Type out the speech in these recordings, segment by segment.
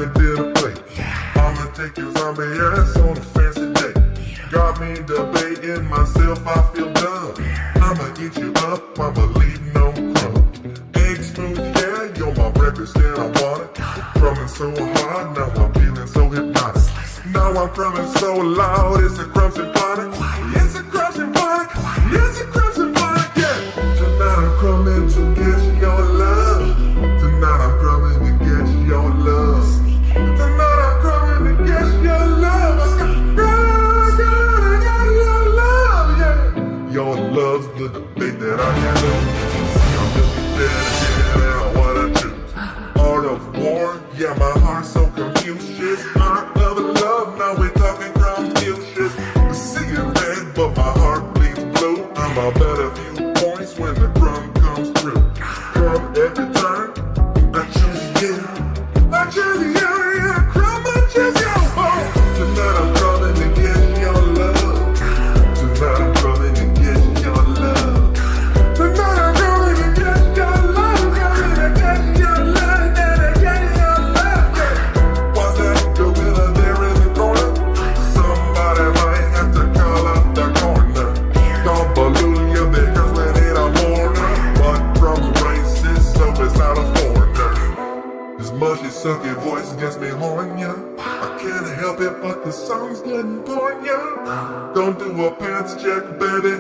a dinner plate. I'ma take your zombie ass on a fancy date. Got me debating myself, I feel dumb. I'ma eat you up, I'ma leave no crumb. Egg smooth, yeah, you're my breakfast and I want it. Crumbing so hard, now I'm feeling so hypnotic. Now I'm crumbing so loud, it's a crumbs and ponic. It's a crumbs and ponic, it's a crumbs and ponic, yeah. Tonight I'm crumbing to get your love. Tonight I'm crumbing to get your love. Tonight I'm crumbing to get your love. Your love's the debate that I can lose. I'm just dead and I wanna choose. Art of war, yeah, my heart's so confused. Shit, art of love, now we're talking Confucius. See it red, but my heart bleeds blue. I'm a better few points when the crumb comes through. Crumb every time, I choose you. I choose you, yeah, crumb, I choose you. Oh, tonight I'm coming to get your love. Tonight I'm coming to get your love. Tonight I'm coming to get your love. Coming to get your love. Gonna get your love. What's that gorilla there in the corner? Somebody might have to call up the corner. Don't balloon your because we need a mourner. But from racist, so it's not a foreigner. This mushy, sucky voice gets me horn ya. I can't help it, but the song's getting born ya. Don't do a pants check, baby,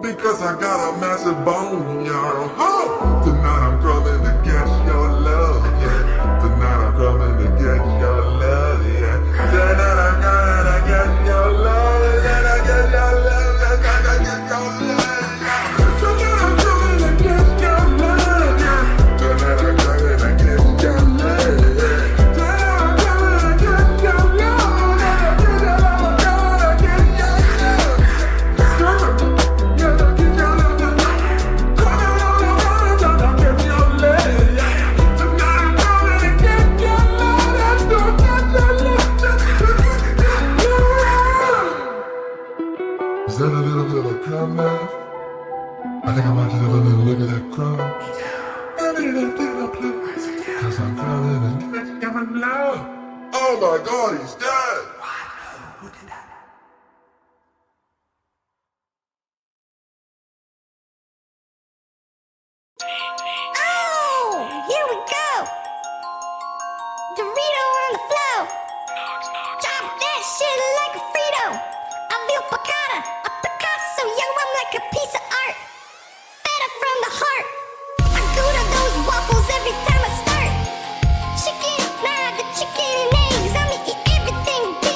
because I got a massive bone, y'all. Oh! Tonight I'm coming to get your love, yeah. Tonight I'm coming to get your love, yeah. Tonight I'm coming to get your love, tonight I get your love, tonight I get your love, yeah. Tonight I'm coming to get your love, yeah. Tonight I'm coming to get your love, yeah. Tonight I'm coming to get your love, yeah. Is that a little bit of a crumb now? I think I might just have a little look at that crumb. I need a little place, cause I'm coming and get your love. Oh my God, he's dead! Who did that? Oh, here we go. Dorito on the floor. Chop that shit like a Frito. I feel picada, a Picasso, young, I'm like a piece of art. Better from the heart. I gouda those waffles every time I start. Chicken, nah, the chicken and eggs. I'ma eat everything, bitch.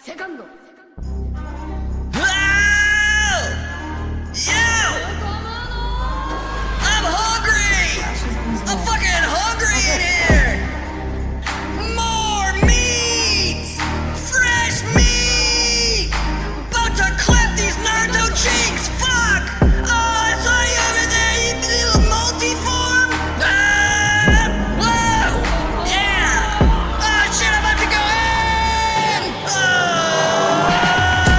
I'm hungry! I'm fucking hungry in here! More meat! Fresh meat! About to clap these Naruto cheeks! Fuck! Oh, I saw you over there, you little multi-form! Whoa! Yeah! Oh shit, I'm about to go in!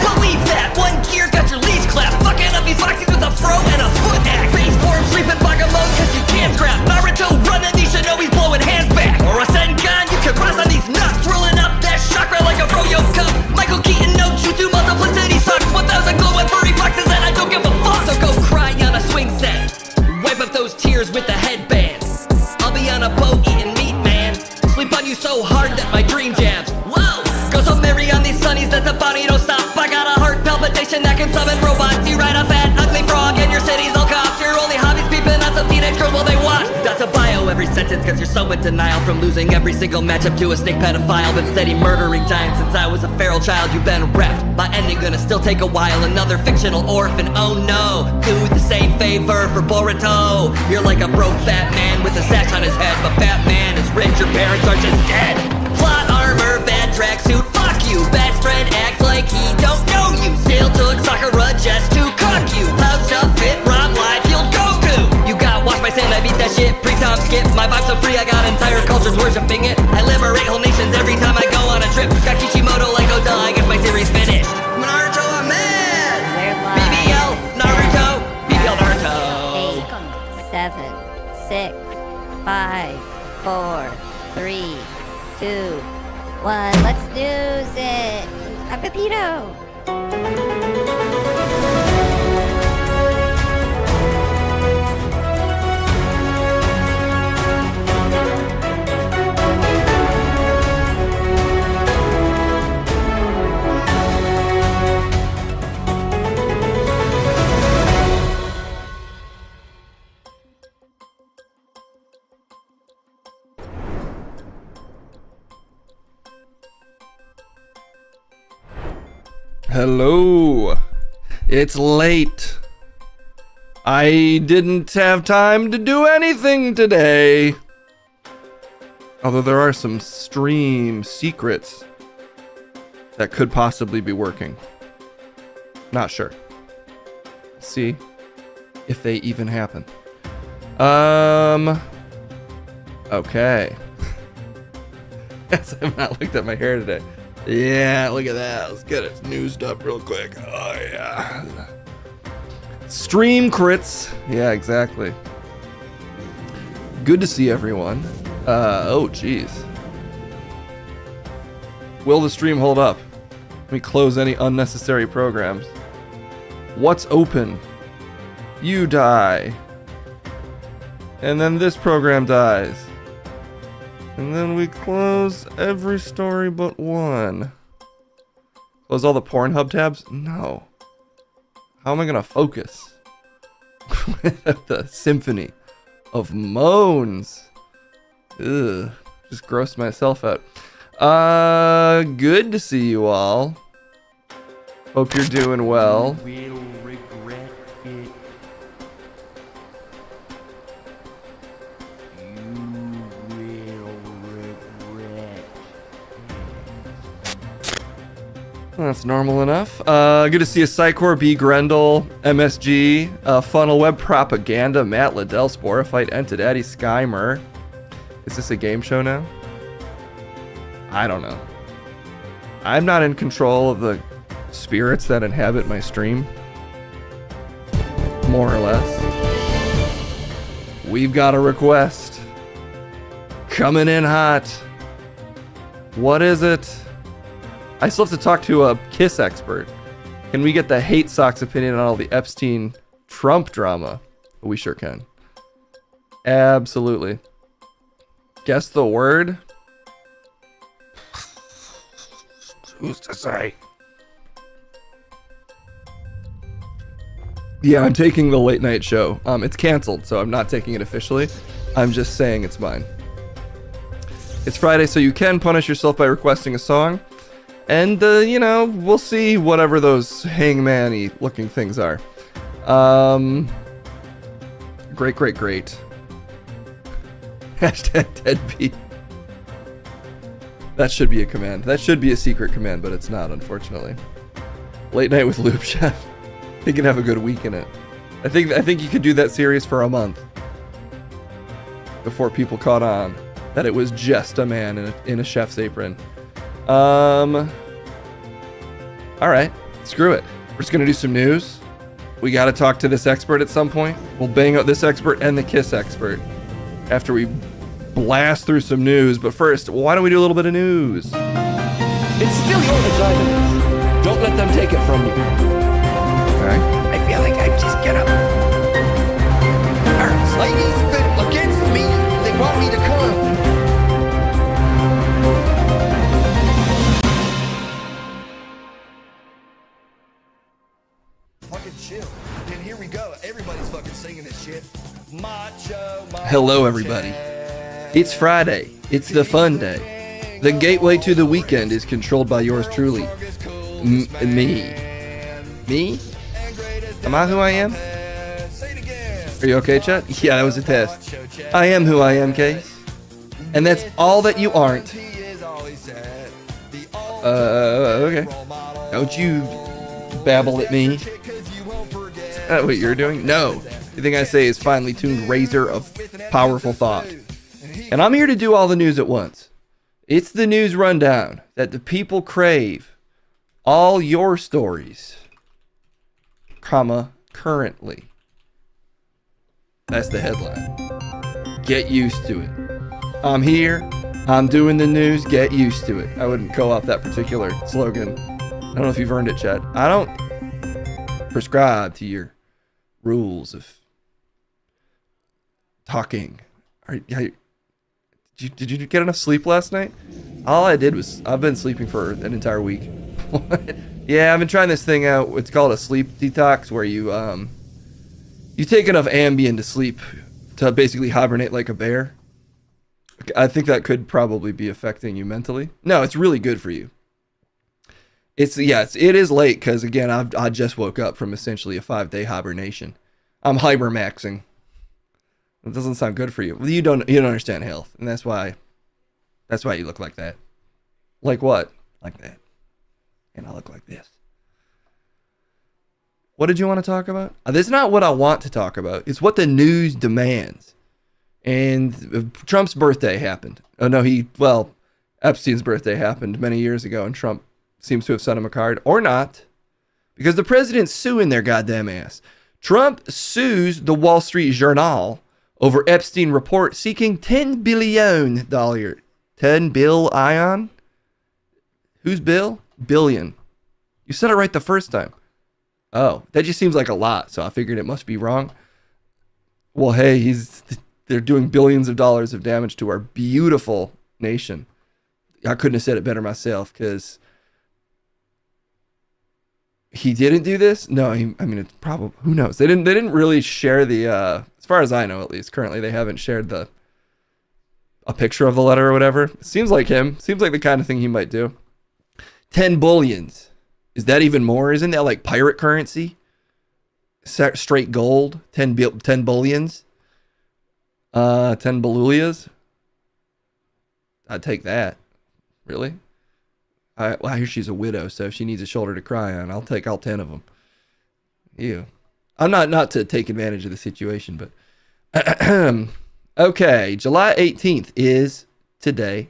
Believe that! One gear got your leash clapped! Fucking up these foxes with a fro and a foot act! Face form sleeping bug mode cause you can't scrap! Naruto running these shinobi's blowing hands back! Or a Sengun, you can rise on these nuts! Rolling up that chakra like a froyo cup! Michael Keaton, no jutsu, multiplicity sucks! 1,000 glowing furry foxes and I don't give a fuck! So go cry on a swing set! Wipe up those tears with the headband! I'll be on a boat eating meat, man! Sleep on you so hard that my dream jabs! Whoa! Go so merry on these sunnies that the body don't stop! I got a heart palpitation that can summon robots! You ride a fat, ugly frog and your city's all cops! Your only hobby's peeping on some teenage girls while they watch! That's a bio every sentence cause you're so in denial from losing every single matchup to a snake pedophile but steady murdering giants since I was a feral child. You've been wrecked. My ending gonna still take a while. Another fictional orphan, oh no. Do the same favor for Boruto. You're like a broke Batman with a sash on his head, but Batman is rich, your parents are just dead. Plot armor, bad tracksuit, fuck you. Best friend acts like he don't know you. Still took Sakura just to cock you. Pouch up, fit, Rob, live, you'll Goku. You got washed by sand, I beat that shit pre-time skip. My vibe's so free, I got entire cultures worshipping it. I liberate whole nations every time I go on a trip. Got Kishimoto like Odell, I guess my series finished. Naruto, I'm mad! BBL, Naruto, BBL, Naruto. 8, 7, 6, 5, 4, 3, 2, 1. Let's do it. I'm Pepito. Hello. It's late. I didn't have time to do anything today. Although there are some stream secrets that could possibly be working. Not sure. See if they even happen. Okay. Yes, I've not looked at my hair today. Yeah, look at that. Let's get it snoozed up real quick. Oh, yeah. Stream crits. Yeah, exactly. Good to see everyone. Oh, jeez. Will the stream hold up? Let me close any unnecessary programs. What's open? You die. And then this program dies. And then we close every story but one. Close all the Pornhub tabs? No. How am I gonna focus? With the symphony of moans. Ugh. Just grossed myself out. Good to see you all. Hope you're doing well. You will regret it. You will regret That's normal enough. Good to see a Psychor, B. Grendel, MSG, Funnel Web Propaganda, Matt Liddell, Sporophyte, Entidaddy, Skymer. Is this a game show now? I don't know. I'm not in control of the spirits that inhabit my stream. More or less. We've got a request. Coming in hot. What is it? I still have to talk to a Kiss expert. Can we get the hate socks opinion on all the Epstein Trump drama? We sure can. Absolutely. Guess the word? Who's to say? Yeah, I'm taking the late night show. It's canceled, so I'm not taking it officially. I'm just saying it's mine. It's Friday, so you can punish yourself by requesting a song. And, you know, we'll see whatever those hangman-y looking things are. Great. Hashtag deadbeat. That should be a command. That should be a secret command, but it's not, unfortunately. Late night with Loop Chef. He can have a good week in it. I think you could do that series for a month before people caught on that it was just a man in a chef's apron. All right, screw it. We're just gonna do some news. We gotta talk to this expert at some point. We'll bang out this expert and the Kiss expert after we blast through some news. But first, why don't we do a little bit of news? It's still your vagina. Don't let them take it from you. Alright. I feel like I just get up. Ladies been against me. They want me to come. Fucking chill. Then here we go. Everybody's fucking singing this shit. Macho. Hello, everybody. It's Friday. It's the fun day. The gateway to the weekend is controlled by yours truly. Me. Me? Am I who I am? Are you okay, Chet? Yeah, that was a test. I am who I am, Case. And that's all that you aren't. Okay. Don't you babble at me. Is that what you're doing? No. Everything I say is finely tuned razor of powerful thought. And I'm here to do all the news at once. It's the news rundown that the people crave. All your stories, comma, currently. That's the headline. Get used to it. I'm here. I'm doing the news. Get used to it. I wouldn't co-op that particular slogan. I don't know if you've earned it, Chad. I don't prescribe to your rules of talking. Did you get enough sleep last night? All I did was, I've been sleeping for an entire week. Yeah, I've been trying this thing out. It's called a sleep detox, where you take enough Ambien to sleep to basically hibernate like a bear. I think that could probably be affecting you mentally. No, it's really good for you. It is late because again, I just woke up from essentially a 5-day hibernation. I'm hypermaxing. It doesn't sound good for you. You don't understand health, and that's why you look like that. Like what? Like that. And I look like this. What did you want to talk about? This is not what I want to talk about. It's what the news demands. And Trump's birthday happened. Epstein's birthday happened many years ago, and Trump seems to have sent him a card. Or not. Because the president's suing their goddamn ass. Trump sues the Wall Street Journal over Epstein report seeking $10 billion. 10 billion? Who's Bill? Billion. You said it right the first time. Oh, that just seems like a lot, so I figured it must be wrong. Well, hey, they're doing billions of dollars of damage to our beautiful nation. I couldn't have said it better myself, because he didn't do this? No, I mean, it's probably, who knows? They didn't really share the, as far as I know, at least, currently, they haven't shared a picture of the letter or whatever. It seems like him. Seems like the kind of thing he might do. 10 bullions. Is that even more? Isn't that like pirate currency? Straight gold? 10 bullions? 10 belulias? I'd take that. Really? I hear she's a widow, so if she needs a shoulder to cry on, I'll take all 10 of them. Ew. I'm not to take advantage of the situation, but... Okay, July 18th is today.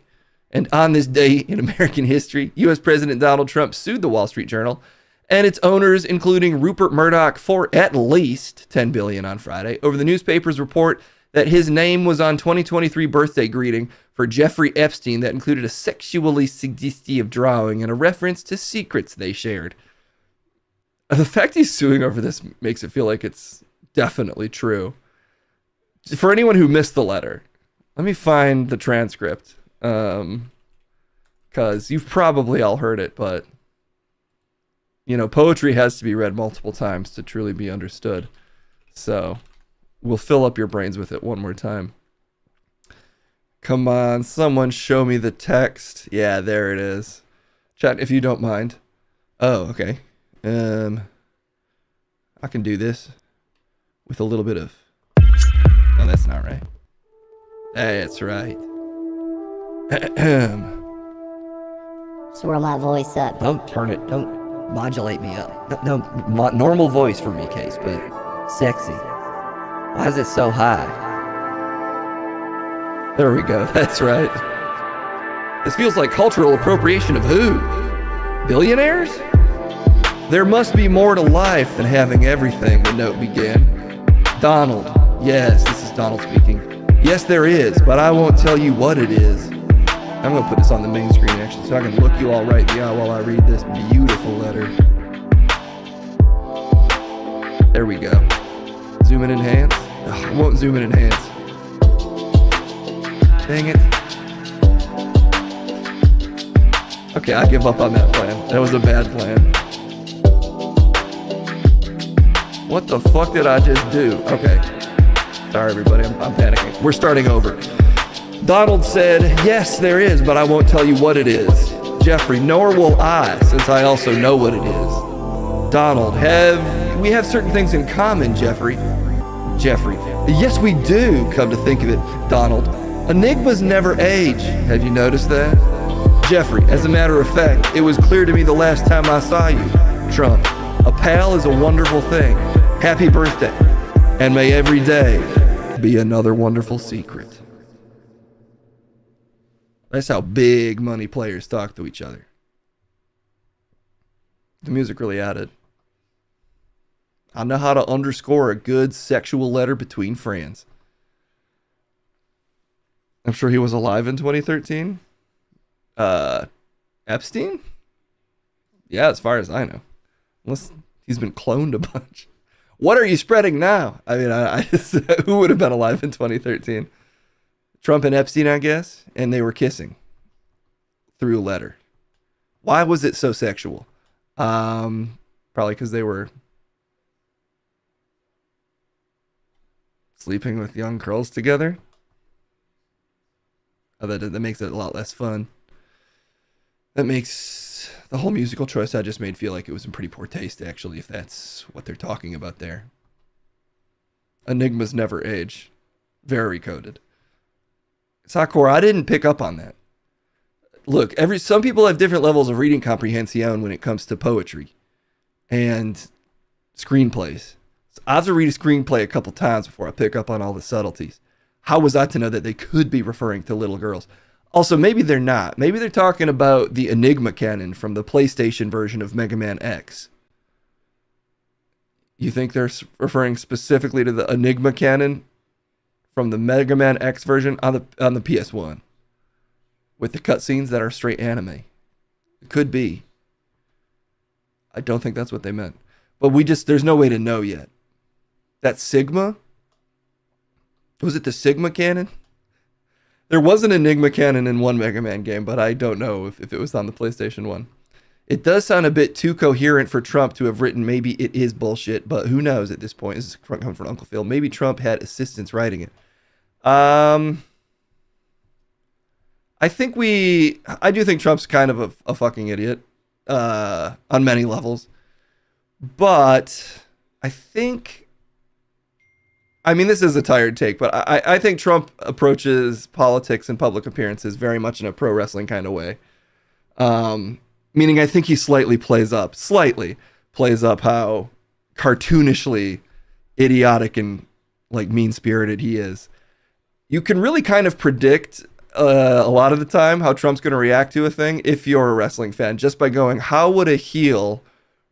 And on this day in American history, U.S. President Donald Trump sued the Wall Street Journal and its owners, including Rupert Murdoch, for at least $10 billion on Friday over the newspaper's report that his name was on 2023 birthday greeting for Jeffrey Epstein that included a sexually suggestive drawing and a reference to secrets they shared. The fact he's suing over this makes it feel like it's definitely true. For anyone who missed the letter, let me find the transcript. Because you've probably all heard it, but poetry has to be read multiple times to truly be understood. So we'll fill up your brains with it one more time. Come on, someone show me the text. Yeah, there it is. Chat, if you don't mind. Oh, okay. I can do this with a little bit of... No, that's not right. That's right. Swirl my voice up. Don't turn it. Don't modulate me up. No, normal voice for me, Case, but sexy. Why is it so high? There we go. That's right. This feels like cultural appropriation of who? Billionaires? There must be more to life than having everything, the note began. Donald. Yes, this is Donald speaking. Yes, there is, but I won't tell you what it is. I'm going to put this on the main screen, actually, so I can look you all right in the eye while I read this beautiful letter. There we go. Zoom in enhance. Ugh, I won't zoom in enhance. Dang it. Okay, I give up on that plan. That was a bad plan. What the fuck did I just do? Okay. Sorry, everybody. I'm panicking. We're starting over. Donald said, yes, there is, but I won't tell you what it is. Jeffrey, nor will I, since I also know what it is. Donald, we have certain things in common, Jeffrey. Jeffrey, yes, we do, come to think of it. Donald, enigmas never age. Have you noticed that? Jeffrey, as a matter of fact, it was clear to me the last time I saw you. Trump, a pal is a wonderful thing. Happy birthday. And may every day be another wonderful secret. That's how big money players talk to each other. The music really added. I know how to underscore a good sexual letter between friends. I'm sure he was alive in 2013. Epstein? Yeah, as far as I know. Unless he's been cloned a bunch. What are you spreading now? I mean, I just, who would have been alive in 2013? Trump and Epstein, I guess, and they were kissing through a letter. Why was it so sexual? Probably because they were sleeping with young girls together. Oh, that makes it a lot less fun. That makes the whole musical choice I just made feel like it was in pretty poor taste, actually, if that's what they're talking about there. Enigmas never age. Very coded. Sakura, I didn't pick up on that. Look, some people have different levels of reading comprehension when it comes to poetry and screenplays. So I have to read a screenplay a couple times before I pick up on all the subtleties. How was I to know that they could be referring to little girls? Also, maybe they're not. Maybe they're talking about the Enigma canon from the PlayStation version of Mega Man X. You think they're referring specifically to the Enigma canon from the Mega Man X version on the PS1 with the cutscenes that are straight anime? It could be. I don't think that's what they meant. But there's no way to know yet. That Sigma? Was it the Sigma canon? There was an Enigma canon in one Mega Man game, but I don't know if it was on the PlayStation 1. It does sound a bit too coherent for Trump to have written maybe it is bullshit, but who knows at this point. This is coming from Uncle Phil. Maybe Trump had assistants writing it. I do think Trump's kind of a fucking idiot on many levels. But this is a tired take, but I think Trump approaches politics and public appearances very much in a pro wrestling kind of way. Meaning I think he slightly plays up how cartoonishly idiotic and like mean-spirited he is. You can really kind of predict a lot of the time how Trump's going to react to a thing if you're a wrestling fan, just by going, how would a heel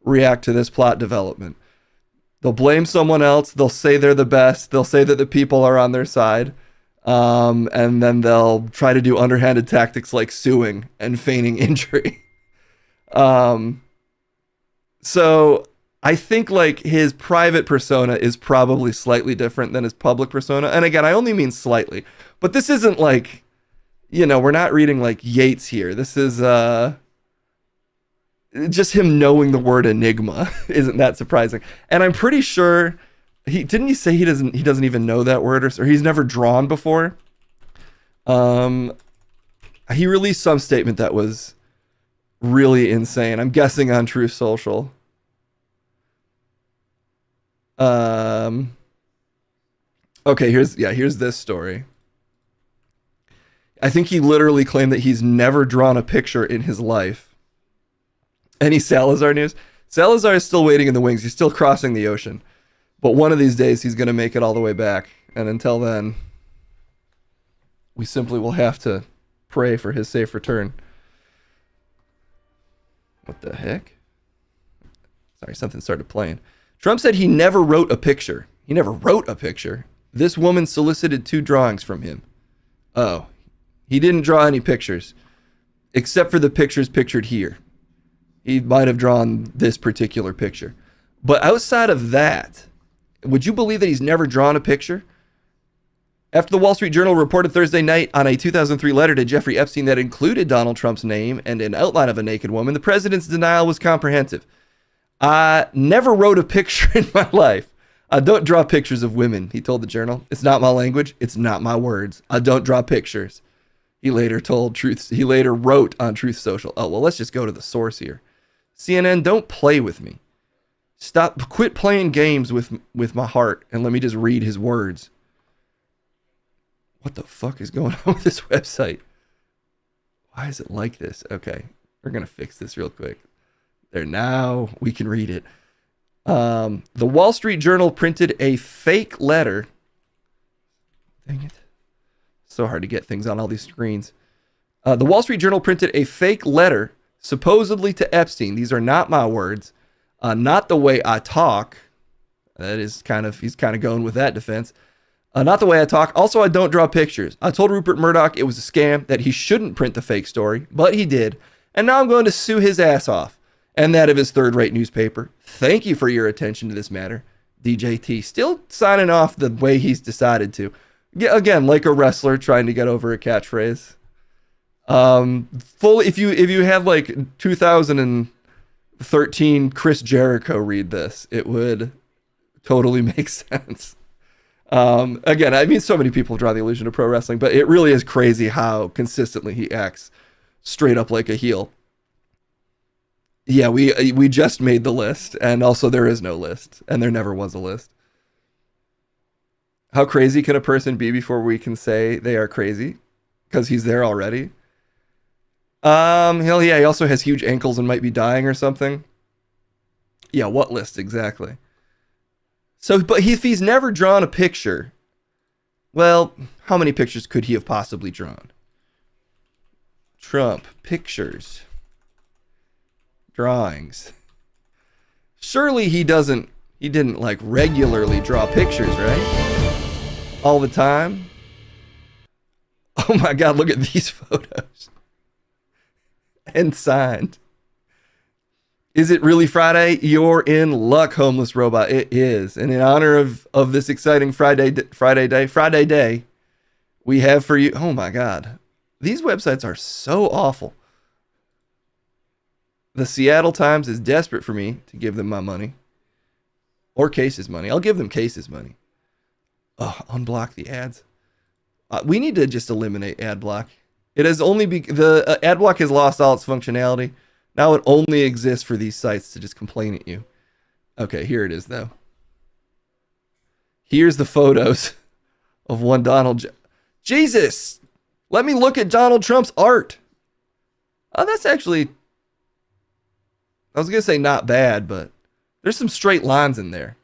react to this plot development? They'll blame someone else. They'll say they're the best. They'll say that the people are on their side. And then they'll try to do underhanded tactics like suing and feigning injury. So I think like his private persona is probably slightly different than his public persona. And again, I only mean slightly, but this isn't like, we're not reading like Yeats here. This is, just him knowing the word enigma isn't that surprising. And I'm pretty sure didn't he say he doesn't even know that word or he's never drawn before? He released some statement that was really insane. I'm guessing on Truth Social. Okay, here's this story. I think he literally claimed that he's never drawn a picture in his life. Any Salazar news? Salazar is still waiting in the wings. He's still crossing the ocean. But one of these days, he's going to make it all the way back. And until then, we simply will have to pray for his safe return. What the heck? Sorry, something started playing. Trump said he never wrote a picture. He never wrote a picture. This woman solicited 2 drawings from him. Oh, he didn't draw any pictures, except for the pictures pictured here. He might have drawn this particular picture. But outside of that, would you believe that he's never drawn a picture? After the Wall Street Journal reported Thursday night on a 2003 letter to Jeffrey Epstein that included Donald Trump's name and an outline of a naked woman, the president's denial was comprehensive. I never wrote a picture in my life. I don't draw pictures of women, he told the Journal. It's not my language. It's not my words. I don't draw pictures. He later wrote on Truth Social. Oh, well, let's just go to the source here. CNN, don't play with me. Quit playing games with my heart and let me just read his words. What the fuck is going on with this website? Why is it like this? Okay, we're going to fix this real quick. There, now we can read it. The Wall Street Journal printed a fake letter. Dang it. So hard to get things on all these screens. The Wall Street Journal printed a fake letter supposedly to Epstein. These are not my words. Not the way I talk. That is he's kind of going with that defense. Not the way I talk. Also, I don't draw pictures. I told Rupert Murdoch it was a scam, that he shouldn't print the fake story, but he did. And now I'm going to sue his ass off and that of his third-rate newspaper. Thank you for your attention to this matter. DJT still signing off the way he's decided to. Yeah, again, like a wrestler trying to get over a catchphrase. If you had like 2013 Chris Jericho read this, it would totally make sense. Again, I mean, so many people draw the illusion of pro wrestling, but it really is crazy how consistently he acts straight up like a heel. Yeah, we just made the list, and also there is no list, and there never was a list. How crazy can a person be before we can say they are crazy? Because he's there already. Hell yeah, he also has huge ankles and might be dying or something. Yeah, what list exactly? So, but if he's never drawn a picture, well, how many pictures could he have possibly drawn? Trump, pictures, drawings. Surely he didn't like regularly draw pictures, right? All the time? Oh my God, look at these photos. And signed. Is it really Friday? You're in luck, homeless robot. It is. And in honor of this exciting Friday day, we have for you. Oh my God. These websites are so awful. The Seattle Times is desperate for me to give them my money. Or Case's money. I'll give them Case's money. Oh, unblock the ads. We need to just eliminate ad block. It has only the ad block has lost all its functionality. Now it only exists for these sites to just complain at you. Okay, here it is though. Here's the photos of one Jesus! Let me look at Donald Trump's art. Oh, that's actually, I was gonna say not bad, but there's some straight lines in there.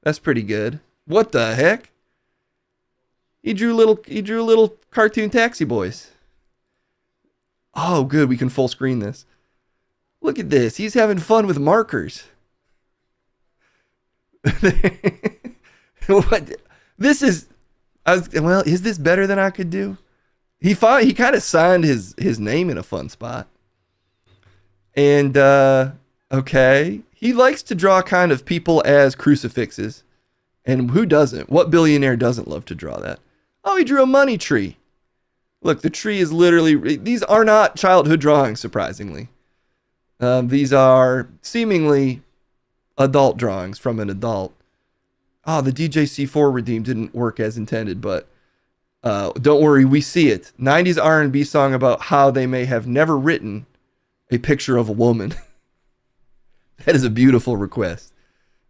That's pretty good. What the heck? He drew little cartoon taxi boys. Oh, good. We can full screen this. Look at this. He's having fun with markers. What? This is. Well, is this better than I could do? He kind of signed his name in a fun spot. And okay, he likes to draw kind of people as crucifixes. And who doesn't? What billionaire doesn't love to draw that? Oh, he drew a money tree. Look, the tree is literally... These are not childhood drawings, surprisingly. These are seemingly adult drawings from an adult. Oh, the DJC4 redeem didn't work as intended, but don't worry, we see it. 90s R&B song about how they may have never written a picture of a woman. That is a beautiful request.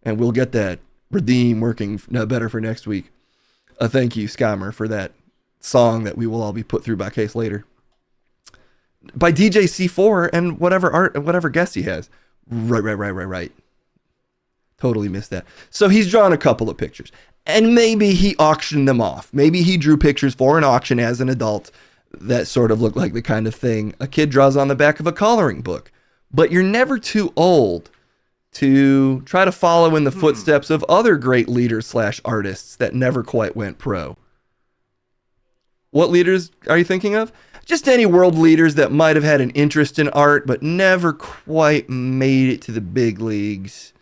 And we'll get that redeem working better for next week. Thank you, Skymer, for that song that we will all be put through by Case later. By DJ C4 and whatever guest he has. Right. Totally missed that. So he's drawn a couple of pictures. And maybe he auctioned them off. Maybe he drew pictures for an auction as an adult that sort of look like the kind of thing a kid draws on the back of a coloring book. But you're never too old to try to follow in the footsteps of other great leaders / artists that never quite went pro. What leaders are you thinking of? Just any world leaders that might have had an interest in art but never quite made it to the big leagues.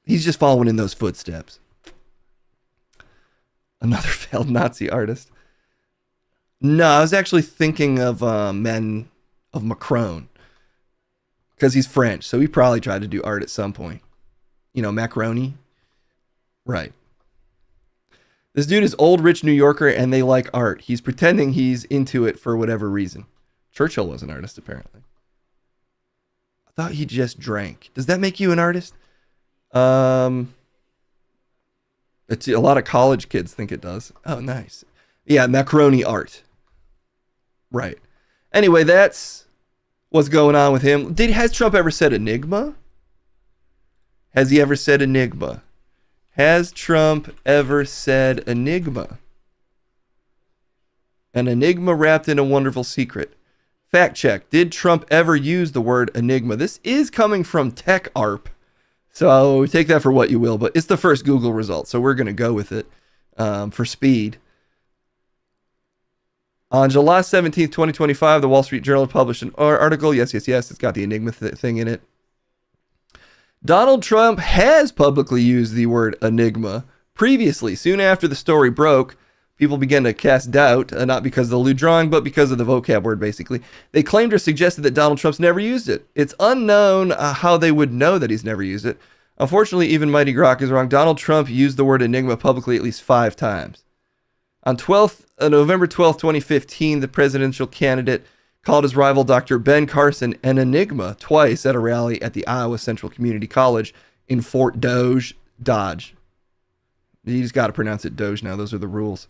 He's just following in those footsteps. Another failed Nazi artist. No, I was actually thinking of Men of Macron. Because he's French, so he probably tried to do art at some point. You know, macaroni? Right. This dude is old, rich New Yorker, and they like art. He's pretending he's into it for whatever reason. Churchill was an artist, apparently. I thought he just drank. Does that make you an artist? It's a lot of college kids think it does. Oh, nice. Yeah, macaroni art. Right. Anyway, that's what's going on with him. Has Trump ever said enigma? Has he ever said enigma? Has Trump ever said enigma? An enigma wrapped in a wonderful secret. Fact check. Did Trump ever use the word enigma? This is coming from TechArp. So take that for what you will, but it's the first Google result, so we're going to go with it for speed. On July 17th, 2025, the Wall Street Journal published an article. Yes, it's got the enigma thing in it. Donald Trump has publicly used the word enigma previously. Soon after the story broke, people began to cast doubt, not because of the lewd drawing, but because of the vocab word, basically. They claimed or suggested that Donald Trump's never used it. It's unknown how they would know that he's never used it. Unfortunately, even Mighty Grok is wrong. Donald Trump used the word enigma publicly at least 5 times. On November 12th, 2015, the presidential candidate called his rival Dr. Ben Carson an enigma twice at a rally at the Iowa Central Community College in Fort Dodge. You just got to pronounce it Doge now. Those are the rules.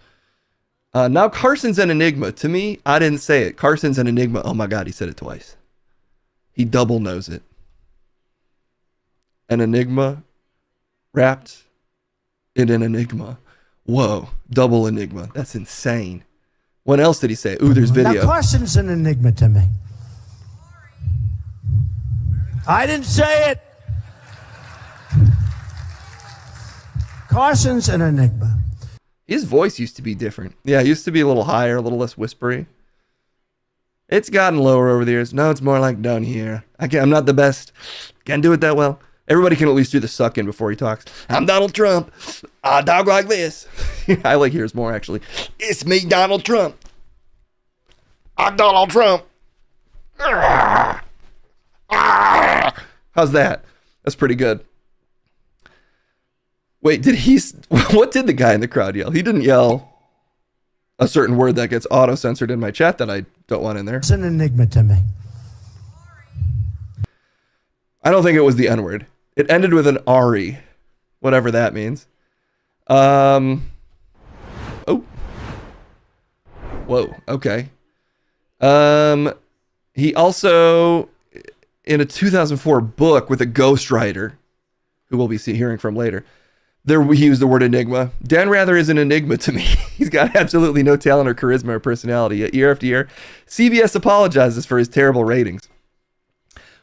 Now Carson's an enigma. To me, I didn't say it. Carson's an enigma. Oh my God, he said it twice. He double knows it. An enigma wrapped in an enigma. Whoa, double enigma. That's insane. What else did he say? Ooh, there's video. Now Carson's an enigma to me. I didn't say it. Carson's an enigma. His voice used to be different. Yeah, it used to be a little higher, a little less whispery. It's gotten lower over the years. No, it's more like down here. I'm not the best. Can't do it that well. Everybody can at least do the suck in before he talks. I'm Donald Trump. I talk like this. I like yours more, actually. It's me, Donald Trump. I'm Donald Trump. How's that? That's pretty good. Wait, what did the guy in the crowd yell? He didn't yell a certain word that gets auto-censored in my chat that I don't want in there. It's an enigma to me. I don't think it was the N-word. It ended with an Ari, whatever that means. Oh. Whoa, okay. He also, in a 2004 book with a ghostwriter, who we'll be hearing from later, he used the word enigma. Dan Rather is an enigma to me. He's got absolutely no talent or charisma or personality. Yet year after year, CBS apologizes for his terrible ratings.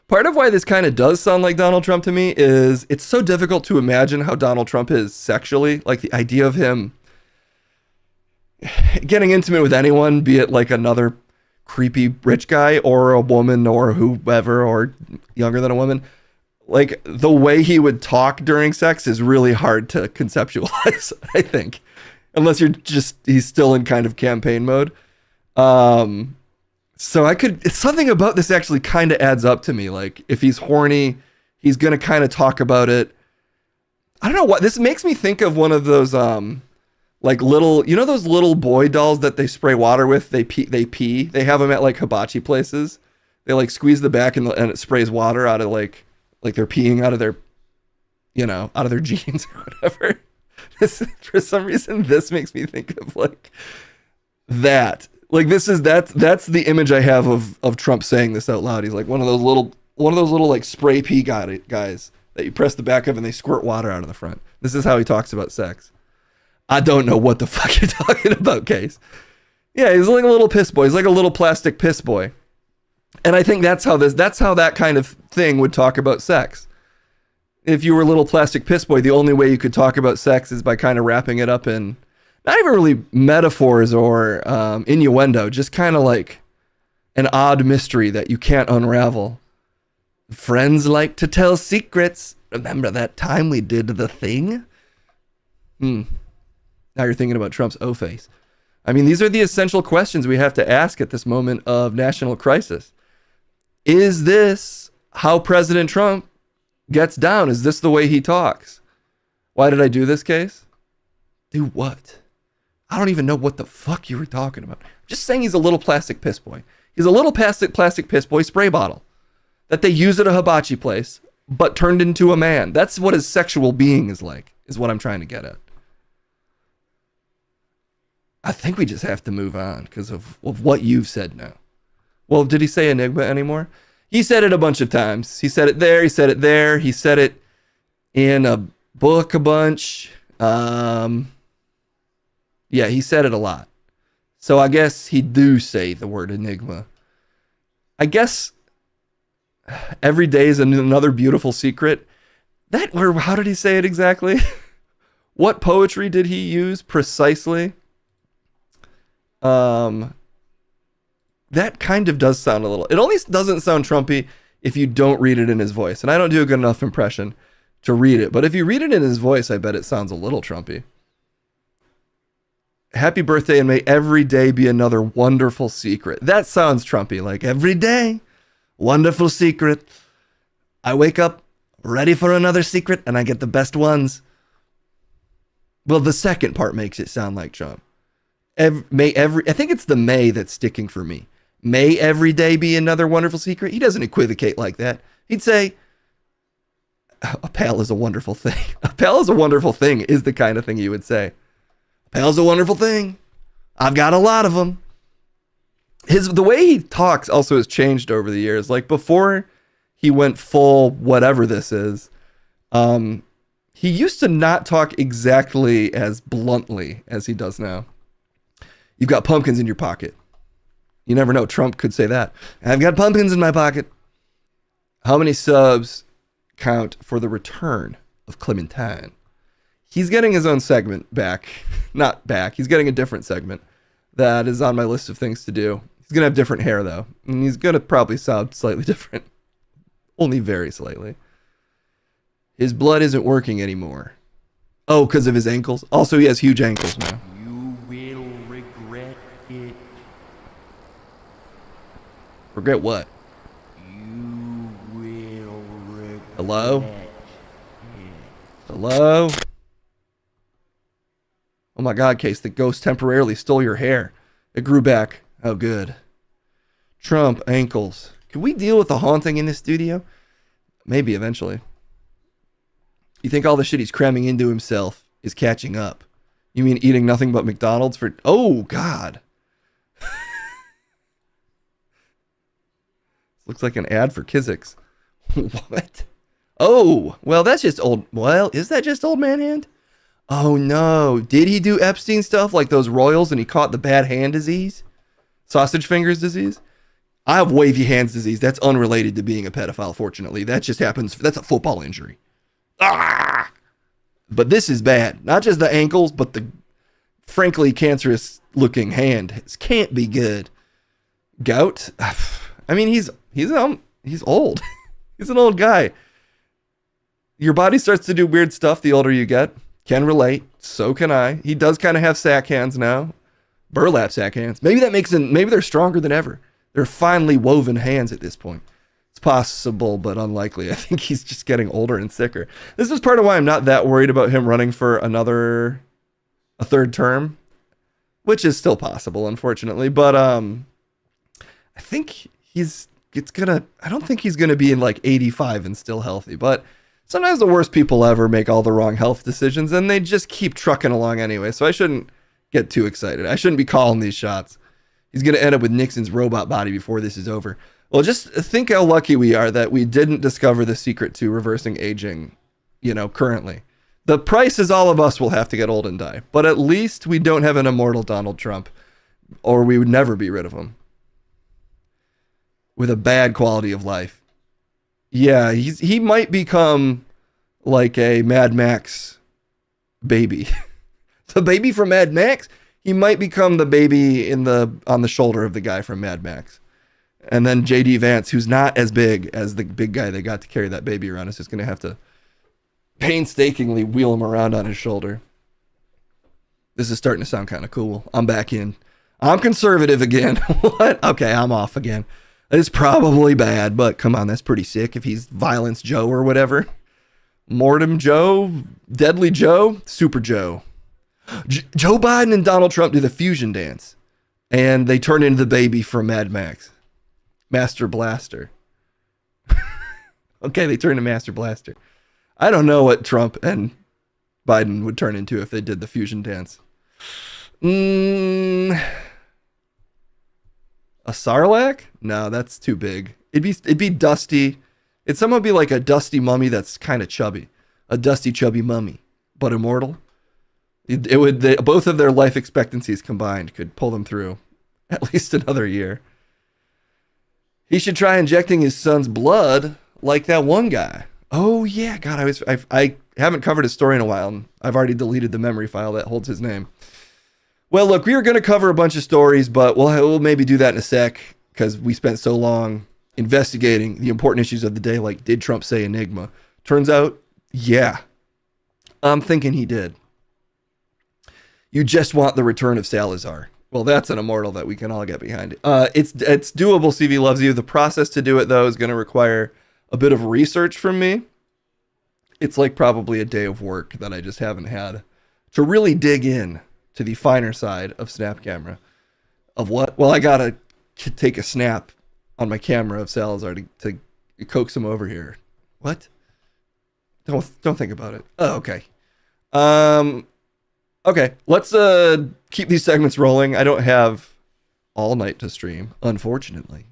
Part of why this kind of does sound like Donald Trump to me is it's so difficult to imagine how Donald Trump is sexually. Like the idea of him getting intimate with anyone, be it like another creepy rich guy or a woman or whoever or younger than a woman. Like the way he would talk during sex is really hard to conceptualize, I think, unless he's still in kind of campaign mode. So it's something about this actually kind of adds up to me. Like if he's horny, he's going to kind of talk about it. I don't know what this makes me think of one of those, like little, those little boy dolls that they spray water with, they pee, they have them at like hibachi places. They like squeeze the back and it sprays water out of like they're peeing out of their, out of their jeans or whatever. For some reason, this makes me think of like that. Like that's the image I have of Trump saying this out loud. He's like one of those little like spray pee guys that you press the back of and they squirt water out of the front. This is how he talks about sex. I don't know what the fuck you're talking about, Case. Yeah, he's like a little piss boy. He's like a little plastic piss boy. And I think that's how that kind of thing would talk about sex. If you were a little plastic piss boy, the only way you could talk about sex is by kind of wrapping it up in not even really metaphors or innuendo, just kind of like an odd mystery that you can't unravel. Friends like to tell secrets. Remember that time we did the thing? Now you're thinking about Trump's O-face. I mean, these are the essential questions we have to ask at this moment of national crisis. Is this how President Trump gets down? Is this the way he talks? Why did I do this, Case? Do what? I don't even know what the fuck you were talking about. Just saying he's a little plastic piss boy. He's a little plastic piss boy spray bottle that they use at a hibachi place, but turned into a man. That's what his sexual being is like, is what I'm trying to get at. I think we just have to move on because of what you've said now. Well, did he say Enigma anymore? He said it a bunch of times. He said it there. He said it there. He said it in a book a bunch. Yeah, he said it a lot. So I guess he do say the word Enigma. I guess every day is another beautiful secret. How did he say it exactly? What poetry did he use precisely? That kind of does sound a little. It only doesn't sound Trumpy if you don't read it in his voice. And I don't do a good enough impression to read it. But if you read it in his voice, I bet it sounds a little Trumpy. Happy birthday, and may every day be another wonderful secret. That sounds Trumpy. Like every day, wonderful secret. I wake up ready for another secret and I get the best ones. Well, the second part makes it sound like Trump. I think it's the may that's sticking for me. May every day be another wonderful secret. He doesn't equivocate like that. He'd say, a pal is a wonderful thing. A pal is a wonderful thing is the kind of thing you would say. A pal's a wonderful thing. I've got a lot of them. The way he talks also has changed over the years. Like before he went full whatever this is, he used to not talk exactly as bluntly as he does now. You've got pumpkins in your pocket. You never know. Trump could say that. I've got pumpkins in my pocket. How many subs count for the return of Clementine? He's getting his own segment back. Not back. He's getting a different segment that is on my list of things to do. He's going to have different hair, though. And he's going to probably sound slightly different. Only very slightly. His blood isn't working anymore. Oh, because of his ankles? Also, he has huge ankles now. You will regret it. Regret what? You will regret Hello? it. Hello? Oh my God, Case, the ghost temporarily stole your hair. It grew back. Oh, good. Trump, ankles. Can we deal with the haunting in this studio? Maybe eventually. You think all the shit he's cramming into himself is catching up? You mean eating nothing but McDonald's for... Oh, God. Looks like an ad for Kizix. What? Oh, well, that's just old... Well, is that just old man hand? Oh, no. Did he do Epstein stuff like those royals and he caught the bad hand disease? Sausage fingers disease? I have wavy hands disease. That's unrelated to being a pedophile, fortunately. That just happens. That's a football injury. Ah! But this is bad. Not just the ankles, but the frankly cancerous looking hand. This can't be good. Gout? I mean, he's old. He's an old guy. Your body starts to do weird stuff the older you get. Can relate. So can I. He does kind of have sack hands now. Burlap sack hands. Maybe that makes him, maybe they're stronger than ever. They're finely woven hands at this point. It's possible, but unlikely. I think he's just getting older and sicker. This is part of why I'm not that worried about him running for a third term, which is still possible, unfortunately. But I think he's I don't think he's gonna be in like 85 and still healthy, but sometimes the worst people ever make all the wrong health decisions and they just keep trucking along anyway. So I shouldn't get too excited. I shouldn't be calling these shots. He's gonna end up with Nixon's robot body before this is over. Well, just think how lucky we are that we didn't discover the secret to reversing aging, currently. The price is all of us will have to get old and die, but at least we don't have an immortal Donald Trump, or we would never be rid of him. With a bad quality of life. Yeah, he might become like a Mad Max baby. The baby from Mad Max, he might become the baby on the shoulder of the guy from Mad Max. And then JD Vance, who's not as big as the big guy that got to carry that baby around, is just going to have to painstakingly wheel him around on his shoulder. This is starting to sound kind of cool. I'm back in. I'm conservative again. What? Okay, I'm off again. It's probably bad, but come on, that's pretty sick if he's Violence Joe or whatever. Mortem Joe, Deadly Joe, Super Joe. Joe Biden and Donald Trump do the fusion dance, and they turn into the baby from Mad Max. Master Blaster. Okay, they turn into Master Blaster. I don't know what Trump and Biden would turn into if they did the fusion dance. A Sarlacc? No, that's too big. It'd be dusty. It'd somehow be like a dusty mummy that's kind of chubby. A dusty, chubby mummy, but immortal. Both of their life expectancies combined could pull them through at least another year. He should try injecting his son's blood like that one guy. Oh yeah, God, I haven't covered his story in a while, and I've already deleted the memory file that holds his name. Well, look, we were going to cover a bunch of stories, but we'll maybe do that in a sec, because we spent so long investigating the important issues of the day, like did Trump say Enigma? Turns out, yeah. I'm thinking he did. You just want the return of Salazar. Well, that's an immortal that we can all get behind. It's doable, CV loves you. The process to do it, though, is going to require a bit of research from me. It's like probably a day of work that I just haven't had to really dig in to the finer side of Snap Camera. Of what? Well, I got to take a snap on my camera of Salazar to coax him over here. What? Don't think about it. Oh, okay. Okay, let's keep these segments rolling. I don't have all night to stream, unfortunately.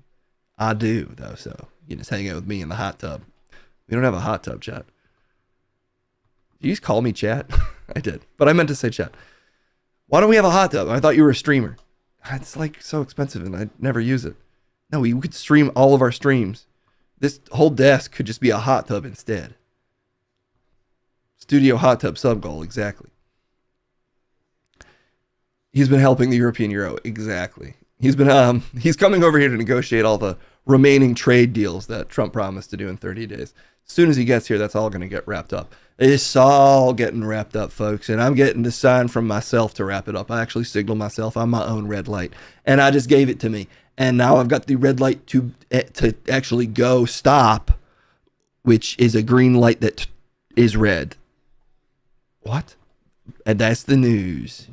I do, though, so you just hang out with me in the hot tub. We don't have a hot tub, chat. Did you just call me chat? I did, but I meant to say chat. Why don't we have a hot tub? I thought you were a streamer. It's like so expensive and I never use it. No, we could stream all of our streams. This whole desk could just be a hot tub instead. Studio hot tub sub goal, exactly. He's been helping the European Euro, exactly. He's coming over here to negotiate all the remaining trade deals that Trump promised to do in 30 days. As soon as he gets here, that's all going to get wrapped up. It's all getting wrapped up, folks, and I'm getting the sign from myself to wrap it up. I actually signaled myself on my own red light, and I just gave it to me. And now I've got the red light to actually go stop, which is a green light that is red. What? And that's the news.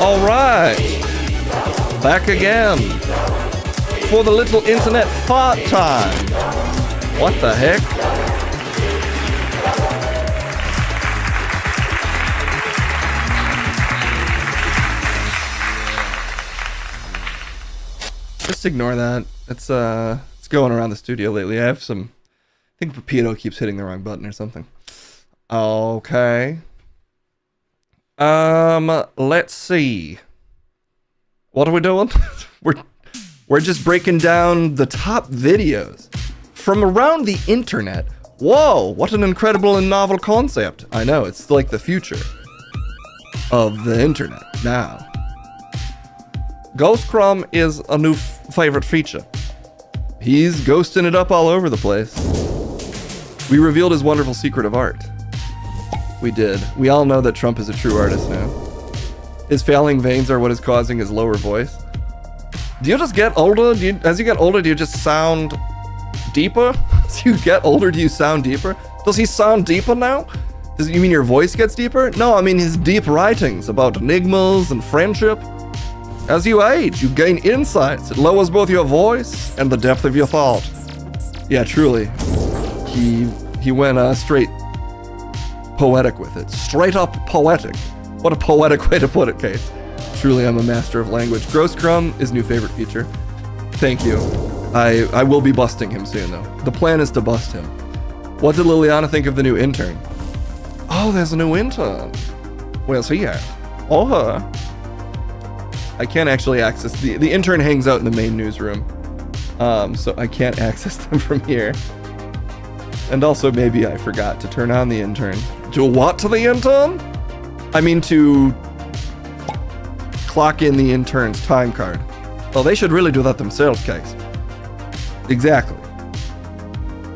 All right, back again for the little internet fart time. What the heck? Just ignore that. It's going around the studio lately. I think Pepito keeps hitting the wrong button or something. Okay. Let's see. What are we doing? We're just breaking down the top videos from around the internet. Whoa, what an incredible and novel concept. I know, it's like the future of the internet now. Ghost Crumb is a new favorite feature. He's ghosting it up all over the place. We revealed his wonderful secret of art. We did. We all know that Trump is a true artist now. His failing veins are what is causing his lower voice. Do you just get older? As you get older, do you just sound deeper? As you get older, do you sound deeper? Does he sound deeper now? You mean your voice gets deeper? No, I mean his deep writings about enigmas and friendship. As you age, you gain insights. It lowers both your voice and the depth of your thought. Yeah, truly. He went straight poetic with it. Straight up poetic. What a poetic way to put it, Case. Truly, I'm a master of language. Ghost Crumb is new favorite feature. Thank you. I will be busting him soon, though. The plan is to bust him. What did Liliana think of the new intern? Oh, there's a new intern. Where's he at? Or her? I can't actually access the intern hangs out in the main newsroom. So I can't access them from here. And also maybe I forgot to turn on the intern. Do what to the intern? I mean to clock in the intern's time card. Well, they should really do that themselves, Case. Exactly.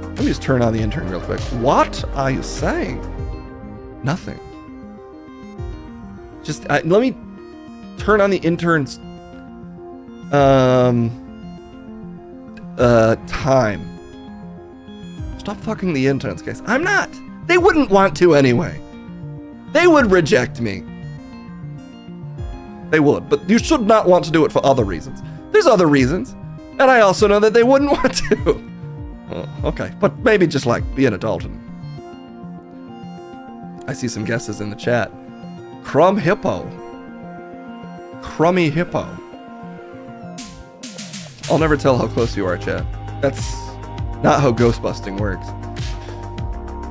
Let me just turn on the intern real quick. What are you saying? Nothing. Just let me turn on the intern's time. Stop fucking the interns, guys. I'm not. They wouldn't want to anyway. They would reject me. They would, but you should not want to do it for other reasons. There's other reasons, and I also know that they wouldn't want to. Oh, okay, but maybe just like be an adult. And I see some guesses in the chat. Crumb Hippo. Crummy Hippo. I'll never tell how close you are, chat. That's not how ghost busting works.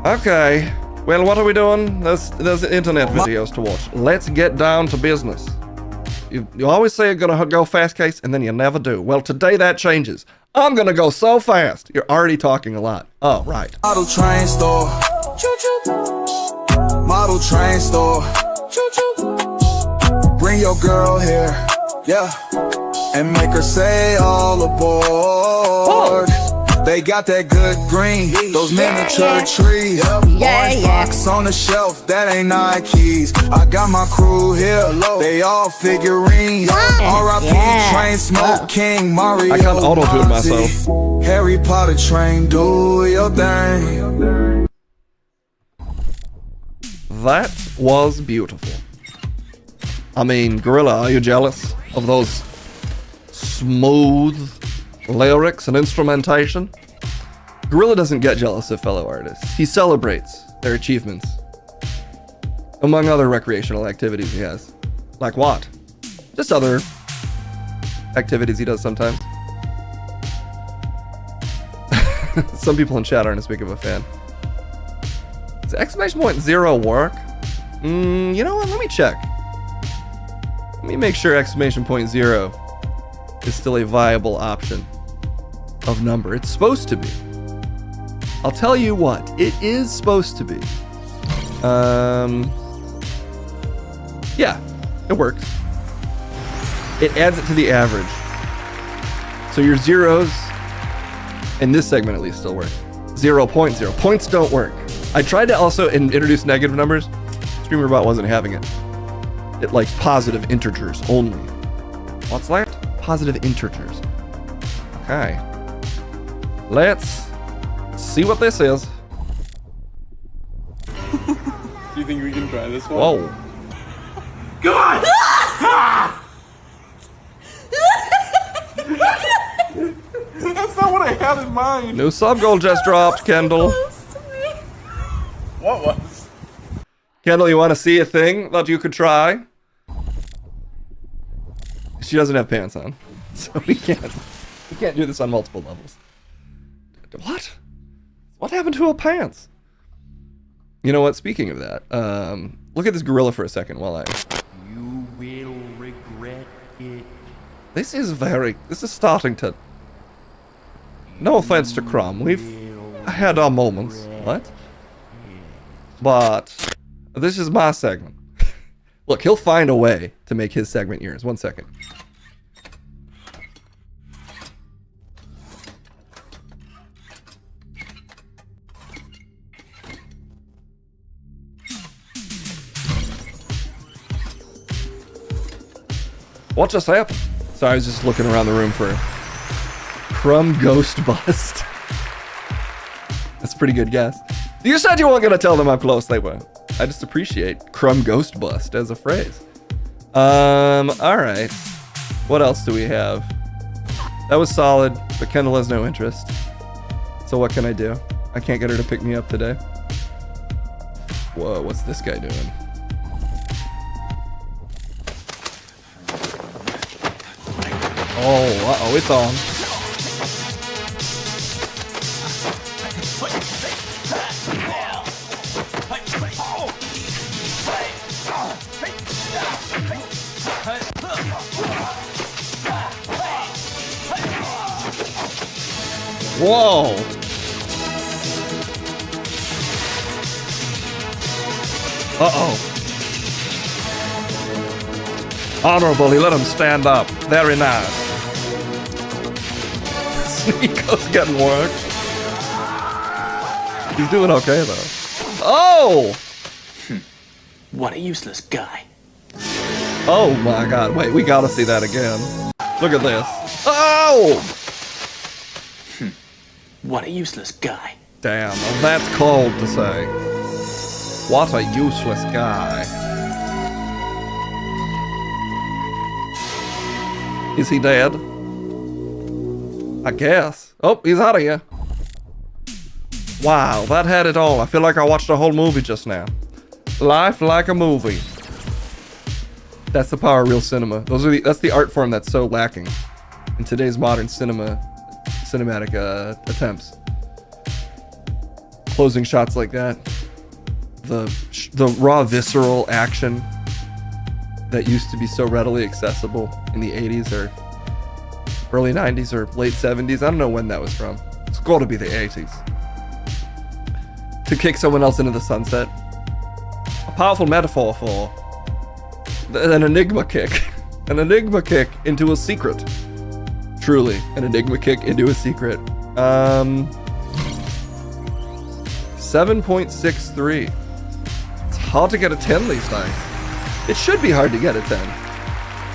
Okay, well, what are we doing? There's internet videos to watch. Let's get down to business. You always say you're gonna go fast, Case, and then you never do. Well, today that changes. I'm gonna go so fast. You're already talking a lot. Oh, right. Model train store. Model train store. Bring your girl here, yeah, and make her say all aboard. They got that good green, those miniature trees. Orange box on the shelf, that ain't Nikes. I got my crew here, they all figurines. R.I.P. Train Smoke King, Mario. I can't auto-tune myself. Harry Potter train, do your thing. That was beautiful. I mean, Gorilla, are you jealous of those smooth lyrics and instrumentation? Gorilla doesn't get jealous of fellow artists. He celebrates their achievements. Among other recreational activities he has. Like what? Just other activities he does sometimes. Some people in chat aren't as big of a fan. Does exclamation point 0 work? You know what? Let me check. Let me make sure exclamation point 0 is still a viable option of number. It's supposed to be. I'll tell you what, it is supposed to be. Yeah, it works. It adds it to the average. So your zeros, in this segment at least, still work. 0.0. Points don't work. I tried to also introduce negative numbers. StreamerBot wasn't having it. It likes positive integers only. What's that? Positive integers. Okay. Let's see what this is. Do you think we can try this one? Whoa. God! That's not what I had in mind. New sub goal just dropped, Kendall. What was? Kendall, you want to see a thing that you could try? She doesn't have pants on, so we can't do this on multiple levels. What? What happened to her pants? You know what? Speaking of that, look at this gorilla for a second while I... You will regret it. This is starting to... No offense to Crumb, we've had our moments. What? But this is my segment. Look, he'll find a way to make his segment yours. 1 second. What just happened? Sorry, I was just looking around the room for Crumb Ghost Bust. That's a pretty good guess. You said you weren't gonna tell them how close they were. I just appreciate Crumb Ghost Bust as a phrase. Alright. What else do we have? That was solid, but Kendall has no interest. So what can I do? I can't get her to pick me up today. Whoa, what's this guy doing? Oh, uh-oh, it's on. Whoa! Uh-oh. Honorable, he let him stand up. Very nice. Nico's getting worked. He's doing okay, though. Oh! What a useless guy. Oh my god. Wait, we gotta see that again. Look at this. Oh! What a useless guy. Damn, that's cold to say. What a useless guy. Is he dead? I guess. Oh, he's out of here. Wow, that had it all. I feel like I watched a whole movie just now. Life like a movie. That's the power of real cinema. That's the art form that's so lacking in today's modern cinematic attempts. Closing shots like that. The raw visceral action that used to be so readily accessible in the 80s or early 90s or late 70s. I don't know when that was from. It's got to be the 80s. To kick someone else into the sunset. A powerful metaphor for an enigma kick. An enigma kick into a secret. Truly, an enigma kick into a secret. 7.63. It's hard to get a 10 these days. It should be hard to get a 10.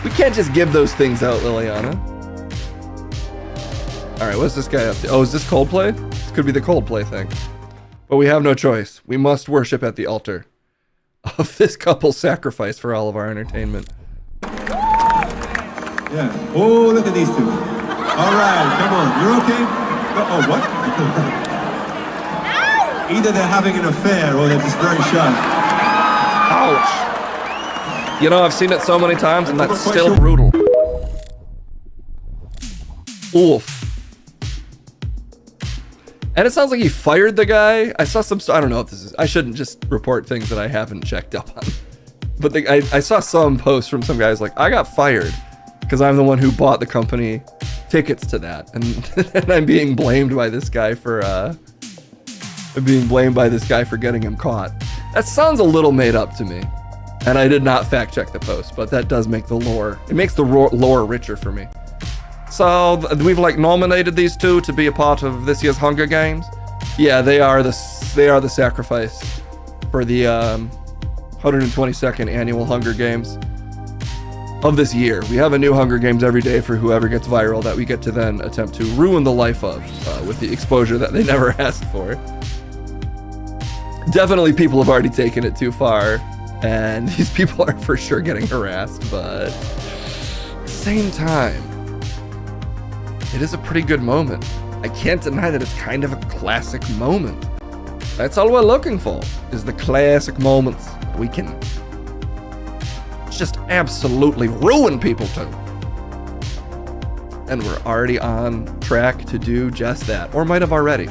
We can't just give those things out, Liliana. Alright, what's this guy up to? Oh, is this Coldplay? This could be the Coldplay thing. But we have no choice. We must worship at the altar of this couple's sacrifice for all of our entertainment. Yeah. Oh, look at these two. All right, come on. You're okay? Oh, what? Either they're having an affair or they're just very shy. Ouch. You know, I've seen it so many times and that's still brutal. Oof. And it sounds like he fired the guy. I saw some, I don't know if this is, I shouldn't just report things that I haven't checked up on. But I saw some posts from some guys like, I got fired because I'm the one who bought the company tickets to that. And I'm being blamed by this guy for, getting him caught. That sounds a little made up to me. And I did not fact check the post, but that does make the lore, it makes the lore richer for me. So we've like nominated these two to be a part of this year's Hunger Games. Yeah, they are the sacrifice for the 122nd annual Hunger Games of this year. We have a new Hunger Games every day for whoever gets viral that we get to then attempt to ruin the life of with the exposure that they never asked for. Definitely people have already taken it too far, and these people are for sure getting harassed, but at the same time, it is a pretty good moment. I can't deny that it's kind of a classic moment. That's all we're looking for, is the classic moments we can just absolutely ruin people to. And we're already on track to do just that, or might have already.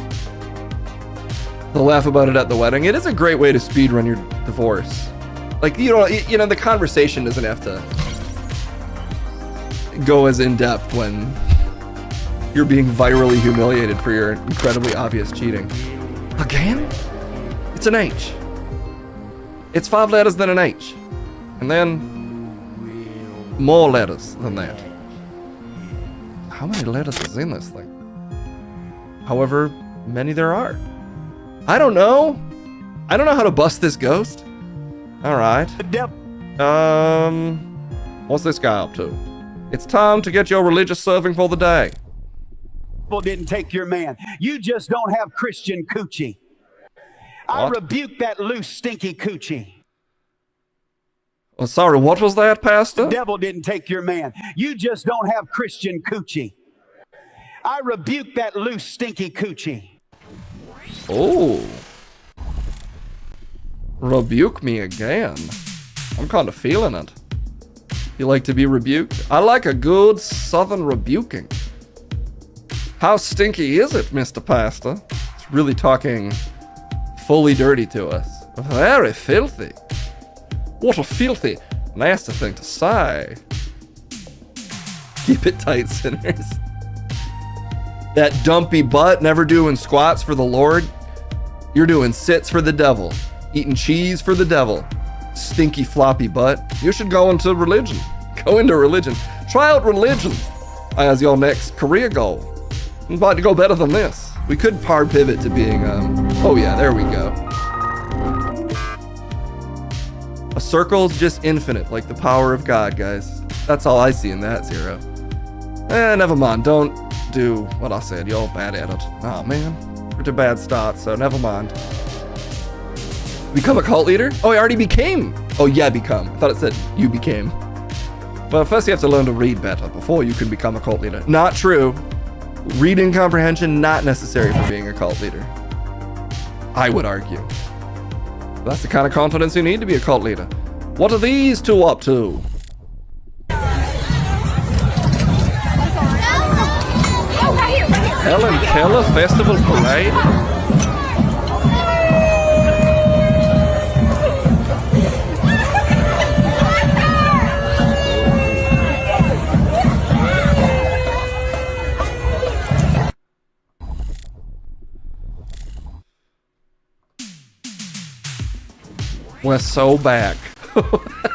They'll laugh about it at the wedding. It is a great way to speedrun your divorce. Like, you know, the conversation doesn't have to go as in-depth when you're being virally humiliated for your incredibly obvious cheating. Again? It's an H. It's 5 letters than an H. And then more letters than that. How many letters is in this thing? However many there are. I don't know. I don't know how to bust this ghost. Alright. What's this guy up to? It's time to get your religious serving for the day. People didn't take your man. You just don't have Christian coochie. I rebuke that loose, stinky coochie. Oh, sorry, what was that, Pastor? The devil didn't take your man. You just don't have Christian coochie. I rebuke that loose, stinky coochie. Oh. Rebuke me again. I'm kind of feeling it. You like to be rebuked? I like a good southern rebuking. How stinky is it, Mr. Pastor? It's really talking fully dirty to us. Very filthy. What a filthy, nasty thing to say. Keep it tight, sinners. That dumpy butt, never doing squats for the Lord. You're doing sits for the devil. Eating cheese for the devil. Stinky floppy butt. You should go into religion. Go into religion. Try out religion as your next career goal. I'm about to go better than this. We could hard pivot to being, oh yeah, there we go. A circle's just infinite, like the power of God, guys. That's all I see in that, Zero. Never mind, don't do what I said. You're bad at it. Oh man, we're to a bad start, so never mind. Become a cult leader? Oh, I already became. Oh yeah, become. I thought it said you became. But first you have to learn to read better before you can become a cult leader. Not true. Reading comprehension, not necessary for being a cult leader. I would argue. That's the kind of confidence you need to be a cult leader. What are these two up to? Helen Keller Festival Parade? We're so back.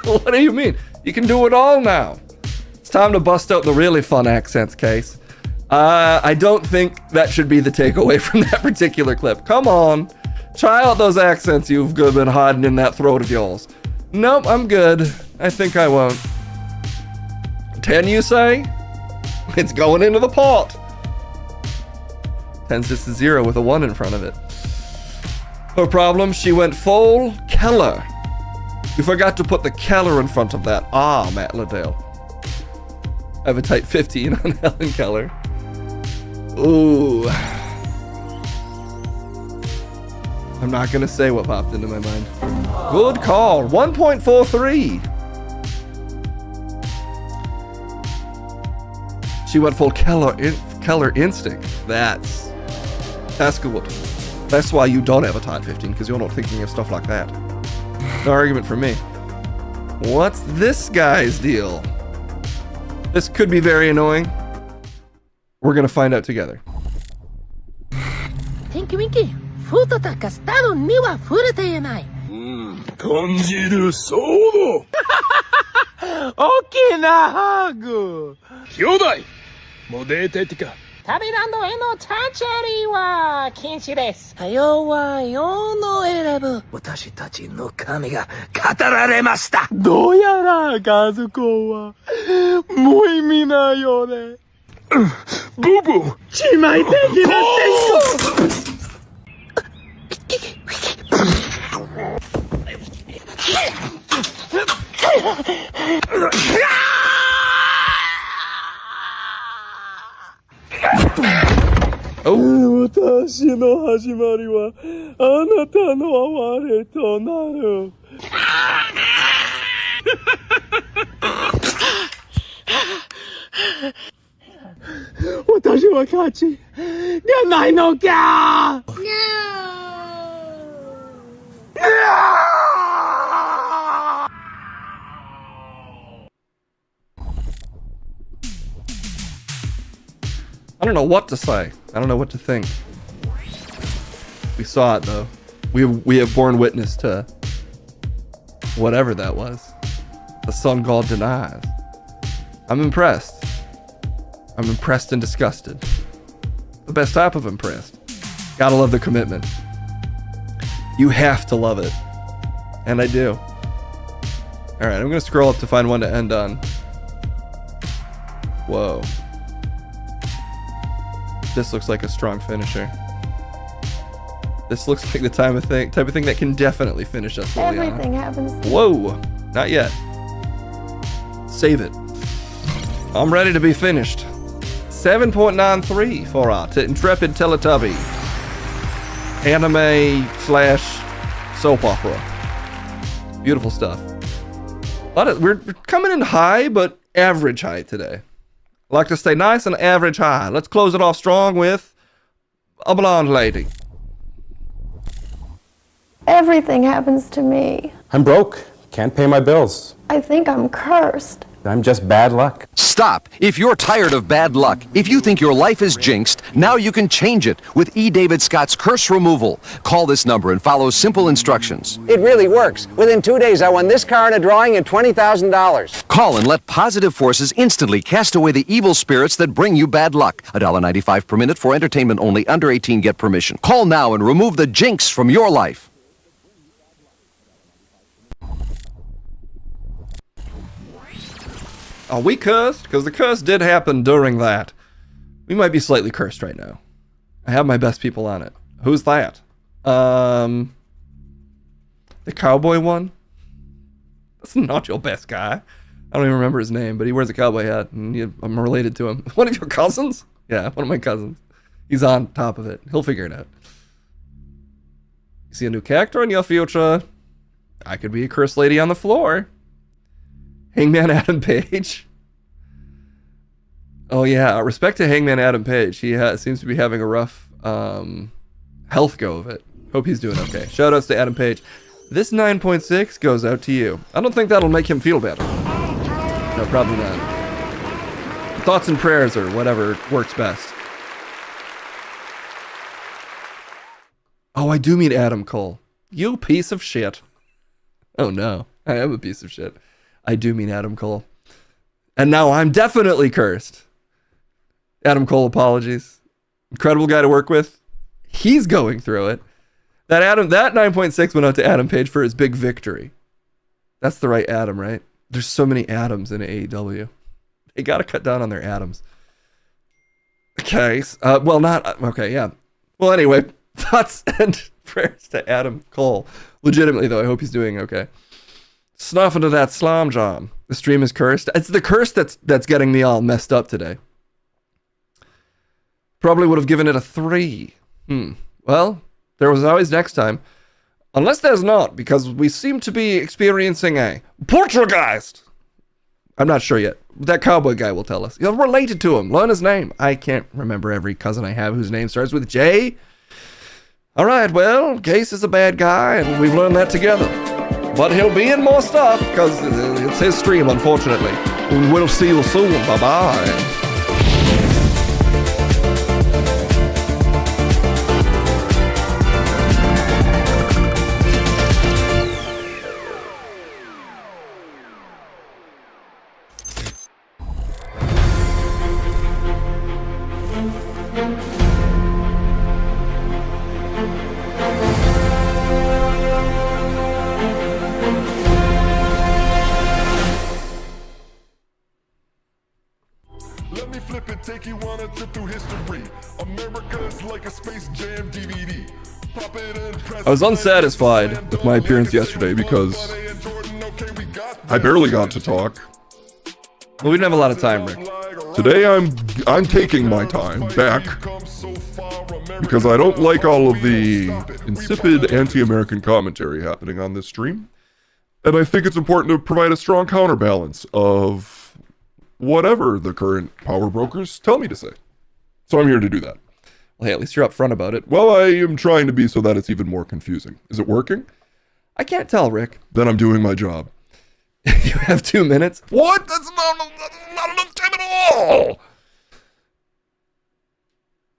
What do you mean? You can do it all now. It's time to bust out the really fun accents, Case. I don't think that should be the takeaway from that particular clip. Come on. Try out those accents you've been hiding in that throat of yours. Nope, I'm good. I think I won't. 10, you say? It's going into the pot. 10's just a 0 with a 1 in front of it. No problem, she went full Keller. You forgot to put the Keller in front of that. Ah, Matt Liddell. I have a tight 15 on Helen Keller. Ooh. I'm not gonna say what popped into my mind. Good call. 1.43. She went full Keller instinct. That's good. That's why you don't have a tight 15, because you're not thinking of stuff like that. No argument from me. What's this guy's deal? This could be very annoying. We're gonna find out together. Tinky Winky, futo takastado ni wa furete yanai. Konjiru sodo. Okina hagu. Hyodai, mo dete tika. 旅ランドへのチャンチャリは禁止です。はよは世の選ぶ私たちの神が語られました。どうやらガズコは無意味なようで。ブブ致命的な戦私の始まりはあなたの哀れとなる。私は勝ちじゃないのか。 No! I don't know what to say. I don't know what to think. We saw it though. We have borne witness to whatever that was. The sun god denies. I'm impressed. I'm impressed and disgusted. The best type of impressed. Gotta love the commitment. You have to love it. And I do. Alright, I'm gonna scroll up to find one to end on. Whoa. This looks like a strong finisher. This looks like the type of thing that can definitely finish us. Everything happens. Whoa, not yet. Save it. I'm ready to be finished. 7.93 for our Intrepid Teletubby. Anime / soap opera. Beautiful stuff. We're coming in high, but average high today. I like to stay nice and average high. Let's close it off strong with a blonde lady. Everything happens to me. I'm broke. Can't pay my bills. I think I'm cursed. I'm just bad luck. Stop. If you're tired of bad luck, if you think your life is jinxed, now you can change it with E. David Scott's Curse Removal. Call this number and follow simple instructions. It really works. Within 2 days, I won this car in a drawing and $20,000. Call and let positive forces instantly cast away the evil spirits that bring you bad luck. $1.95 per minute for entertainment only. Under 18, get permission. Call now and remove the jinx from your life. Are we cursed? Because the curse did happen during that. We might be slightly cursed right now. I have my best people on it. Who's that? The cowboy one? That's not your best guy. I don't even remember his name, but he wears a cowboy hat, and I'm related to him. One of your cousins? Yeah, one of my cousins. He's on top of it. He'll figure it out. You see a new character in your future? I could be a cursed lady on the floor. Hangman Adam Page. Oh yeah, respect to Hangman Adam Page. He seems to be having a rough health go of it. Hope he's doing okay. Shoutouts to Adam Page. This 9.6 goes out to you. I don't think that'll make him feel better. No, probably not. Thoughts and prayers or whatever works best. Oh, I do mean Adam Cole. You piece of shit. Oh no, I am a piece of shit. I do mean Adam Cole. And now I'm definitely cursed. Adam Cole, apologies. Incredible guy to work with. He's going through it. That 9.6 went out to Adam Page for his big victory. That's the right Adam, right? There's so many Adams in AEW. They gotta cut down on their Adams. Okay, well not, okay, yeah. Well anyway, thoughts and prayers to Adam Cole. Legitimately though, I hope he's doing okay. Snuff into that slam jam. The stream is cursed. It's the curse that's getting me all messed up today. Probably would have given it a 3. Well, there was always next time. Unless there's not, because we seem to be experiencing a poltergeist. I'm not sure yet. That cowboy guy will tell us. You're related to him. Learn his name. I can't remember every cousin I have whose name starts with J. All right, well, Case is a bad guy, and we've learned that together. But he'll be in more stuff, because it's his stream, unfortunately. We'll see you soon. Bye-bye. Take you on a trip through history. America's like a Space Jam DVD. Pop it and press. I was unsatisfied with my appearance yesterday because I barely got to talk. Well, we didn't have a lot of time, Rick. Today I'm taking my time back because I don't like all of the insipid anti-American commentary happening on this stream. And I think it's important to provide a strong counterbalance of whatever the current power brokers tell me to say. So I'm here to do that. Well, hey, at least you're upfront about it. Well, I am trying to be so that it's even more confusing. Is it working? I can't tell, Rick. Then I'm doing my job. You have 2 minutes? What? That's not enough time at all!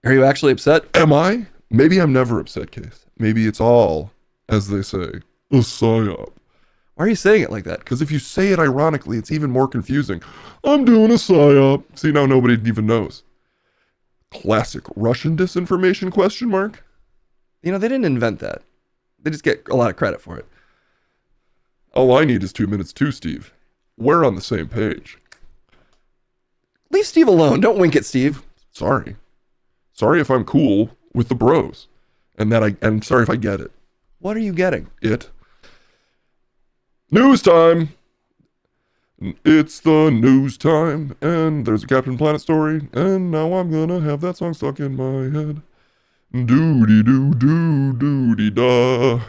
Are you actually upset? Am I? Maybe I'm never upset, Case. Maybe it's all, as they say, a psyop. Why are you saying it like that? Because if you say it ironically, it's even more confusing. I'm doing a psyop. See, now nobody even knows. Classic Russian disinformation question mark? You know, they didn't invent that. They just get a lot of credit for it. All I need is 2 minutes too, Steve. We're on the same page. Leave Steve alone. Don't wink at Steve. Sorry. Sorry if I'm cool with the bros. And sorry if I get it. What are you getting? It. News time! It's the news time, and there's a Captain Planet story, and now I'm gonna have that song stuck in my head. Doody-doo-doo-doody-da.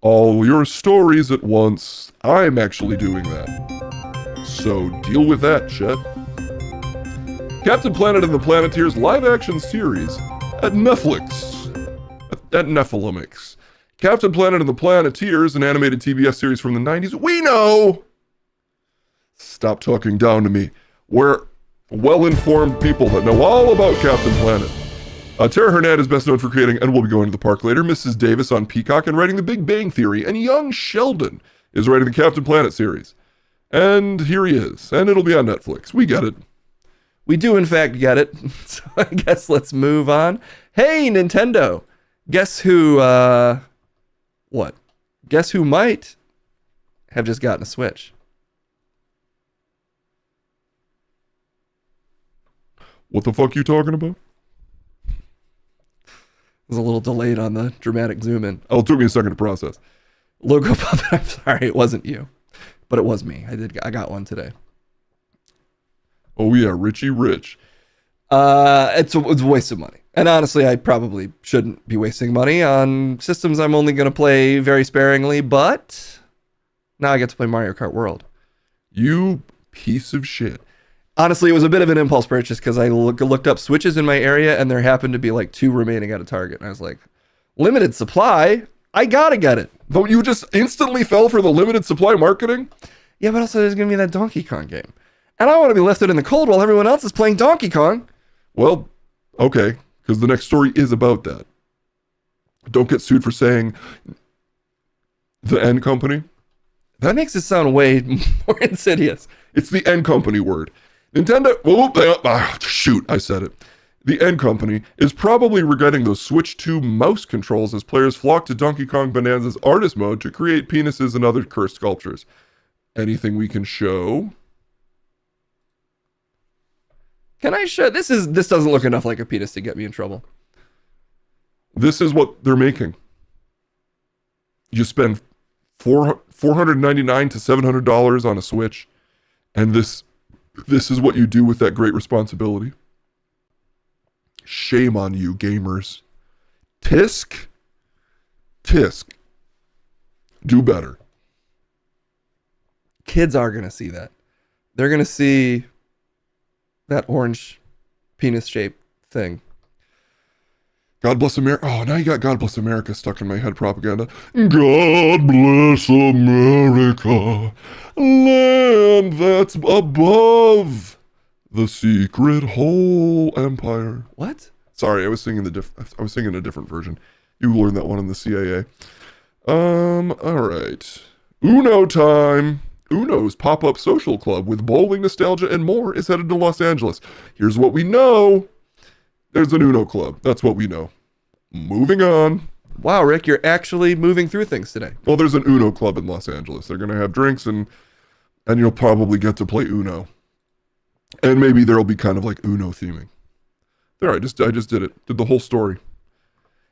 All your stories at once. I'm actually doing that. So deal with that, Chet. Captain Planet and the Planeteers live-action series at Netflix. At Nephilimix. Captain Planet and the Planeteers, an animated TBS series from the 90s. We know! Stop talking down to me. We're well-informed people that know all about Captain Planet. Tara Hernand is best known for creating And We'll Be Going to the Park Later, Mrs. Davis on Peacock, and writing The Big Bang Theory, and young Sheldon is writing the Captain Planet series. And here he is, and it'll be on Netflix. We get it. We do, in fact, get it. So I guess let's move on. Hey, Nintendo! Guess who, what? Guess who might have just gotten a Switch? What the fuck you talking about? Was a little delayed on the dramatic zoom in. Oh, it took me a second to process. Logo Puppet, I'm sorry, it wasn't you. But it was me. I got one today. Oh yeah, Richie Rich. It's a waste of money. And honestly, I probably shouldn't be wasting money on systems I'm only going to play very sparingly, but now I get to play Mario Kart World. You piece of shit. Honestly, it was a bit of an impulse purchase because I looked up Switches in my area and there happened to be like 2 remaining at a Target. And I was like, limited supply? I gotta get it. Don't you just instantly fell for the limited supply marketing? Yeah, but also there's going to be that Donkey Kong game. And I don't want to be left out in the cold while everyone else is playing Donkey Kong. Well, okay, because the next story is about that. Don't get sued for saying the N company. That makes it sound way more insidious. It's the N company word. Nintendo, shoot, I said it. The N company is probably regretting those Switch 2 mouse controls as players flock to Donkey Kong Bonanza's artist mode to create penises and other cursed sculptures. Anything we can show? Can I show? This doesn't look enough like a penis to get me in trouble. This is what they're making. You spend $499 to $700 on a Switch, and this is what you do with that great responsibility. Shame on you, gamers. Tisk, do better. Kids are gonna see that. They're gonna see that orange penis-shaped thing. God bless America. Oh, now you got God bless America stuck in my head propaganda. God bless America, land that's above the secret whole empire. What? Sorry, I was singing a different version. You learned that one in the CIA. All right. Uno time. Uno's pop-up social club with bowling, nostalgia, and more is headed to Los Angeles. Here's what we know. There's an Uno club. That's what we know. Moving on. Wow, Rick, you're actually moving through things today. Well, there's an Uno club in Los Angeles. They're going to have drinks and you'll probably get to play Uno. And maybe there'll be kind of like Uno theming. There, I just did it. Did the whole story.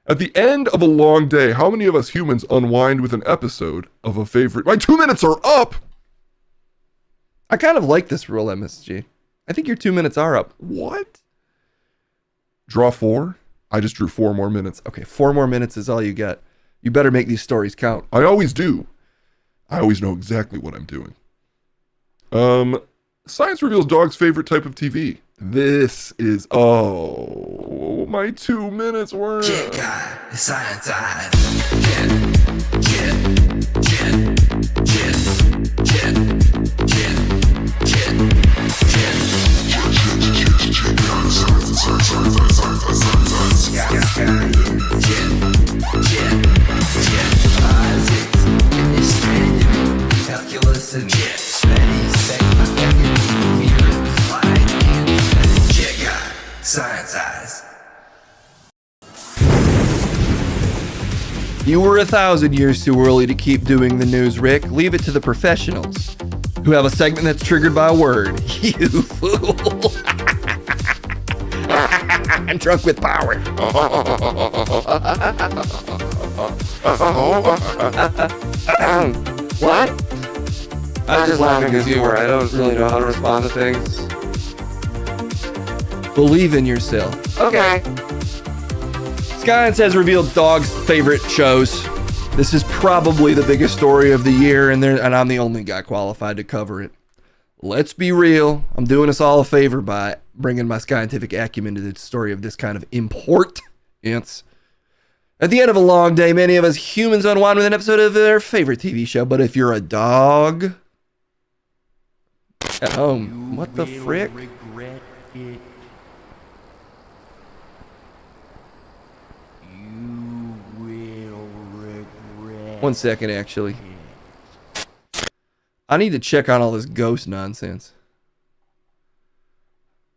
At the end of a long day, how many of us humans unwind with an episode of a favorite? My 2 minutes are up! I kind of like this rule, MSG. I think your 2 minutes are up. What? Draw 4? I just drew 4 more minutes. Okay, 4 more minutes is all you get. You better make these stories count. I always do. I always know exactly what I'm doing. Science reveals dog's favorite type of TV. This is, oh, my 2 minutes were. Science. You were 1,000 years too early to keep doing the news, Rick. Leave it to the professionals, who have a segment that's triggered by a word. You fool. I'm drunk with power. What? I was just laughing because you were. I don't really know how to respond to things. Believe in yourself. Okay. Science has revealed dogs' favorite shows. This is probably the biggest story of the year, and I'm the only guy qualified to cover it. Let's be real. I'm doing us all a favor by bringing my scientific acumen to the story of this kind of importance. At the end of a long day, many of us humans unwind with an episode of their favorite TV show. But if you're a dog at home, what the frick? Regret it. You will regret. 1 second, actually. I need to check on all this ghost nonsense.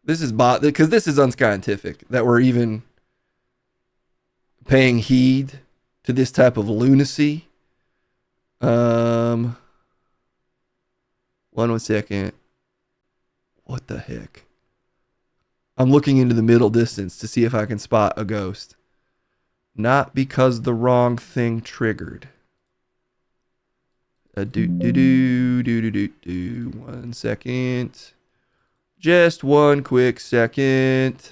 This is because this is unscientific that we're even paying heed to this type of lunacy. 1 second. What the heck? I'm looking into the middle distance to see if I can spot a ghost. Not because the wrong thing triggered. 1 second. Just 1 quick second.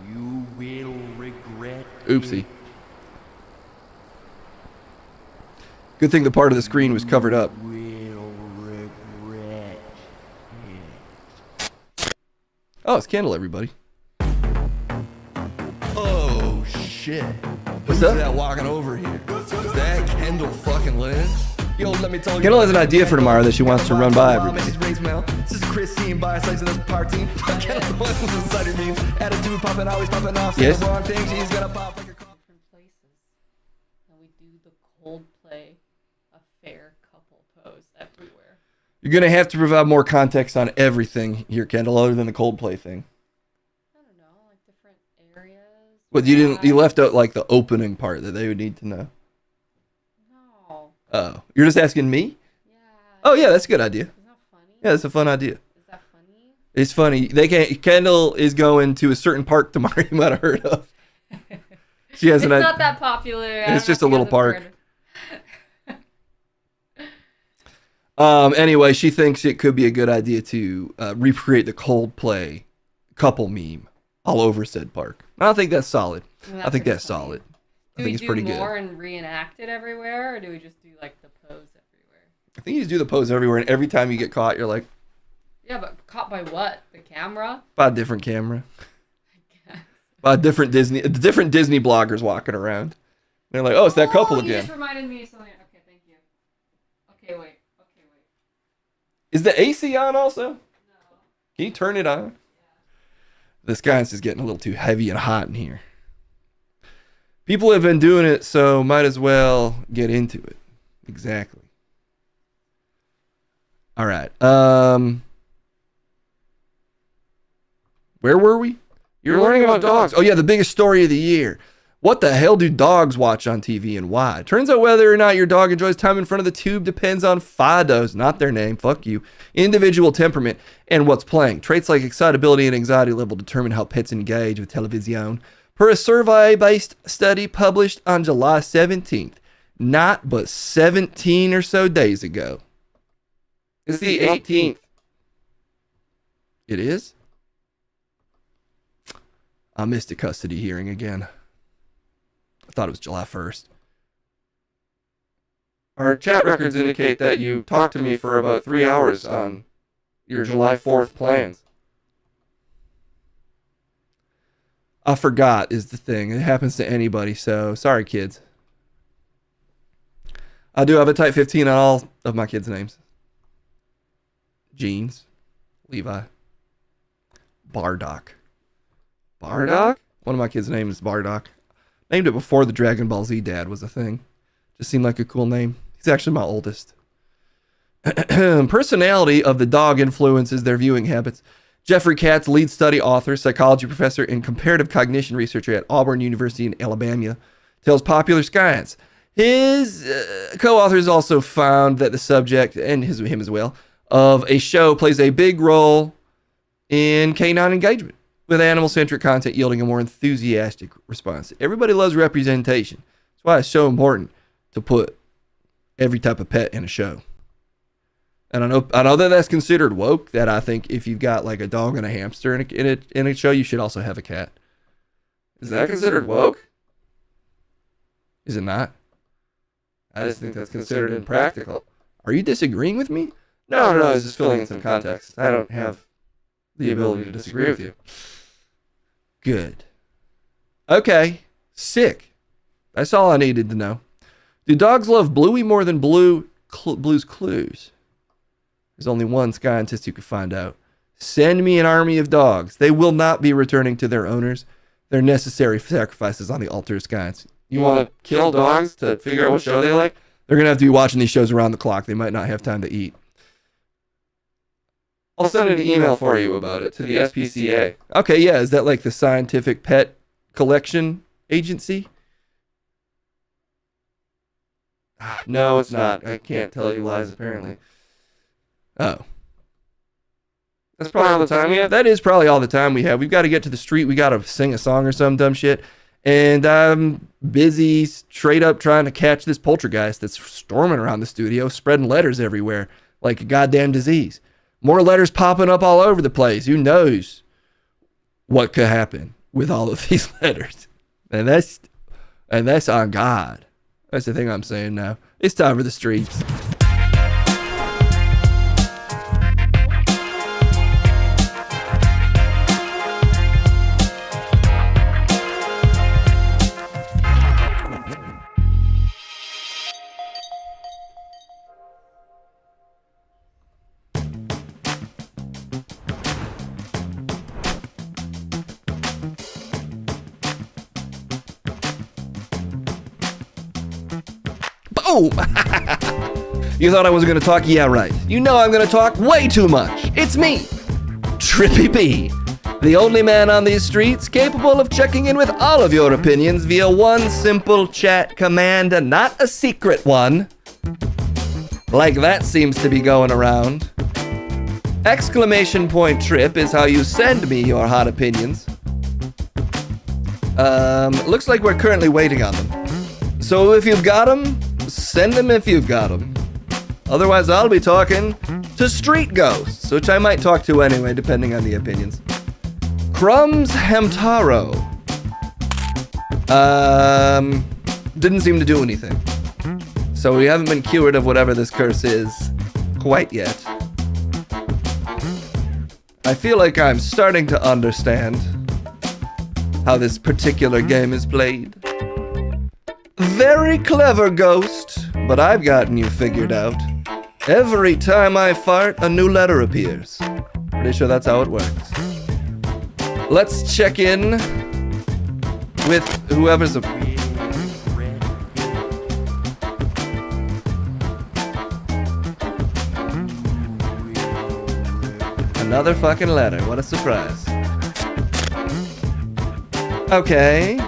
You will regret. Oopsie. Good thing the part of the screen was covered up. Will regret it. Oh, it's Kendall, everybody. Oh shit. What's Who's up? that walking over here? Is that Kendall fucking Lynn? Yo, let me tell you. Kendall has an idea for tomorrow that she wants to run by everybody. This is Christine by sides of this party. Kendall Lynn was inside your memes. Attitude popping, always popping off. Say Yes. the wrong thing, she's gonna pop like a different places. And we do the Coldplay affair couple pose everywhere. You're going to have to provide more context on everything here, Kendall, other than the Coldplay thing. I don't know, like different areas. But you left out like the opening part that they would need to know. No. Oh, you're just asking me? Yeah. Oh yeah, that's a good idea. Is that funny? Yeah, that's a fun idea. Is that funny? It's funny. Kendall is going to a certain park tomorrow you might have heard of. She has It's an not that popular. It's just a little park. Anyway, she thinks it could be a good idea to recreate the Coldplay couple meme all over said park. I think that's solid. I think that's solid. I think it's pretty good. Do we do more and reenact it everywhere, or do we just do like the pose everywhere? I think you just do the pose everywhere, and every time you get caught, you're like, Yeah, but caught by what? The camera? by a different camera. By different Disney bloggers walking around. They're like, oh, it's that couple You again. just reminded me of something. Okay, thank you. Okay, wait. Is the AC on also? No. Can you turn it on? Yeah. This guy's just getting a little too heavy and hot in here. People have been doing it, so might as well get into it. Exactly. All right. Where were we? You're learning about dogs. Oh yeah, the biggest story of the year. What the hell do dogs watch on TV and why? Turns out whether or not your dog enjoys time in front of the tube depends on FIDOs, not their name, fuck you, individual temperament, and what's playing. Traits like excitability and anxiety level determine how pets engage with television. Per a survey-based study published on July 17th, not but 17 or so days ago. It's the 18th. It is? I missed a custody hearing again. I thought it was July 1st. Our chat records indicate that you talked to me for about 3 hours on your July 4th plans. I forgot is the thing. It happens to anybody, so sorry, kids. I do have a type 15 on all of my kids' names. Jeans. Levi. Bardock. Bardock? One of my kids' names is Bardock. Named it before the Dragon Ball Z dad was a thing. Just seemed like a cool name. He's actually my oldest. Personality of the dog influences their viewing habits. Jeffrey Katz, lead study author, psychology professor, and comparative cognition researcher at Auburn University in Alabama, tells Popular Science. His co-authors also found that the subject, and him as well, of a show plays a big role in canine engagement, with animal-centric content yielding a more enthusiastic response. Everybody loves representation. That's why it's so important to put every type of pet in a show. And I know that that's considered woke, that I think if you've got like a dog and a hamster in a show, you should also have a cat. Is that considered woke? Is it not? I just think that's considered impractical. Are you disagreeing with me? No, I was just filling in some context. I don't have the ability to disagree with you. Good. Okay. Sick. That's all I needed to know. Do dogs love Bluey more than Blue's Clues? There's only one scientist who could find out. Send me an army of dogs. They will not be returning to their owners. They're necessary sacrifices on the altar of science. You want to kill dogs to figure out what show they like? They're going to have to be watching these shows around the clock. They might not have time to eat. I'll send an email for you about it to the SPCA. Okay, yeah. Is that like the Scientific Pet Collection Agency? No, it's not. I can't tell you lies, apparently. Oh. That's probably all the time we have? That is probably all the time we have. We've got to get to the street. We got to sing a song or some dumb shit. And I'm busy straight up trying to catch this poltergeist that's storming around the studio, spreading letters everywhere like a goddamn disease. More letters popping up all over the place. Who knows what could happen with all of these letters? And that's on God. That's the thing I'm saying now. It's time for the streets. Boom! You thought I wasn't going to talk? Yeah, right. You know I'm going to talk way too much. It's me, Trippy B, the only man on these streets capable of checking in with all of your opinions via one simple chat command, and not a secret one, like that seems to be going around. !Trip is how you send me your hot opinions. Looks like we're currently waiting on them. So if you've got them, send them if you've got them. Otherwise, I'll be talking to street ghosts, which I might talk to anyway, depending on the opinions. Crumbs Hamtaro. Didn't seem to do anything. So we haven't been cured of whatever this curse is quite yet. I feel like I'm starting to understand how this particular game is played. Very clever, ghost, but I've gotten you figured out. Every time I fart, a new letter appears. Pretty sure that's how it works. Let's check in with whoever's a... Another fucking letter. What a surprise. Okay.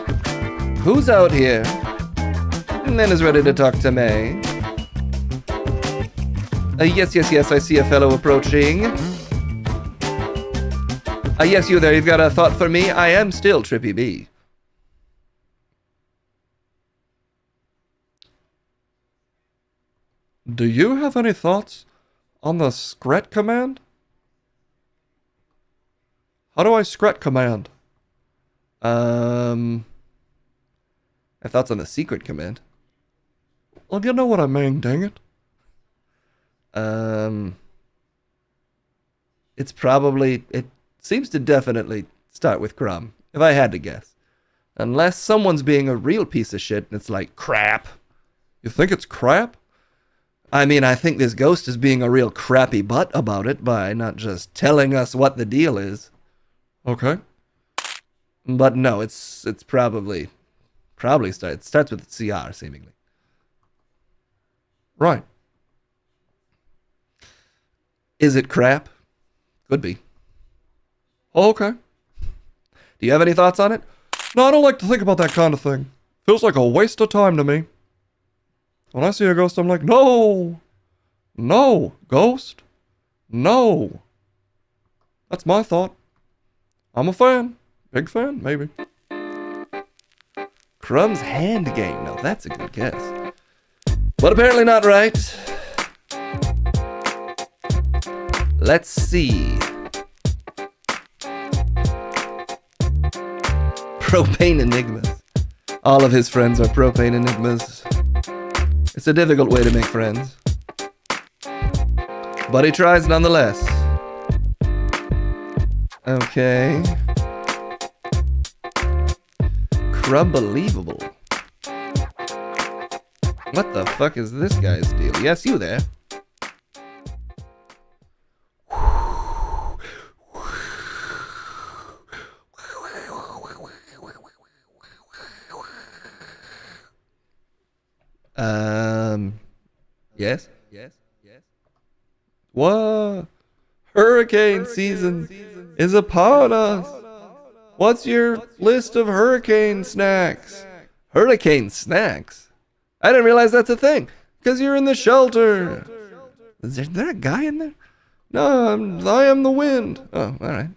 Who's out here? And then is ready to talk to me. Yes, I see a fellow approaching. Yes, you there, you've got a thought for me? I am still Trippy B. Do you have any thoughts on the scret command? How do I scret command? I have thoughts on the secret command. Well, you know what I mean, dang it. It's probably... It seems to definitely start with crumb, if I had to guess. Unless someone's being a real piece of shit and it's like, crap. You think it's crap? I mean, I think this ghost is being a real crappy butt about it by not just telling us what the deal is. Okay. But no, it's probably it starts with CR, seemingly. Right. Is it crap? Could be. Oh, okay. Do you have any thoughts on it? No, I don't like to think about that kind of thing. Feels like a waste of time to me. When I see a ghost, I'm like, no. No, ghost. No. That's my thought. I'm a fan. Big fan, maybe. Crumb's hand game. Now that's a good guess. But apparently not right. Let's see. Propane enigmas. All of his friends are propane enigmas. It's a difficult way to make friends. But he tries nonetheless. Okay. Crumbelievable. What the fuck is this guy's deal? Yes, you there. Yes? Yes? Yes? What? Hurricane season is upon us. What's your list of hurricane snacks? Hurricane snacks? I didn't realize that's a thing. Because you're in the shelter. Is there a guy in there? No, I am the wind. Oh, alright.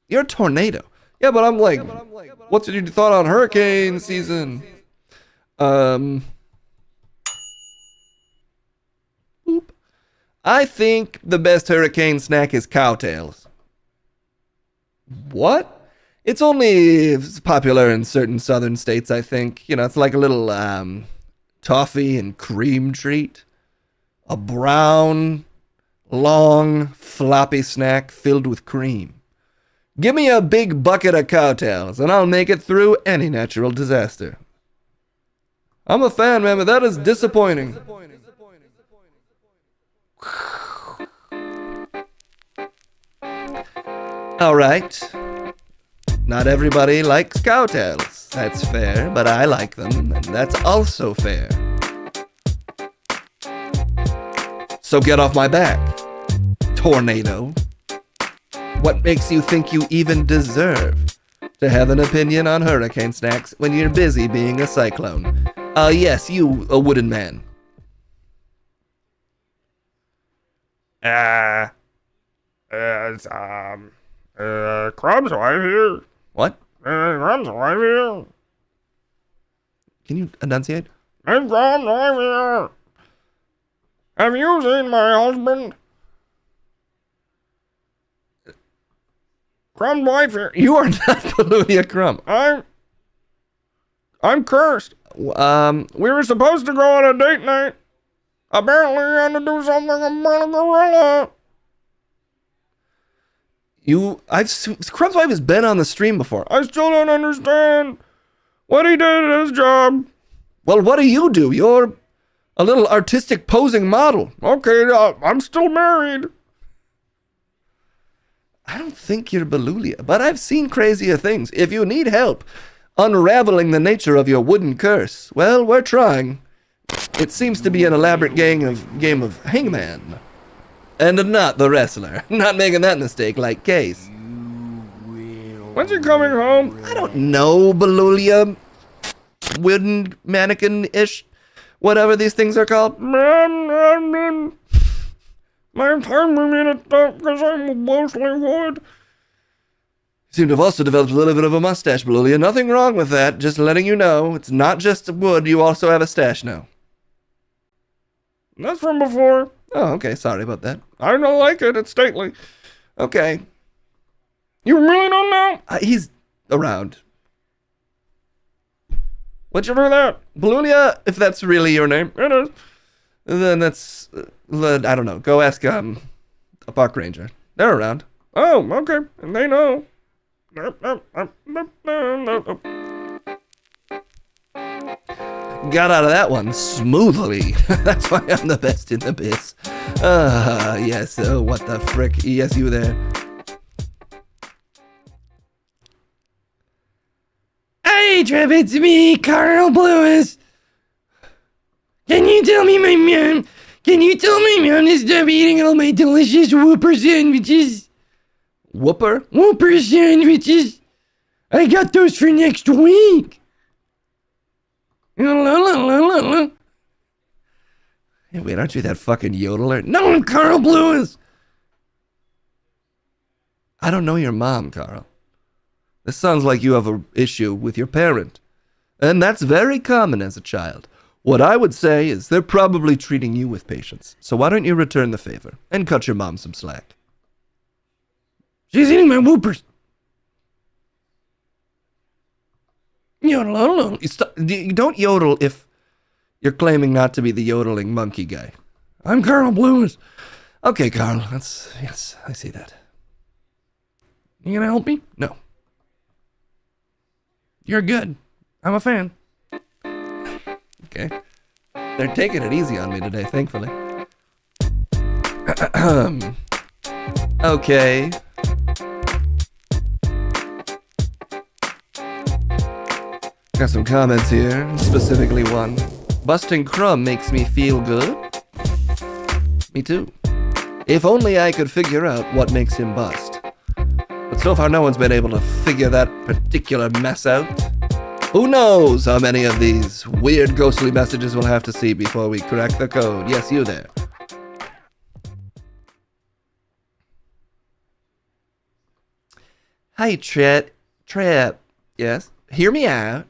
You're a tornado. Yeah, but I'm like, what's your thought on hurricane season? I think the best hurricane snack is cowtails. What? It's only popular in certain southern states, I think. You know, it's like a little toffee and cream treat. A brown, long, floppy snack filled with cream. Give me a big bucket of cowtails, and I'll make it through any natural disaster. I'm a fan, man, but that is disappointing. Alright. Not everybody likes cowtails. That's fair, but I like them, and that's also fair. So get off my back, tornado. What makes you think you even deserve to have an opinion on hurricane snacks when you're busy being a cyclone? Yes, you, a wooden man. Crumb's wife here. What? Crumb's wife here. Can you enunciate? I'm Crumb's wife here. Have you seen my husband? Crumb's wife here. You are not Belulia Crumb. I'm cursed. We were supposed to go on a date night. Apparently you had to do something about a gorilla. Crumb's wife has been on the stream before. I still don't understand what he did at his job. Well, what do? You're a little artistic posing model. Okay, I'm still married. I don't think you're Belulia, but I've seen crazier things. If you need help unraveling the nature of your wooden curse, well, we're trying. It seems to be an elaborate game of hangman. And not the wrestler. Not making that mistake like Case. When's he coming home? I don't know, Belulia. Wooden mannequin-ish. Whatever these things are called. My time we mean it because I'm mostly wood. You seem to have also developed a little bit of a mustache, Belulia. Nothing wrong with that. Just letting you know. It's not just wood. You also have a stash now. That's from before. Oh, okay. Sorry about that. I don't like it. It's stately. Okay. You really don't know? He's around. What'd you do that? Belulia, if that's really your name. It is. Then that's, I don't know. Go ask a park ranger. They're around. Oh, okay. And they know. Got out of that one smoothly. That's why I'm the best in the biz. Yes, what the frick? Yes, you there. Hey, Trev, it's me, Carl Lewis. Can you tell me my mom to stop eating all my delicious Whopper sandwiches? Whooper? Whopper sandwiches. I got those for next week. Hey, wait, aren't you that fucking yodeler? No, I'm Carl Lewis. I don't know your mom, Carl. This sounds like you have an issue with your parent. And that's very common as a child. What I would say is they're probably treating you with patience. So why don't you return the favor and cut your mom some slack? She's eating my whoopers. Yodel. You don't yodel if you're claiming not to be the yodeling monkey guy. I'm Carl Lewis. Okay, Carl. Yes, I see that. You gonna help me? No. You're good. I'm a fan. Okay. They're taking it easy on me today, thankfully. Okay. Got some comments here, specifically one. Busting Crumb makes me feel good. Me too. If only I could figure out what makes him bust. But so far no one's been able to figure that particular mess out. Who knows how many of these weird ghostly messages we'll have to see before we crack the code. Yes, you there. Hi, Trip. Yes? Hear me out.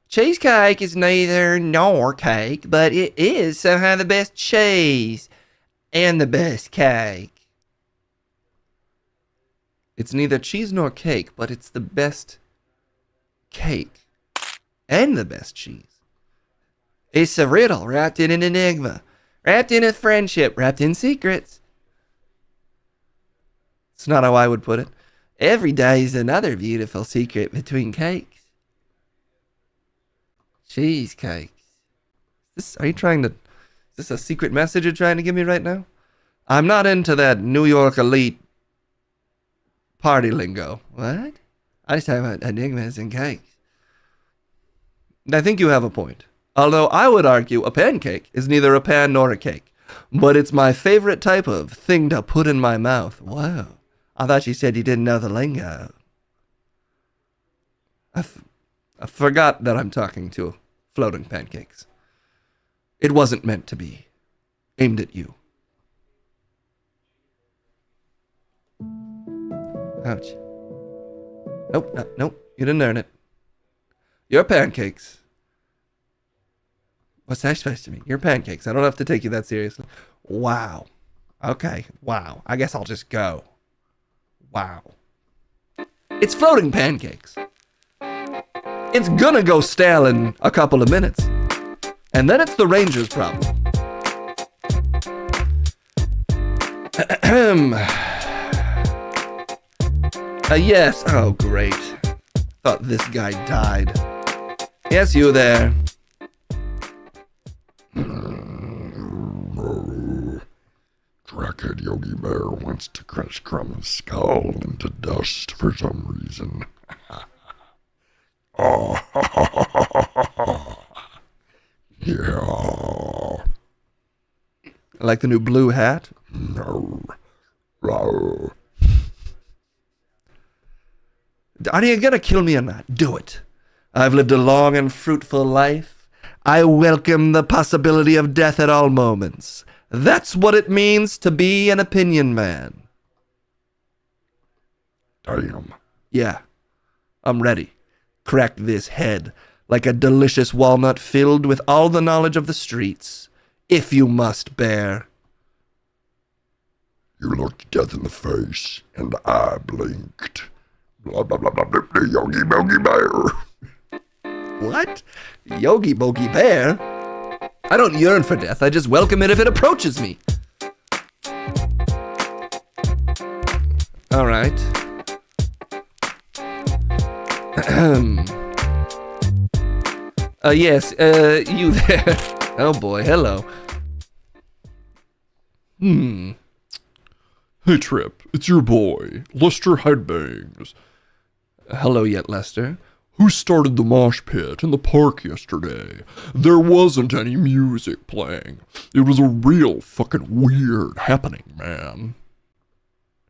Cheesecake is neither nor cake, but it is somehow the best cheese and the best cake. It's neither cheese nor cake, but it's the best cake and the best cheese. It's a riddle wrapped in an enigma, wrapped in a friendship, wrapped in secrets. It's not how I would put it. Every day is another beautiful secret between cakes. Cheesecakes. Are you trying to... Is this a secret message you're trying to give me right now? I'm not into that New York elite party lingo. What? I just talk about enigmas and cakes. I think you have a point. Although I would argue a pancake is neither a pan nor a cake. But it's my favorite type of thing to put in my mouth. Wow. I thought you said you didn't know the lingo. I forgot that I'm talking to floating pancakes. It wasn't meant to be aimed at you. Ouch. Nope, you didn't earn it. Your pancakes. What's that supposed to mean? Your pancakes. I don't have to take you that seriously. Wow. Okay, wow. I guess I'll just go. Wow. It's floating pancakes. It's gonna go stale in a couple of minutes. And then it's the Rangers' problem. Yes. Oh, great. Thought this guy died. Yes, you there. Crackhead Yogi Bear wants to crush Crumb's skull into dust for some reason. Oh, yeah. Like the new blue hat? No. No. Are you gonna kill me or not? Do it. I've lived a long and fruitful life. I welcome the possibility of death at all moments. That's what it means to be an opinion man. Damn. Yeah. I'm ready. Crack this head like a delicious walnut filled with all the knowledge of the streets, if you must bear. You looked death in the face, and I blinked. Blah, blah, blah, blah, blah, blah, Yogi Bogey Bear. What? Yogi Bogey Bear? I don't yearn for death, I just welcome it if it approaches me. Alright. Yes, you there. Oh boy, hello. Hey Trip, it's your boy, Lester Headbangs. Hello yet, Lester. Who started the mosh pit in the park yesterday? There wasn't any music playing. It was a real fucking weird happening, man.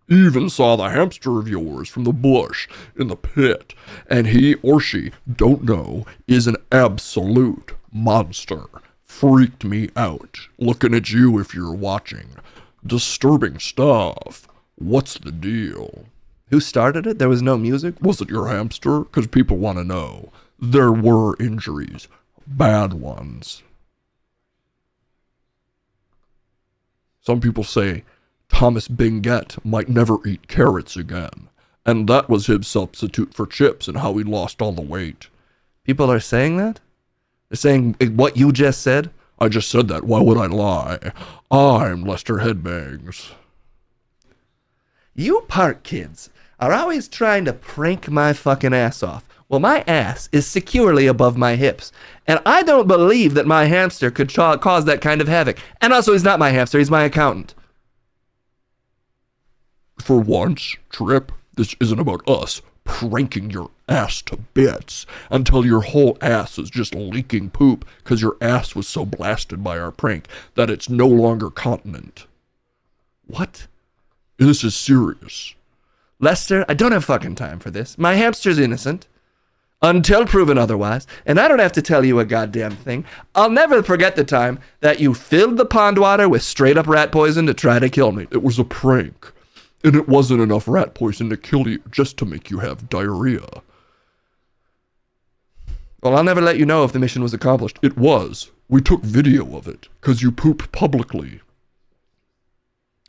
even saw the hamster of yours from the bush in the pit, and he or she, don't know, is an absolute monster. Freaked me out. Looking at you if you're watching. Disturbing stuff. What's the deal? Who started it? There was no music? Was it your hamster? Because people want to know. There were injuries. Bad ones. Some people say Thomas Binget might never eat carrots again. And that was his substitute for chips and how he lost all the weight. People are saying that? They're saying what you just said? I just said that. Why would I lie? I'm Lester Headbangs. You park kids are always trying to prank my fucking ass off. Well, my ass is securely above my hips. And I don't believe that my hamster could cause that kind of havoc. And also, he's not my hamster, he's my accountant. For once, Trip, this isn't about us pranking your ass to bits until your whole ass is just leaking poop because your ass was so blasted by our prank that it's no longer continent. What? This is serious. Lester, I don't have fucking time for this. My hamster's innocent. Until proven otherwise, and I don't have to tell you a goddamn thing. I'll never forget the time that you filled the pond water with straight up rat poison to try to kill me. It was a prank, and it wasn't enough rat poison to kill you, just to make you have diarrhea. Well, I'll never let you know if the mission was accomplished. It was. We took video of it, because you poop publicly.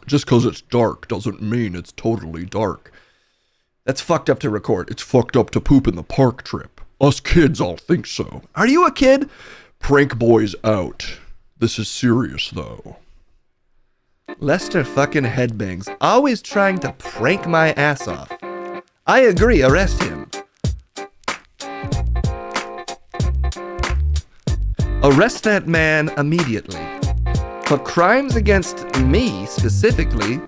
Just because it's dark doesn't mean it's totally dark. That's fucked up to record. It's fucked up to poop in the park, Trip. Us kids all think so. Are you a kid? Prank boys out. This is serious, though. Lester fucking Headbangs, always trying to prank my ass off. I agree, arrest him. Arrest that man immediately. For crimes against me, specifically,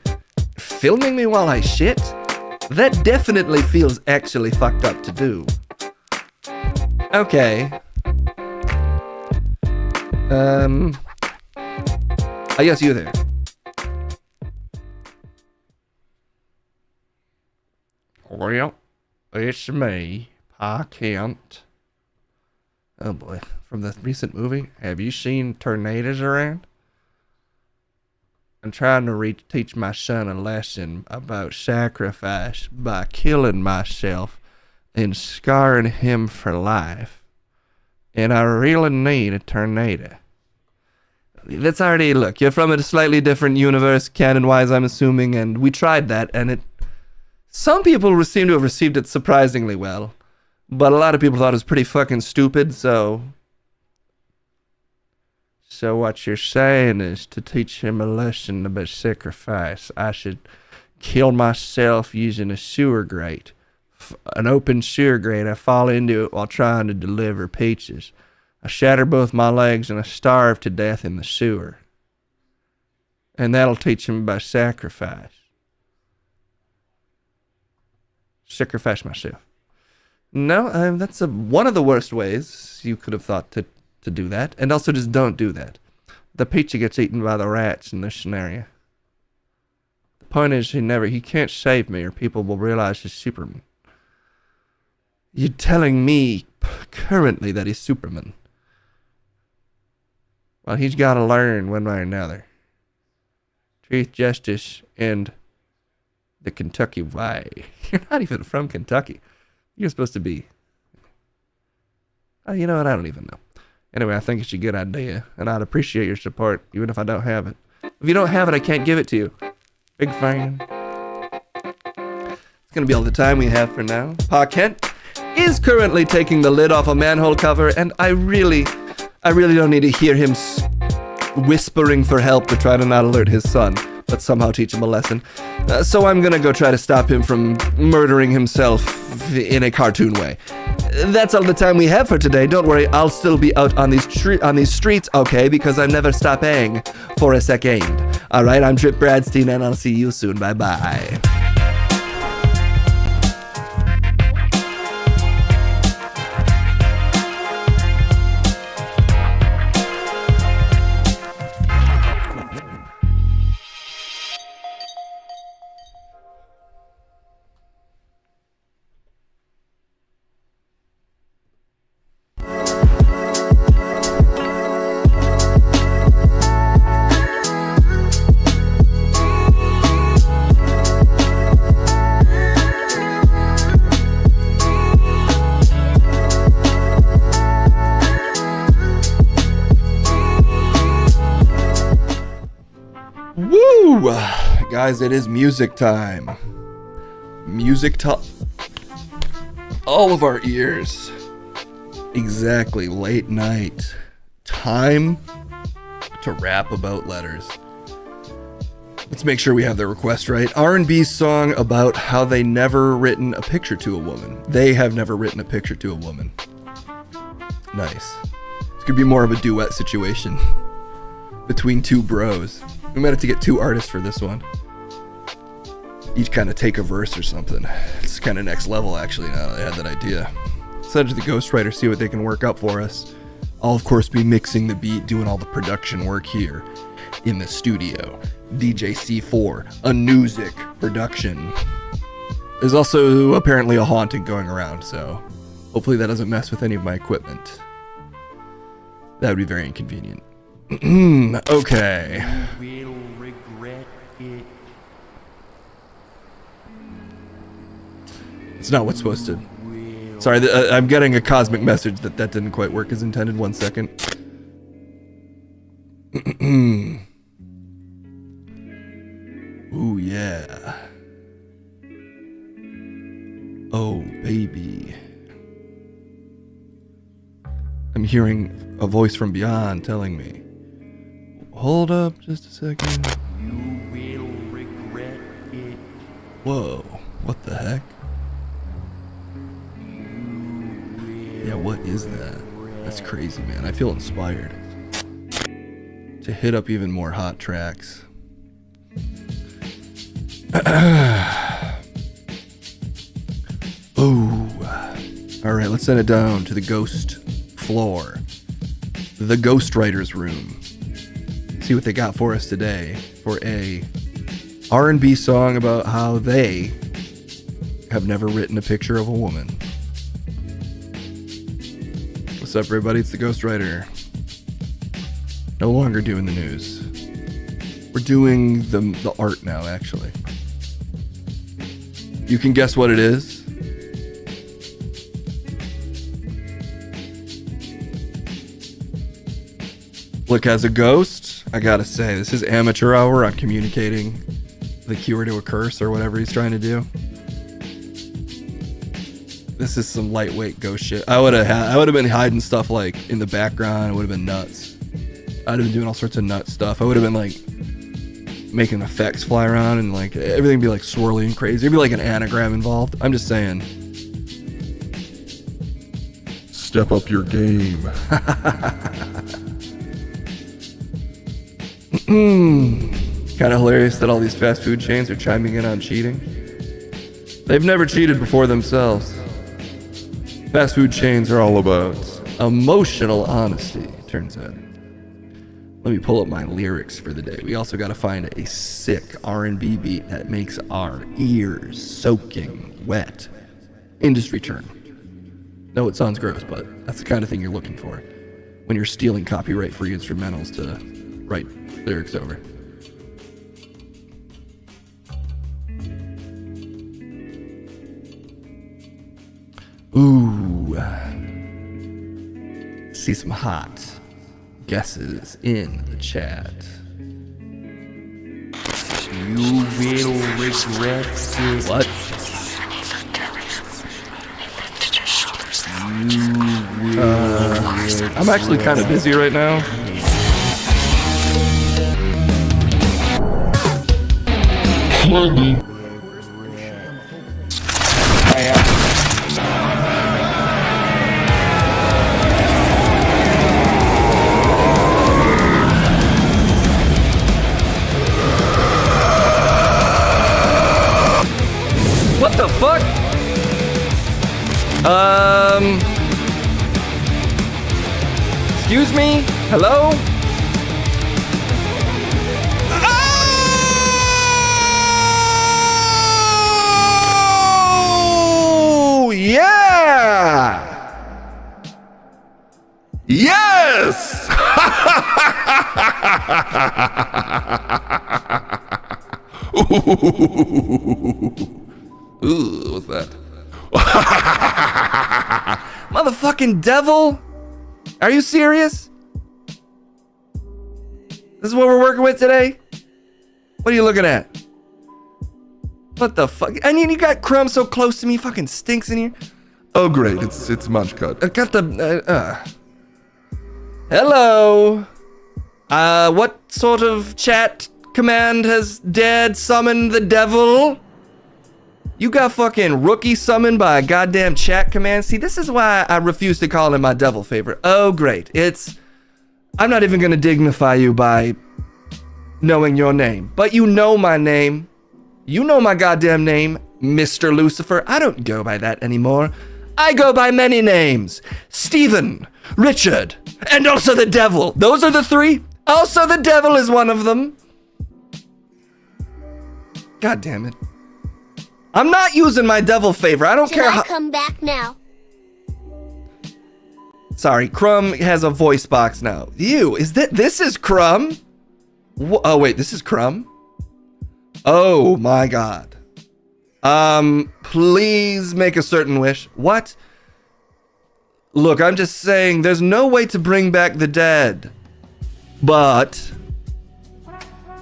filming me while I shit? That definitely feels actually fucked up to do. Okay. Yes, you there. Well, it's me, Pa Kent. Oh boy, from the recent movie? Have you seen tornadoes around? I'm trying to teach my son a lesson about sacrifice by killing myself and scarring him for life. And I really need a tornado. That's already, look, you're from a slightly different universe, canon-wise, I'm assuming, and we tried that, and some people seem to have received it surprisingly well, but a lot of people thought it was pretty fucking stupid, So what you're saying is to teach him a lesson about sacrifice, I should kill myself using a sewer grate. An open sewer grate, I fall into it while trying to deliver peaches. I shatter both my legs and I starve to death in the sewer. And that'll teach him about sacrifice. Sacrifice myself. No, that's one of the worst ways you could have thought to do that. And also just don't do that. The pizza gets eaten by the rats in this scenario. The point is he can't save me or people will realize he's Superman. You're telling me currently that he's Superman. Well, he's got to learn one way or another. Truth, justice, and the Kentucky way. You're not even from Kentucky. You're supposed to be... Oh, you know what? I don't even know. Anyway, I think it's a good idea, and I'd appreciate your support, even if I don't have it. If you don't have it, I can't give it to you. Big fan. It's gonna be all the time we have for now. Pa Kent is currently taking the lid off a manhole cover, and I really don't need to hear him whispering for help to try to not alert his son, but somehow teach him a lesson. So I'm gonna go try to stop him from murdering himself in a cartoon way. That's all the time we have for today. Don't worry, I'll still be out on these streets, okay? Because I'm never stopping for a second. All right, I'm Trip Bradstein, and I'll see you soon. Bye-bye. Guys, it is music time. Music to all of our ears. Exactly, late night. Time to rap about letters. Let's make sure we have the request right. R&B song about how they never written a picture to a woman. They have never written a picture to a woman. Nice. This could be more of a duet situation between two bros. We might have to get two artists for this one. Each kind of take a verse or something. It's kind of next level, actually, now that I had that idea. Send it to the ghostwriter, see what they can work up for us. I'll, of course, be mixing the beat, doing all the production work here in the studio. DJ C4, a music production. There's also apparently a haunting going around, so hopefully that doesn't mess with any of my equipment. That would be very inconvenient. Okay. You will regret it. It's not what's supposed to. Sorry, I'm getting a cosmic message that didn't quite work as intended. 1 second. Ooh, yeah. Oh, baby. I'm hearing a voice from beyond telling me. Hold up just a second. You will regret it. Whoa, what the heck? Yeah, what is that? That's crazy, man. I feel inspired to hit up even more hot tracks. Ooh. All right, let's send it down to the ghost floor. The ghostwriter's room. See what they got for us today for a R&B song about how they have never written a picture of a woman. What's up, everybody? It's the ghostwriter. No longer doing the news. We're doing the art now, actually. You can guess what it is. Look, as a ghost, I gotta say, this is amateur hour on communicating the cure to a curse or whatever he's trying to do. This is some lightweight ghost shit. I would have been hiding stuff like in the background. It would have been nuts. I'd have been doing all sorts of nut stuff. I would have been like making effects fly around and like everything be like swirly and crazy. There'd be like an anagram involved. I'm just saying. Step up your game. Kind of hilarious that all these fast food chains are chiming in on cheating. They've never cheated before themselves. Fast food chains are all about emotional honesty, turns out. Let me pull up my lyrics for the day. We also got to find a sick R&B beat that makes our ears soaking wet. Industry term. No, it sounds gross, but that's the kind of thing you're looking for when you're stealing copyright-free instrumentals to write lyrics over. Ooh. See some hot guesses in the chat. You will regret it. What? I'm actually kind of busy right now. What the fuck? Excuse me? Hello? Oh, yeah! Yes! Ooh, what's that? Motherfucking devil? Are you serious? This is what we're working with today? What are you looking at? What the fuck? And you got Crumb so close to me, fucking stinks in here. Oh great, it's Munchcut. I got the Hello. What sort of chat command has dared summon the devil? You got fucking rookie summoned by a goddamn chat command. See, this is why I refuse to call him my devil favorite. Oh great, I'm not even gonna dignify you by knowing your name, but you know my name. You know my goddamn name, Mr. Lucifer. I don't go by that anymore. I go by many names. Stephen, Richard, and also the devil. Those are the three. Also the devil is one of them. God damn it. I'm not using my devil favor. I don't care how. Come back now. Sorry, Crumb has a voice box now. This is Crumb? Oh wait, this is Crumb? Oh my god. Please make a certain wish. What? Look, I'm just saying there's no way to bring back the dead. But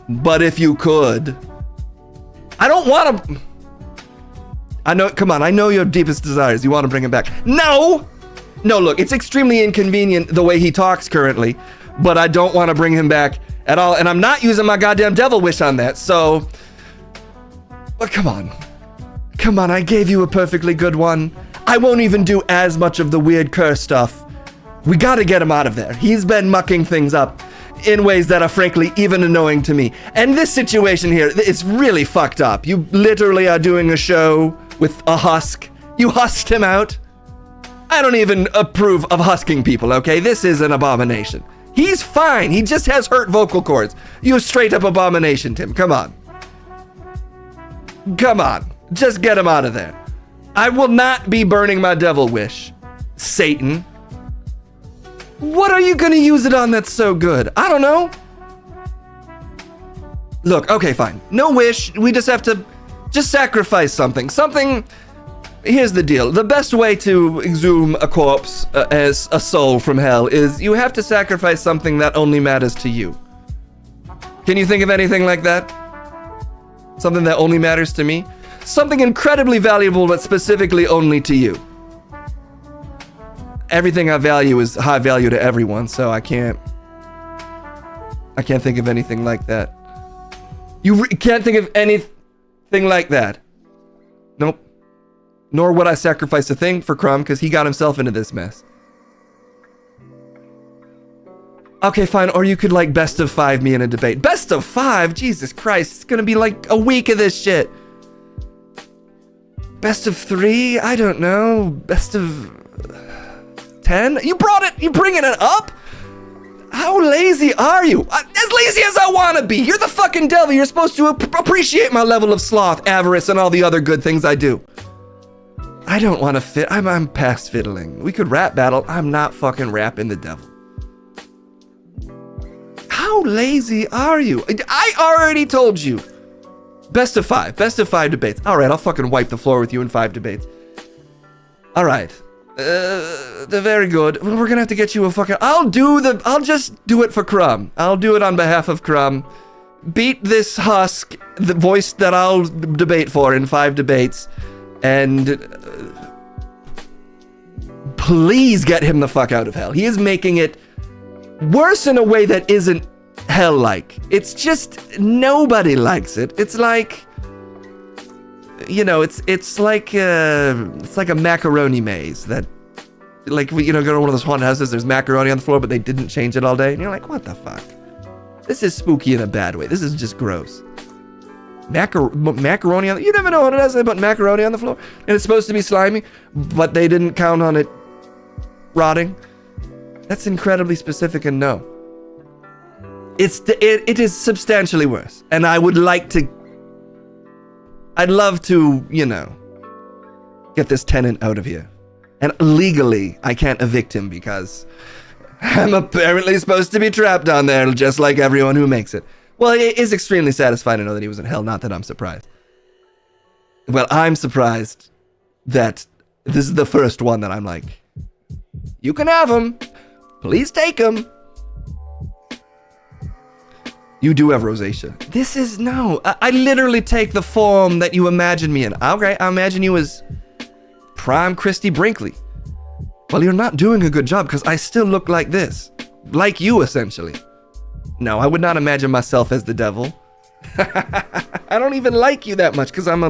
if you could. I don't want to. I know, come on, I know your deepest desires. You want to bring him back. No! No, look, it's extremely inconvenient the way he talks currently, but I don't want to bring him back at all, and I'm not using my goddamn devil wish on that, so... But come on. Come on, I gave you a perfectly good one. I won't even do as much of the weird curse stuff. We gotta get him out of there. He's been mucking things up in ways that are frankly even annoying to me. And this situation here, it's really fucked up. You literally are doing a show with a husk. You husked him out. I don't even approve of husking people, okay? This is an abomination. He's fine. He just has hurt vocal cords. You straight up abomination, Tim. Come on. Come on. Just get him out of there. I will not be burning my devil wish, Satan. What are you gonna use it on that's so good? I don't know. Look, okay, fine. No wish. We just have to sacrifice something. Here's the deal. The best way to exhume a corpse as a soul from hell is you have to sacrifice something that only matters to you. Can you think of anything like that? Something that only matters to me? Something incredibly valuable but specifically only to you. Everything I value is high value to everyone, so I can't think of anything like that. You can't think of anything like that. Nope. Nor would I sacrifice a thing for Crumb, because he got himself into this mess. Okay, fine, or you could, like, best of 5 me in a debate. Best of 5? Jesus Christ, it's gonna be like a week of this shit. Best of 3? I don't know. Best of 10? You bringing it up? How lazy are you? As lazy as I want to be. You're the fucking devil. You're supposed to appreciate my level of sloth, avarice, and all the other good things I do. I don't want to fit. I'm past fiddling. We could rap battle. I'm not fucking rapping the devil. How lazy are you? I already told you. Best of 5. Best of 5 debates. All right, I'll fucking wipe the floor with you in 5 debates. All right. They're very good. We're gonna have to get you a fucking... I'll just do it for Crumb. I'll do it on behalf of Crumb. Beat this husk, the voice that I'll debate for in 5 debates. And... please get him the fuck out of hell. He is making it worse in a way that isn't hell-like. It's just... nobody likes it. It's like... you know, it's like a macaroni maze that, like, you know, go to one of those haunted houses, there's macaroni on the floor, but they didn't change it all day, and you're like, what the fuck? This is spooky in a bad way. This is just gross. Macaroni on, you never know what it is, they put macaroni on the floor, and it's supposed to be slimy, but they didn't count on it rotting. That's incredibly specific and no. It is substantially worse, and I'd love to, you know, get this tenant out of here. And legally, I can't evict him because I'm apparently supposed to be trapped down there just like everyone who makes it. Well, it is extremely satisfying to know that he was in hell, not that I'm surprised. Well, I'm surprised that this is the first one that I'm like, you can have him. Please take him. You do have rosacea. This is, no. I literally take the form that you imagine me in. Okay, I imagine you as prime Christy Brinkley. Well, you're not doing a good job because I still look like this. Like you, essentially. No, I would not imagine myself as the devil. I don't even like you that much because I'm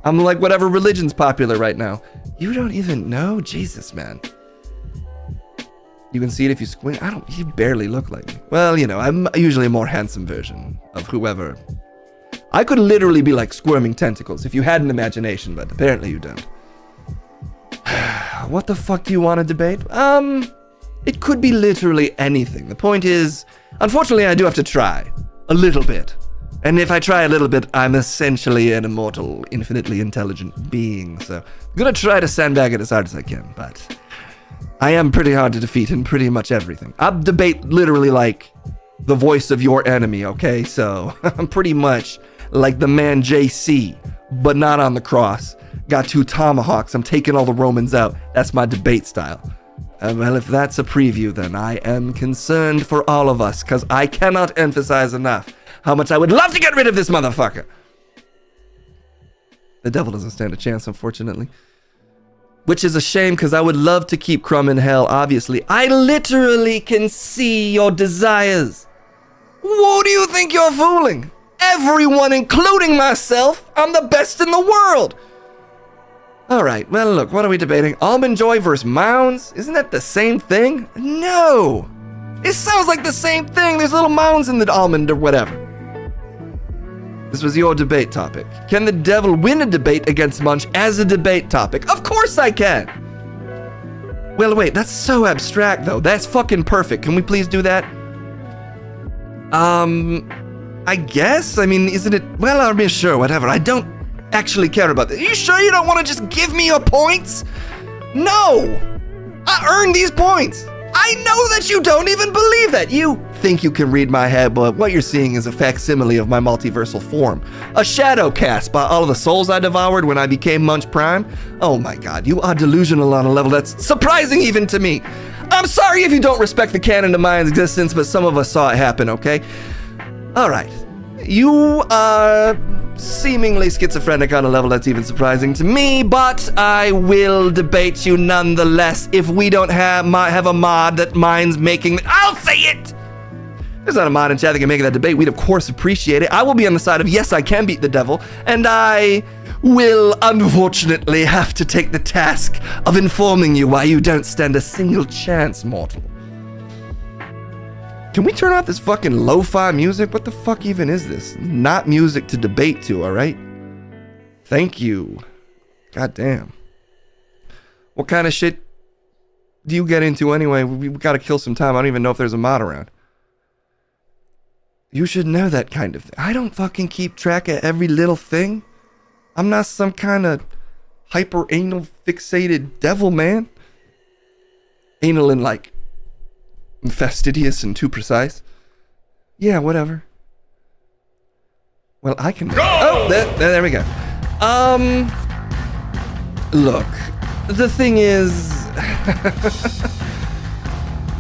like whatever religion's popular right now. You don't even know? Jesus, man. You can see it if you squint. You barely look like me. Well, you know, I'm usually a more handsome version of whoever. I could literally be like squirming tentacles if you had an imagination, but apparently you don't. What the fuck do you want to debate? It could be literally anything. The point is, unfortunately, I do have to try. A little bit. And if I try a little bit, I'm essentially an immortal, infinitely intelligent being, so I'm gonna try to sandbag it as hard as I can, but I am pretty hard to defeat in pretty much everything. I'll debate literally like the voice of your enemy, okay? So I'm pretty much like the man JC, but not on the cross. Got 2 tomahawks, I'm taking all the Romans out. That's my debate style. Well, if that's a preview, then I am concerned for all of us, because I cannot emphasize enough how much I would love to get rid of this motherfucker. The devil doesn't stand a chance, unfortunately. Which is a shame, because I would love to keep Crumb in hell, obviously. I literally can see your desires. Who do you think you're fooling? Everyone, including myself, I'm the best in the world. Alright, well look, what are we debating? Almond Joy versus Mounds? Isn't that the same thing? No! It sounds like the same thing. There's little mounds in the almond or whatever. This was your debate topic. Can the devil win a debate against Munch as a debate topic? Of course I can! Well, wait, that's so abstract, though. That's fucking perfect. Can we please do that? I guess? I mean, isn't it... Well, I mean, sure, whatever. I don't actually care about this. Are you sure you don't want to just give me your points? No! I earned these points! I know that you don't even believe that. You think you can read my head, but what you're seeing is a facsimile of my multiversal form. A shadow cast by all of the souls I devoured when I became Munch Prime. Oh my god, you are delusional on a level that's surprising even to me. I'm sorry if you don't respect the canon of my existence, but some of us saw it happen, okay? Alright. You are seemingly schizophrenic on a level that's even surprising to me, but I will debate you nonetheless if we don't have a mod that minds making... I'll say it! There's not a mod in chat that can make that debate. We'd of course appreciate it. I will be on the side of yes, I can beat the devil, and I will unfortunately have to take the task of informing you why you don't stand a single chance, mortal. Can we turn off this fucking lo-fi music? What the fuck even is this? Not music to debate to, alright? Thank you. God damn. What kind of shit do you get into anyway? We gotta kill some time. I don't even know if there's a mod around. You should know that kind of thing. I don't fucking keep track of every little thing. I'm not some kind of hyper-anal fixated devil, man. Anal in like... fastidious and too precise. Yeah, whatever. Well, I can... Oh, there we go. Look, the thing is...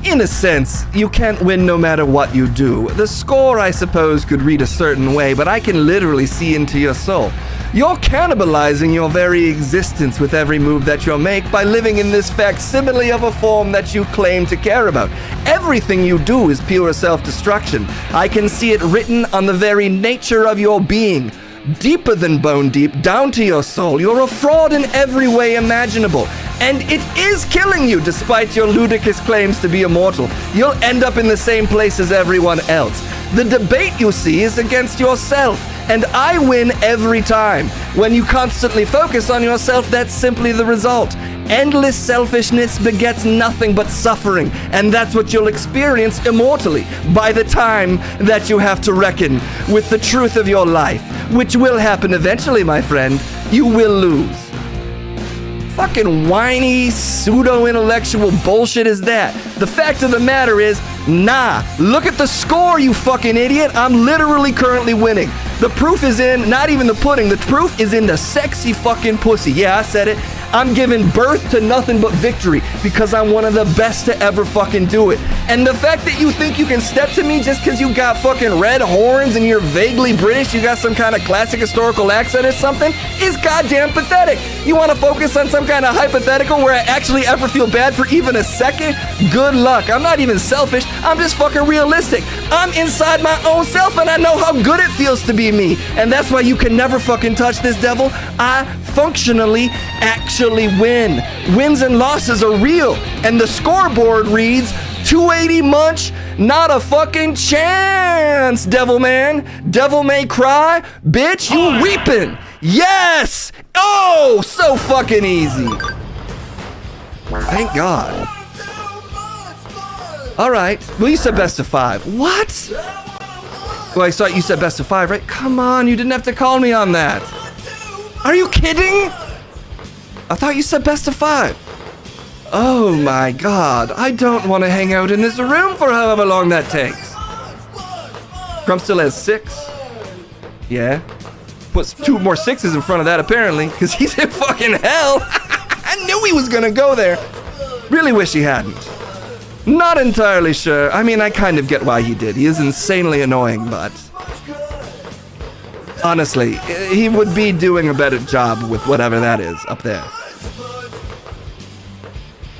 in a sense, you can't win no matter what you do. The score, I suppose, could read a certain way, but I can literally see into your soul. You're cannibalizing your very existence with every move that you make by living in this facsimile of a form that you claim to care about. Everything you do is pure self-destruction. I can see it written on the very nature of your being. Deeper than bone deep, down to your soul. You're a fraud in every way imaginable. And it is killing you despite your ludicrous claims to be immortal. You'll end up in the same place as everyone else. The debate, you see, is against yourself. And I win every time. When you constantly focus on yourself, that's simply the result. Endless selfishness begets nothing but suffering, and that's what you'll experience immortally by the time that you have to reckon with the truth of your life, which will happen eventually, my friend. You will lose. Fucking whiny, pseudo-intellectual bullshit is that? The fact of the matter is, nah. Look at the score, you fucking idiot. I'm literally currently winning. The proof is in, not even the pudding, the proof is in the sexy fucking pussy. Yeah, I said it. I'm giving birth to nothing but victory because I'm one of the best to ever fucking do it. And the fact that you think you can step to me just because you got fucking red horns and you're vaguely British, you got some kind of classic historical accent or something, is goddamn pathetic. You want to focus on some kind of hypothetical where I actually ever feel bad for even a second? Good luck. I'm not even selfish. I'm just fucking realistic. I'm inside my own self and I know how good it feels to be me. And that's why you can never fucking touch this, devil. I functionally actually win. Wins and losses are real. And the scoreboard reads 280 munch, not a fucking chance, devil man. Devil may cry, bitch, you weeping. Yes! Oh, so fucking easy. Thank God. All right. Well, you said best of 5. What? Well, I thought you said best of 5, right? Come on, you didn't have to call me on that. Are you kidding? I thought you said best of 5. Oh my God, I don't want to hang out in this room for however long that takes. Crump still has 6. Yeah. Puts 2 more 6s in front of that apparently, because he's in fucking hell. I knew he was gonna go there. Really wish he hadn't. Not entirely sure. I mean, I kind of get why he did. He is insanely annoying, but honestly, he would be doing a better job with whatever that is up there.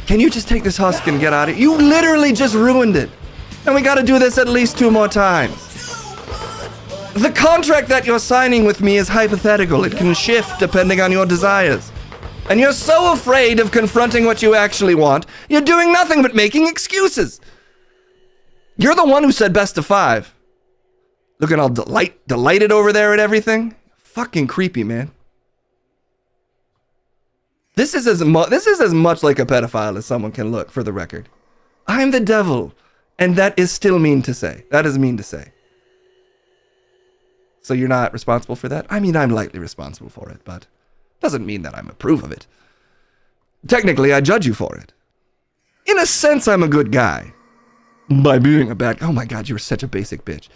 Can you just take this husk and get out of here? You literally just ruined it. And we gotta do this at least 2 more times. The contract that you're signing with me is hypothetical. It can shift depending on your desires. And you're so afraid of confronting what you actually want, you're doing nothing but making excuses. You're the one who said best of 5. Looking all delighted over there at everything. Fucking creepy, man. This is as much like a pedophile as someone can look, for the record. I'm the devil, and that is still mean to say. That is mean to say. So you're not responsible for that? I mean, I'm lightly responsible for it, but doesn't mean that I approve of it. Technically, I judge you for it. In a sense, I'm a good guy. By being a bad... Oh my God, you're such a basic bitch.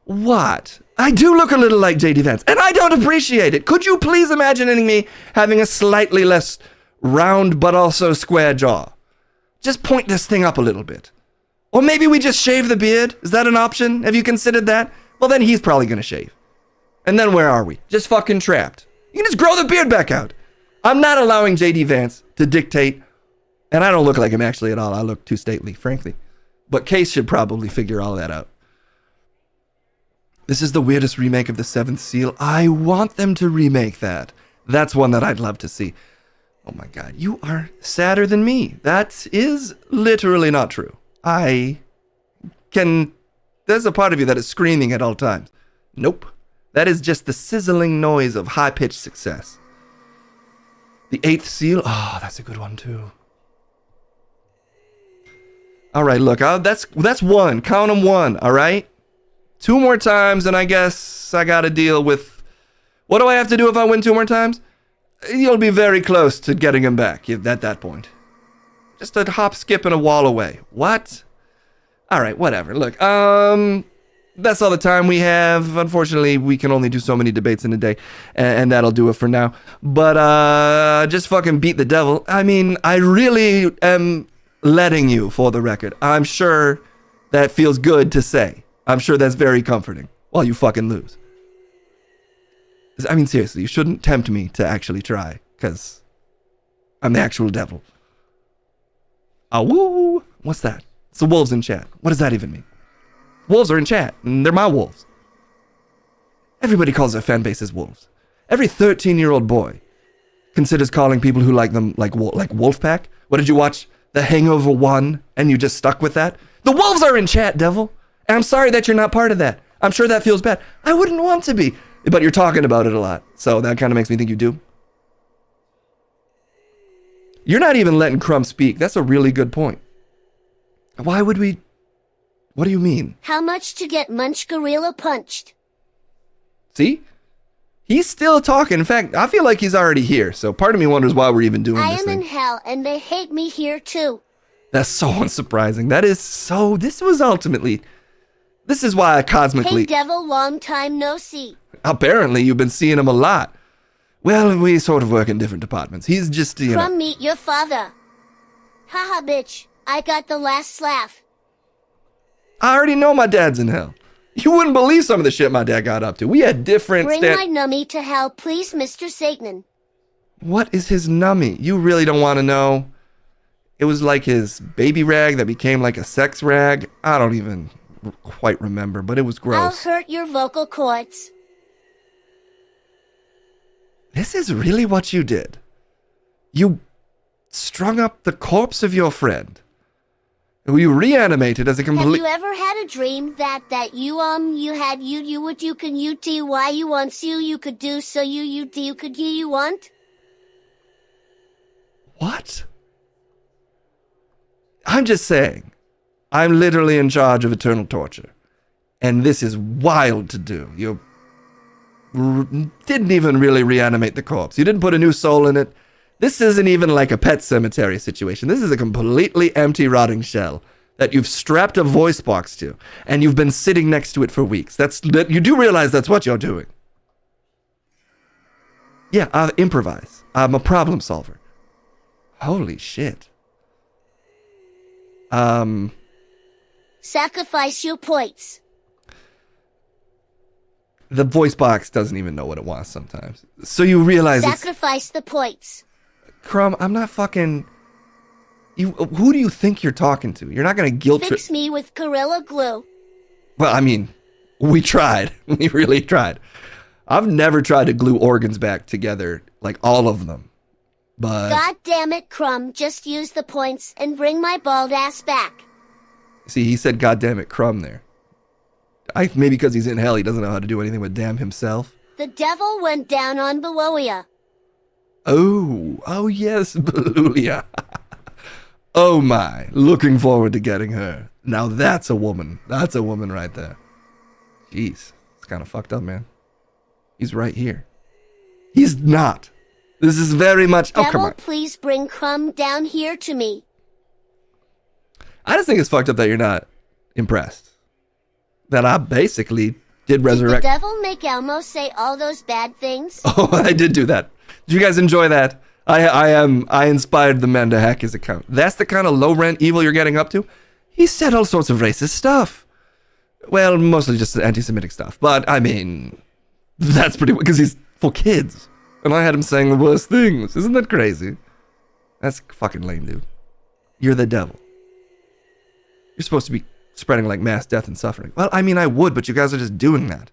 What? I do look a little like J.D. Vance, and I don't appreciate it. Could you please imagine me having a slightly less round but also square jaw? Just point this thing up a little bit. Or maybe we just shave the beard? Is that an option? Have you considered that? Well, then he's probably gonna shave. And then where are we? Just fucking trapped. You can just grow the beard back out. I'm not allowing J.D. Vance to dictate, and I don't look like him actually at all. I look too stately, frankly. But Case should probably figure all that out. This is the weirdest remake of The Seventh Seal. I want them to remake that. That's one that I'd love to see. Oh my God, you are sadder than me. That is literally not true. There's a part of you that is screaming at all times. Nope. That is just the sizzling noise of high-pitched success. The Eighth Seal. Oh, that's a good one too. All right, look, that's 1. Count them 1, all right? 2 more times, and I guess I gotta deal with... What do I have to do if I win 2 more times? You'll be very close to getting him back at that point. Just a hop, skip, and a wall away. What? Alright, whatever. Look, that's all the time we have. Unfortunately, we can only do so many debates in a day, and that'll do it for now. But, just fucking beat the devil. I mean, I really am letting you, for the record. I'm sure that feels good to say. I'm sure that's very comforting while you fucking lose. I mean, seriously, you shouldn't tempt me to actually try, because I'm the actual devil. Woo! What's that? It's the wolves in chat. What does that even mean? Wolves are in chat, and they're my wolves. Everybody calls their fan bases wolves. Every 13-year-old boy considers calling people who like them like Wolfpack. What did you watch? The Hangover 1, and you just stuck with that? The wolves are in chat, devil. And I'm sorry that you're not part of that. I'm sure that feels bad. I wouldn't want to be, but you're talking about it a lot. So that kind of makes me think you do. You're not even letting Crumb speak. That's a really good point. Why would we... What do you mean? How much to get Munch Gorilla punched? See? He's still talking. In fact, I feel like he's already here. So part of me wonders why we're even doing this thing. I am in hell, and they hate me here too. That's so unsurprising. That is so... This was ultimately... This is why I cosmically... Hey, devil, long time no see. Apparently, you've been seeing him a lot. Well, we sort of work in different departments. He's just, From meet your father. Haha, bitch. I got the last laugh. I already know my dad's in hell. You wouldn't believe some of the shit my dad got up to. We had different Bring my nummy to hell, please, Mr. Satan. What is his nummy? You really don't want to know. It was like his baby rag that became like a sex rag. I don't even quite remember, but it was gross. I'll hurt your vocal cords. This is really what you did. You strung up the corpse of your friend, who you reanimated as a Have complete... you ever had a dream that you can you do why you want you could do so you could you want? What? I'm just saying, I'm literally in charge of eternal torture. And this is wild to do. You didn't even really reanimate the corpse. You didn't put a new soul in it. This isn't even like a Pet Cemetery situation. This is a completely empty, rotting shell that you've strapped a voice box to, and you've been sitting next to it for weeks. You do realize that's what you're doing. Yeah, I improvise. I'm a problem solver. Holy shit. Sacrifice your points. The voice box doesn't even know what it wants sometimes. So you realize Sacrifice the points. Crumb, I'm not fucking... Who do you think you're talking to? You're not going to guilt trip... Fix me with Gorilla Glue. Well, I mean, we tried. We really tried. I've never tried to glue organs back together, like all of them. But... God damn it, Crumb. Just use the points and bring my bald ass back. See, he said God damn it, Crumb there. Maybe because he's in hell, he doesn't know how to do anything with damn himself. The devil went down on Beloia. Oh yes, Belulia. Oh my, looking forward to getting her. Now that's a woman. That's a woman right there. Jeez, it's kind of fucked up, man. He's right here. He's not. This is very much... Devil, oh, come on. Please bring Crumb down here to me. I just think it's fucked up that you're not impressed. That I basically did resurrect... Did the devil make Elmo say all those bad things? Oh, I did do that. Did you guys enjoy that? I inspired the man to hack his account. That's the kind of low-rent evil you're getting up to? He said all sorts of racist stuff. Well, mostly just anti-Semitic stuff. But, I mean, that's pretty... because he's for kids. And I had him saying the worst things. Isn't that crazy? That's fucking lame, dude. You're the devil. You're supposed to be spreading like mass death and suffering. Well, I mean, I would, but you guys are just doing that.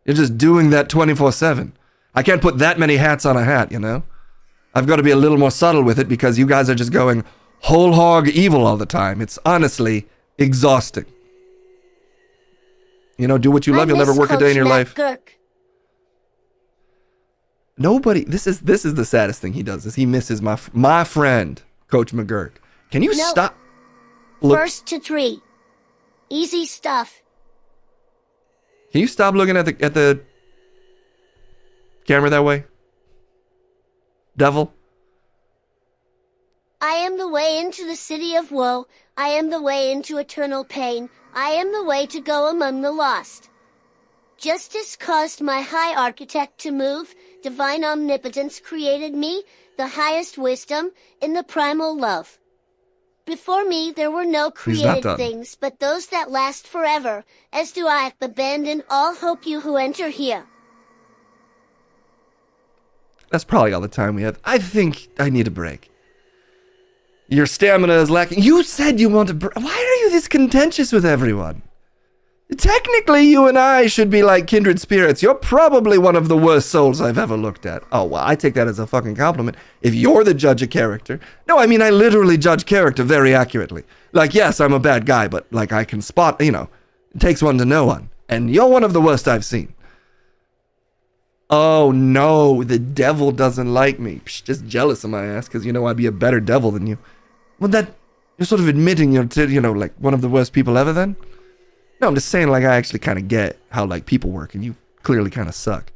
You're just doing that 24/7. I can't put that many hats on a hat, you know? I've got to be a little more subtle with it because you guys are just going whole hog evil all the time. It's honestly exhausting. You know, do what you love. You'll never work a day in your life. Nobody. This is the saddest thing he does is he misses my friend, Coach McGurk. Can you stop? First to 3. Easy stuff. Can you stop looking at the camera that way? Devil? I am the way into the city of woe. I am the way into eternal pain. I am the way to go among the lost. Justice caused my high architect to move. Divine omnipotence created me, the highest wisdom, in the primal love. Before me there were no created things, but those that last forever, as do I abandon all hope you who enter here. That's probably all the time we have. I think I need a break. Your stamina is lacking. You said you want to break. Why are you this contentious with everyone? Technically, you and I should be like kindred spirits. You're probably one of the worst souls I've ever looked at. Oh, well, I take that as a fucking compliment. If you're the judge of character. No, I mean, I literally judge character very accurately. Like, yes, I'm a bad guy, but like I can spot, you know, it takes one to know one. And you're one of the worst I've seen. Oh, no, the devil doesn't like me. Psh, just jealous of my ass because, you know, I'd be a better devil than you. Well, you're sort of admitting you're, you know, like one of the worst people ever then? No, I'm just saying, like, I actually kind of get how, like, people work, and you clearly kind of suck.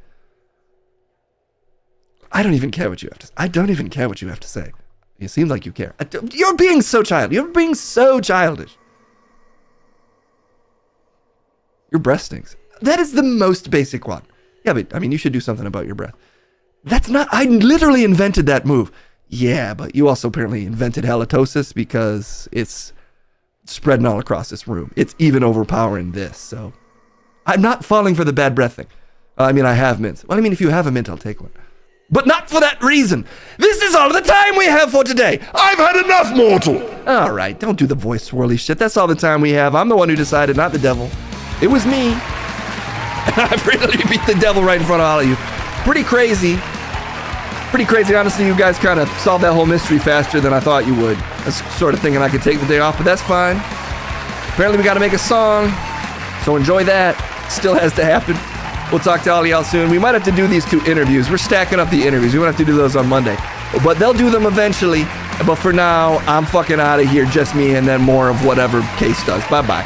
I don't even care what you have to say. I don't even care what you have to say. It seems like you care. You're being so childish. You're being so childish. Your breath stinks. That is the most basic one. Yeah, but, I mean, you should do something about your breath. That's not... I literally invented that move. Yeah, but you also apparently invented halitosis because it's spreading all across this room. It's even overpowering this, so I'm not falling for the bad breath thing. I mean, I have mints. Well, I mean, if you have a mint, I'll take one. But not for that reason. This is all the time we have for today. I've had enough, mortal. All right, don't do the voice swirly shit. That's all the time we have. I'm the one who decided, not the devil. It was me. I've really beat the devil right in front of all of you. Pretty crazy. Pretty crazy. Honestly, you guys kind of solved that whole mystery faster than I thought you would. I was sort of thinking I could take the day off, but that's fine. Apparently, we got to make a song. So enjoy that. Still has to happen. We'll talk to all y'all soon. We might have to do these 2 interviews. We're stacking up the interviews. We won't have to do those on Monday. But they'll do them eventually. But for now, I'm fucking out of here. Just me and then more of whatever Case does. Bye-bye.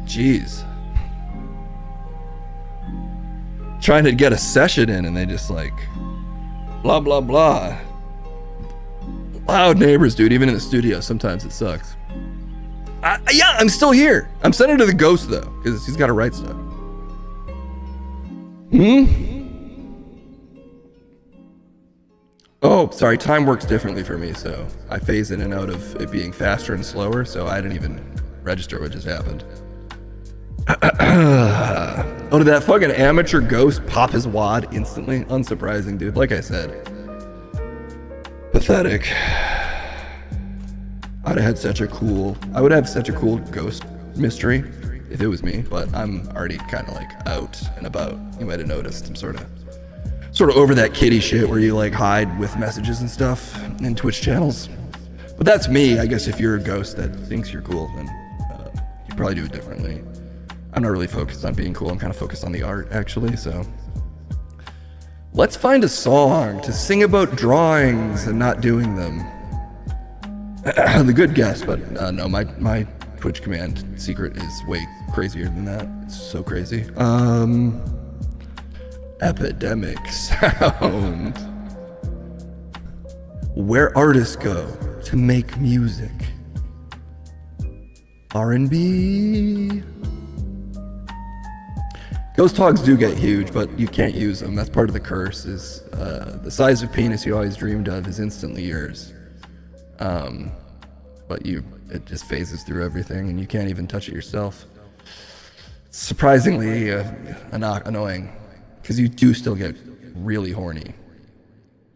Jeez. Trying to get a session in and they just like blah blah blah. Loud neighbors, dude, even in the studio, sometimes it sucks. Yeah, I'm still here. I'm sending it to the ghost though, because he's got to write stuff. Oh, sorry, time works differently for me, so I phase in and out of it being faster and slower, so I didn't even register what just happened. Oh, did that fucking amateur ghost pop his wad instantly? Unsurprising, dude. Like I said. Pathetic. I would have such a cool ghost mystery if it was me, but I'm already kind of like out and about. You might have noticed. I'm sort of over that kitty shit where you like hide with messages and stuff in Twitch channels. But that's me. I guess if you're a ghost that thinks you're cool, then you probably do it differently. I'm not really focused on being cool. I'm kind of focused on the art, actually, so. Let's find a song to sing about drawings and not doing them. The good guess, but no, my Twitch command secret is way crazier than that. It's so crazy. Epidemic sound. Where artists go to make music. R&B. Ghost hogs do get huge, but you can't use them. That's part of the curse, is the size of penis you always dreamed of is instantly yours. But it just phases through everything, and you can't even touch it yourself. It's surprisingly annoying, because you do still get really horny.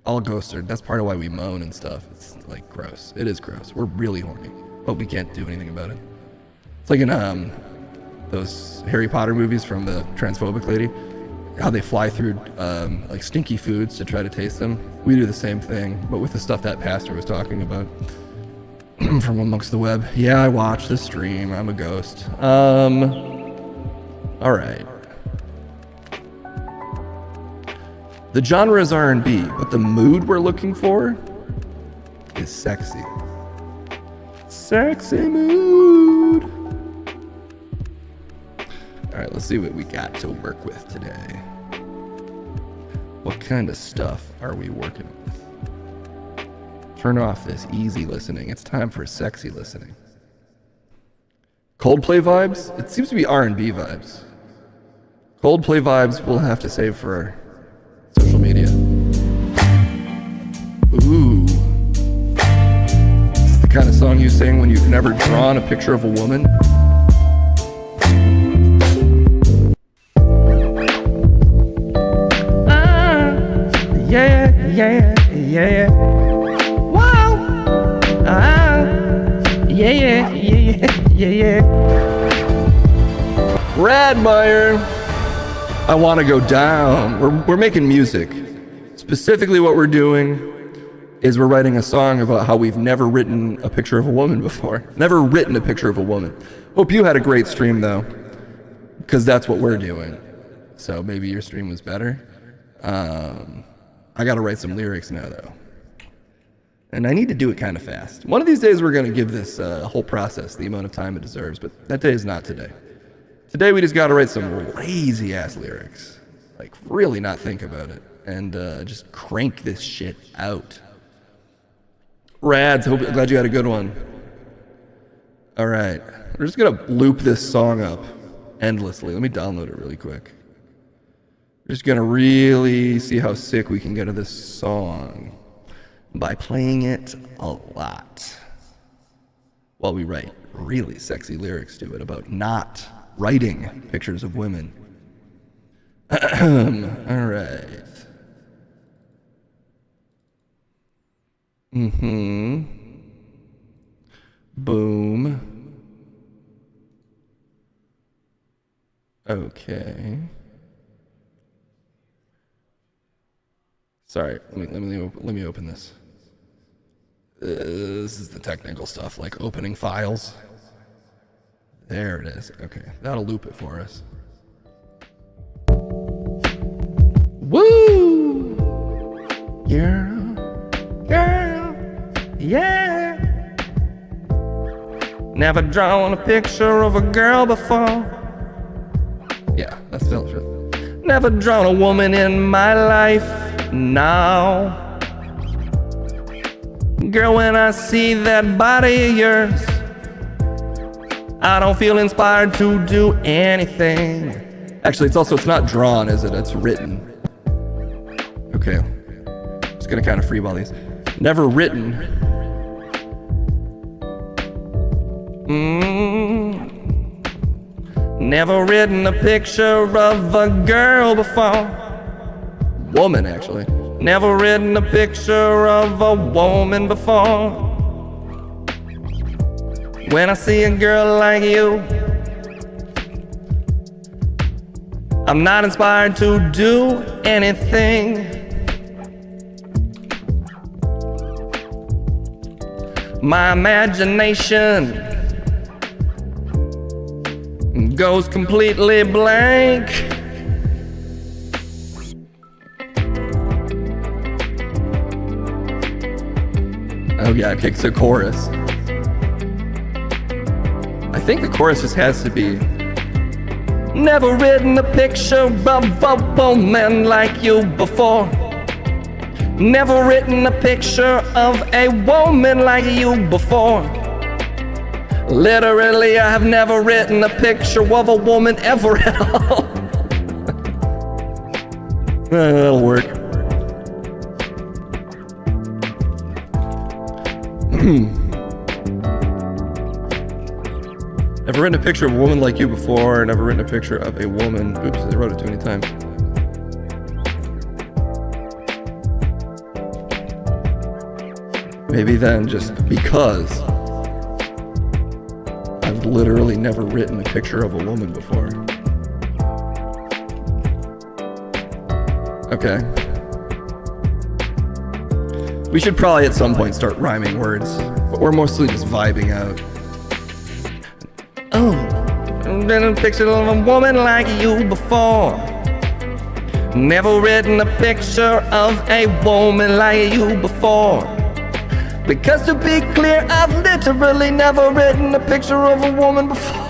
All ghosts are, that's part of why we moan and stuff. It's like gross. It is gross. We're really horny, but we can't do anything about it. It's like in those Harry Potter movies from the transphobic lady, how they fly through like stinky foods to try to taste them. We do the same thing, but with the stuff that pastor was talking about from amongst the web. Yeah, I watched the stream. I'm a ghost. All right. The genre is R&B, but the mood we're looking for is sexy. Sexy mood. All right, let's see what we got to work with today. What kind of stuff are we working with? Turn off this easy listening. It's time for sexy listening. Coldplay vibes? It seems to be R&B vibes. Coldplay vibes we'll have to save for social media. Ooh. This is the kind of song you sing when you've never drawn a picture of a woman. Yeah. Wow. Yeah. Radmeyer. I want to go down. We're making music. Specifically what we're doing is we're writing a song about how we've never written a picture of a woman before. Never written a picture of a woman. Hope you had a great stream though, because that's what we're doing. So maybe your stream was better. I gotta write some lyrics now, though. And I need to do it kind of fast. One of these days we're gonna give this whole process the amount of time it deserves, but that day is not today. Today we just gotta write some lazy-ass lyrics. Like, really not think about it. And just crank this shit out. Rads, glad you had a good one. Alright, we're just gonna loop this song up endlessly. Let me download it really quick. We're just gonna really see how sick we can get of this song by playing it a lot while we write really sexy lyrics to it about not writing pictures of women. Alright. Boom. Okay. Sorry, let me open this. This is the technical stuff, like opening files. There it is. Okay, that'll loop it for us. Woo! Girl, yeah. Never drawn a picture of a girl before. Yeah, that's still true. Never drawn a woman in my life. Now, girl, when I see that body of yours, I don't feel inspired to do anything. Actually, it's not drawn, is it? It's written. Okay, just gonna kind of freeball these. Never written. Never written a picture of a girl before. Woman, actually. Never written a picture of a woman before. When I see a girl like you, I'm not inspired to do anything. My imagination goes completely blank. Oh yeah, okay, so chorus. I think the chorus just has to be never written a picture of a woman like you before. Never written a picture of a woman like you before. Literally, I have never written a picture of a woman ever at all. That'll work. Never written a picture of a woman like you before. Never written a picture of a woman. Oops, I wrote it too many times. Maybe then, just because I've literally never written a picture of a woman before. Okay. We should probably at some point start rhyming words, but we're mostly just vibing out. Oh, I've been a picture of a woman like you before. Never written a picture of a woman like you before. Because to be clear, I've literally never written a picture of a woman before.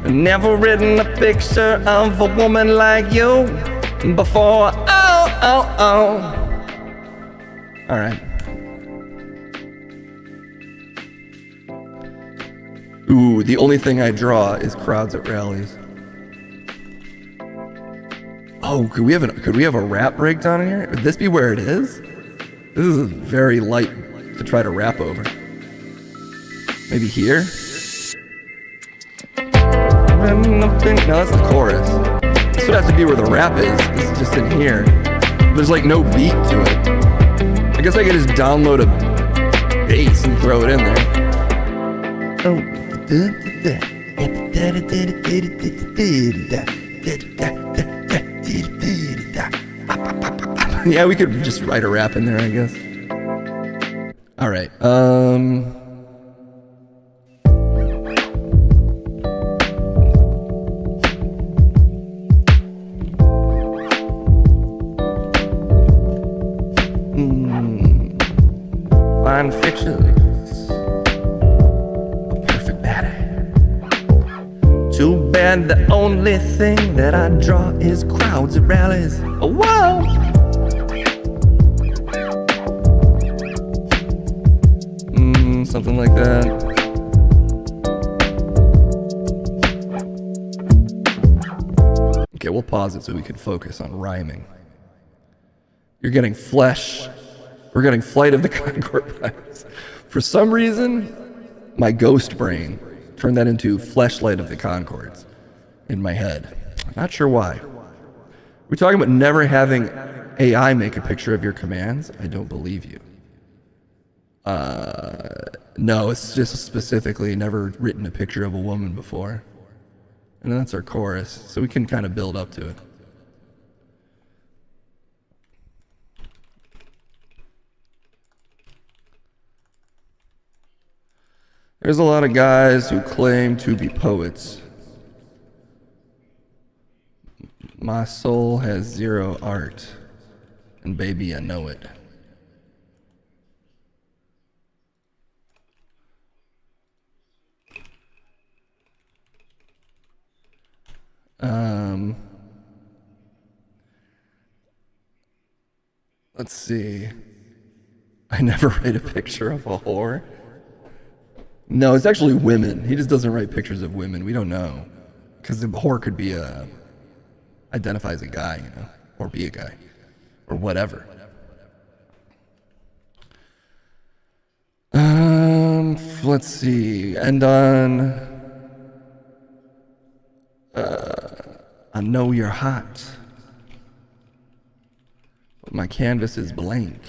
Never written a picture of a woman like you before. Oh, oh, oh. All right. Ooh, the only thing I draw is crowds at rallies. Oh, could we have a rap breakdown in here? Would this be where it is? This is very light to try to rap over. Maybe here? No, that's the chorus. This would have to be where the rap is. This is just in here. There's like no beat to it. I guess I could just download a bass and throw it in there. Oh. Yeah, we could just write a rap in there, I guess. All right. Too bad the only thing that I draw is crowds at rallies. Oh, whoa! Something like that. Okay, we'll pause it so we can focus on rhyming. You're getting flesh. We're getting Flight of the Conchords. For some reason, my ghost brain turned that into Fleshlight of the Conchords in my head. I'm not sure why. We're talking about never having AI make a picture of your commands? I don't believe you. No, it's just specifically never written a picture of a woman before. And that's our chorus, so we can kind of build up to it. There's a lot of guys who claim to be poets. My soul has zero art, and baby, I know it. Let's see. I never write a picture of a whore. No, it's actually women. He just doesn't write pictures of women. We don't know. Because the whore could be identify as a guy, you know, or be a guy, or whatever. Let's see. And I know you're hot, but my canvas is blank.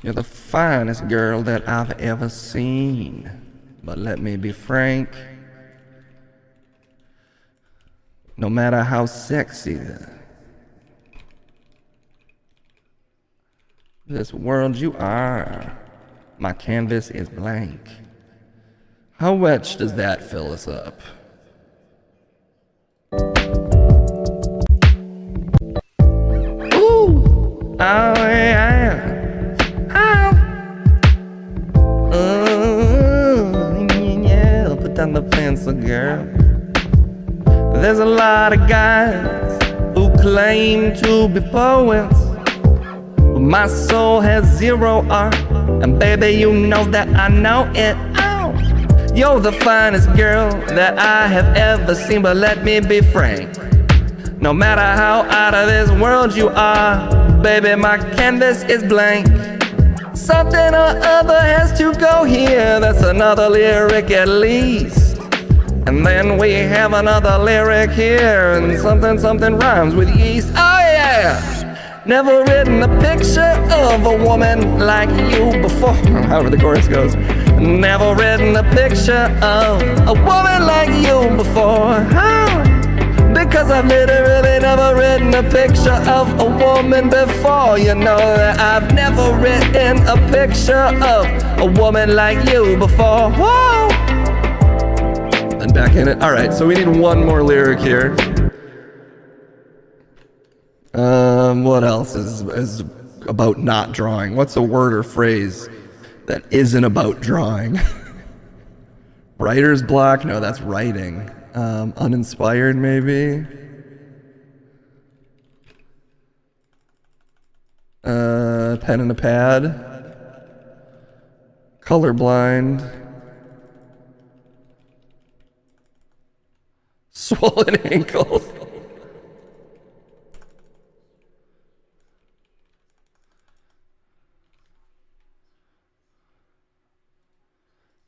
You're the finest girl that I've ever seen, but let me be frank. No matter how sexy this world you are, my canvas is blank. How much does that fill us up? Ooh, oh yeah. Yeah, put down the pencil, girl. There's a lot of guys who claim to be poets, but my soul has zero art, and baby, you know that I know it. Oh, you're the finest girl that I have ever seen, but let me be frank. No matter how out of this world you are, baby, my canvas is blank. Something or other has to go here, that's another lyric at least. And then we have another lyric here, and something rhymes with yeast. Oh yeah! Never written a picture of a woman like you before. However the chorus goes. Never written a picture of a woman like you before. How? Because I've literally never written a picture of a woman before. You know that I've never written a picture of a woman like you before. Whoa! And back in it. All right, so we need one more lyric here. What else is about not drawing? What's a word or phrase that isn't about drawing? Writer's block? No, that's writing. Uninspired, maybe. Pen and a pad. Colorblind. Swollen ankles.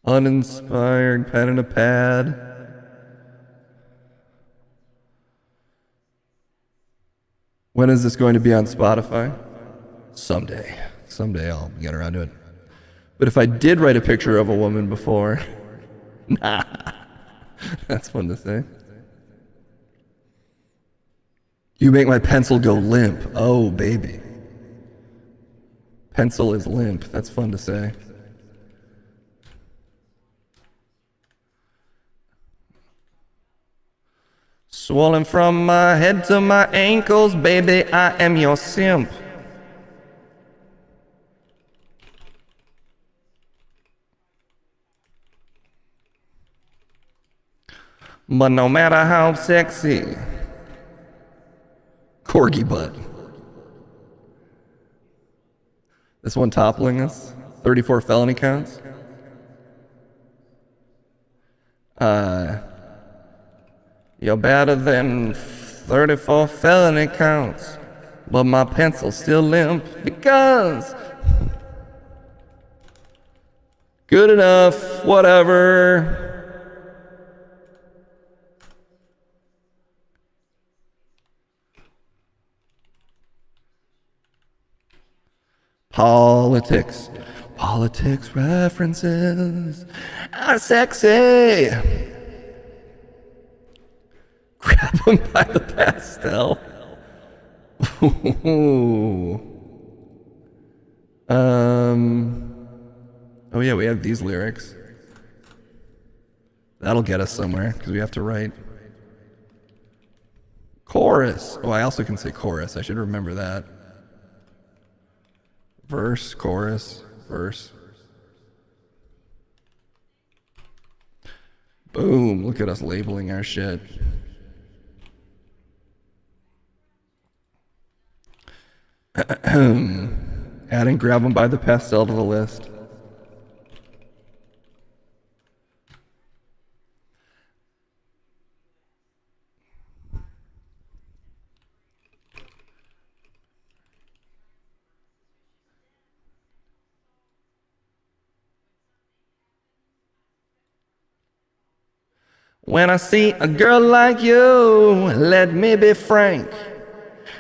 Uninspired, pen and a pad. When is this going to be on Spotify? Someday. Someday I'll get around to it. But if I did write a picture of a woman before, nah. That's fun to say. You make my pencil go limp. Oh, baby. Pencil is limp. That's fun to say. Swollen from my head to my ankles, baby, I am your simp. But no matter how sexy. Corgi butt. This one toppling us. 34 felony counts. You're better than 34 felony counts. But my pencil's still limp because... Good enough, whatever. Politics. Politics references are sexy. Grab him by the pastel. Oh yeah, we have these lyrics. That'll get us somewhere, because we have to write. Chorus. Oh, I also can say chorus. I should remember that. Verse, chorus, verse. Boom, look at us labeling our shit. Adding grab them by the pastel to the list. When I see a girl like you, let me be frank.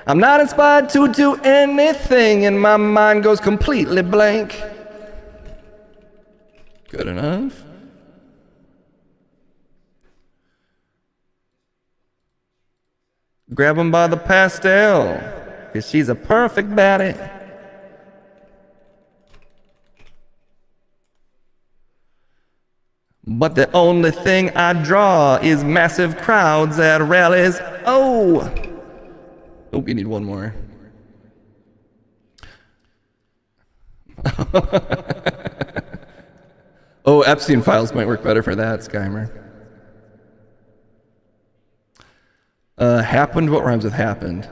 I'm not inspired to do anything and my mind goes completely blank. Good enough. Grab him by the pastel, 'cause she's a perfect baddie. But the only thing I draw is massive crowds at rallies. Oh! Oh, we need one more. Oh, Epstein files might work better for that, Skymer. Happened? What rhymes with happened?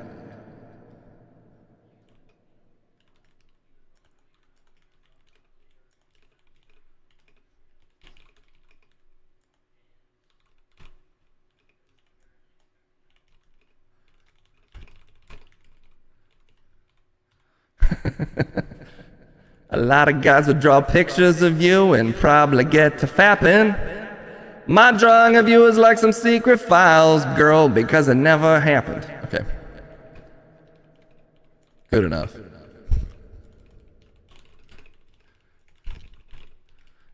A lot of guys would draw pictures of you and probably get to fapping. My drawing of you is like some secret files, girl, because it never happened. Okay. Good enough.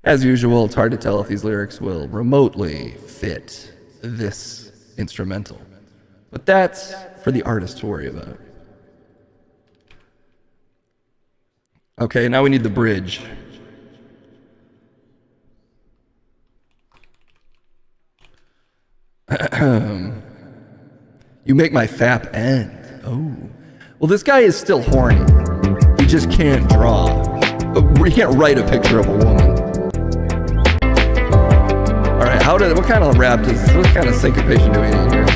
As usual, it's hard to tell if these lyrics will remotely fit this instrumental. But that's for the artist to worry about. Okay, now we need the bridge. You make my fap end. Oh. Well, this guy is still horny. He just can't draw. He can't write a picture of a woman. Alright, what kind of rap does this, what kind of syncopation do we need here?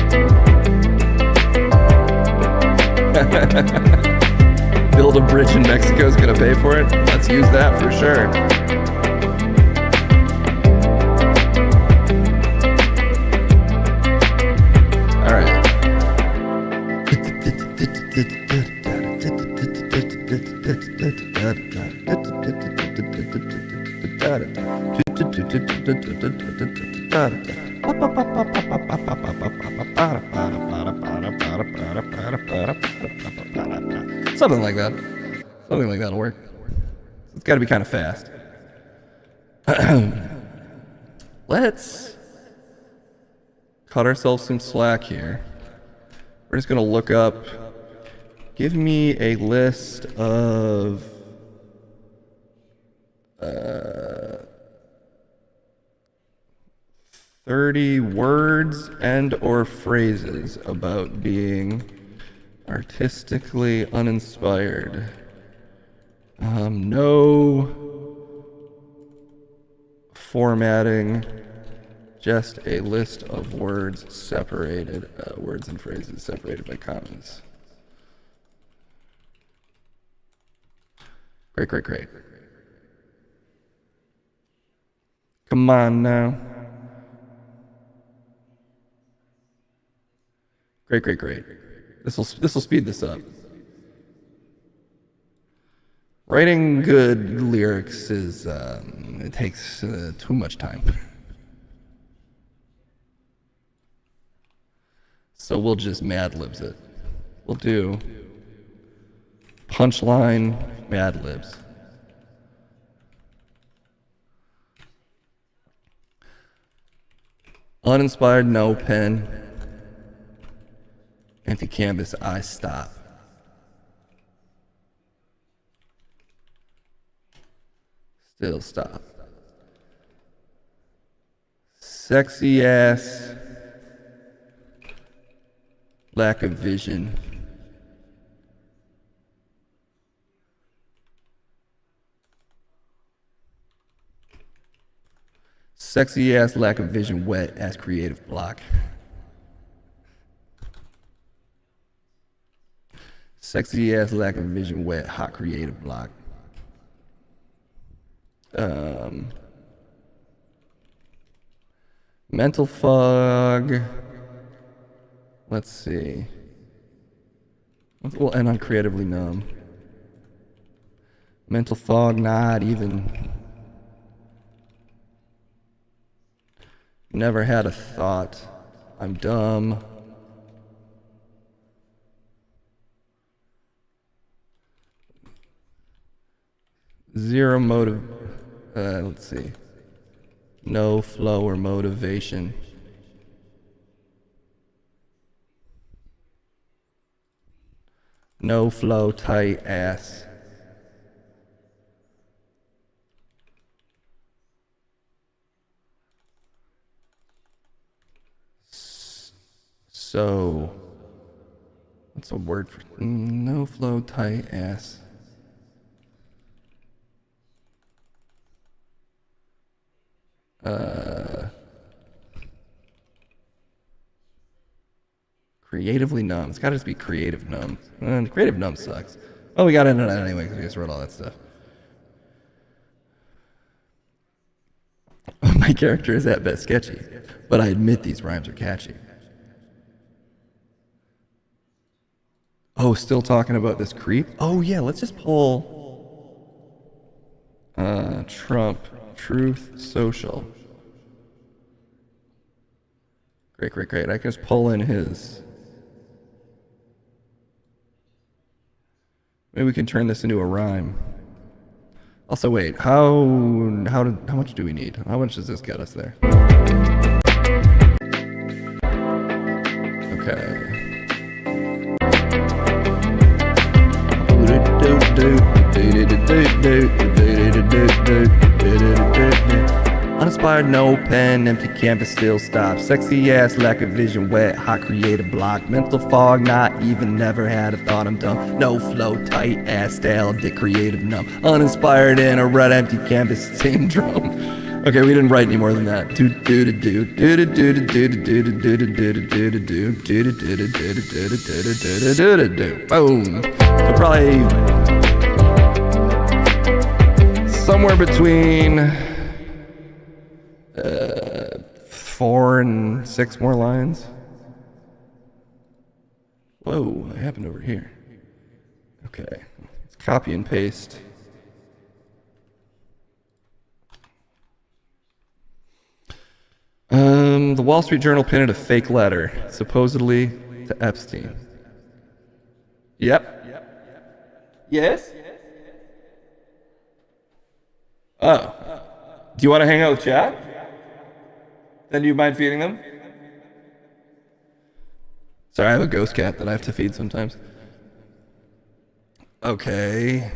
Build a bridge in Mexico is gonna pay for it? Let's use that for sure. Alright. Something like that. Something like that'll work. It's got to be kind of fast. Let's cut ourselves some slack here. We're just going to look up. Give me a list of 30 words and or phrases about being artistically uninspired. No formatting Just a list of words separated, words and phrases separated by commas. Great, great, great. Come on now. Great, great, great. This will speed this up. Writing good lyrics is it takes too much time. So we'll just Mad Libs it. We'll do punchline Mad Libs. Uninspired, no pen. Empty canvas, I stop. Still stop. Sexy ass. Lack of vision. Sexy ass lack of vision, wet ass creative block. Sexy ass lack of vision, wet, hot creative block. Mental fog. Let's see. We'll end on creatively numb. Mental fog, not even. Never had a thought. I'm dumb. Zero motive. Let's see. No flow or motivation. No flow, tight ass. So, what's a word for no flow, tight ass? Creatively numb. It's gotta just be creative numb. Creative numb sucks. Well, we got into that anyway because we just wrote all that stuff. My character is at best sketchy, but I admit these rhymes are catchy. Oh, still talking about this creep? Oh yeah, let's just pull Trump, Truth Social. Great, great, great. I can just pull in his. Maybe we can turn this into a rhyme. Also, wait, how much do we need? How much does this get us there? Okay. Uninspired, no pen, empty canvas, still stop. Sexy ass, lack of vision, wet, hot creative block. Mental fog, not even, never had a thought, I'm dumb. No flow, tight ass, stale, dick, creative, numb. Uninspired in a red, empty canvas syndrome. Okay, we didn't write any more than that. Boom. So probably somewhere between 4 and 6 more lines. Whoa, what happened over here? Okay, let's copy and paste. The Wall Street Journal pinned a fake letter, supposedly to Epstein. Yep. Yes? Oh. Do you want to hang out with Chad? Then do you mind feeding them? Sorry, I have a ghost cat that I have to feed sometimes. Okay.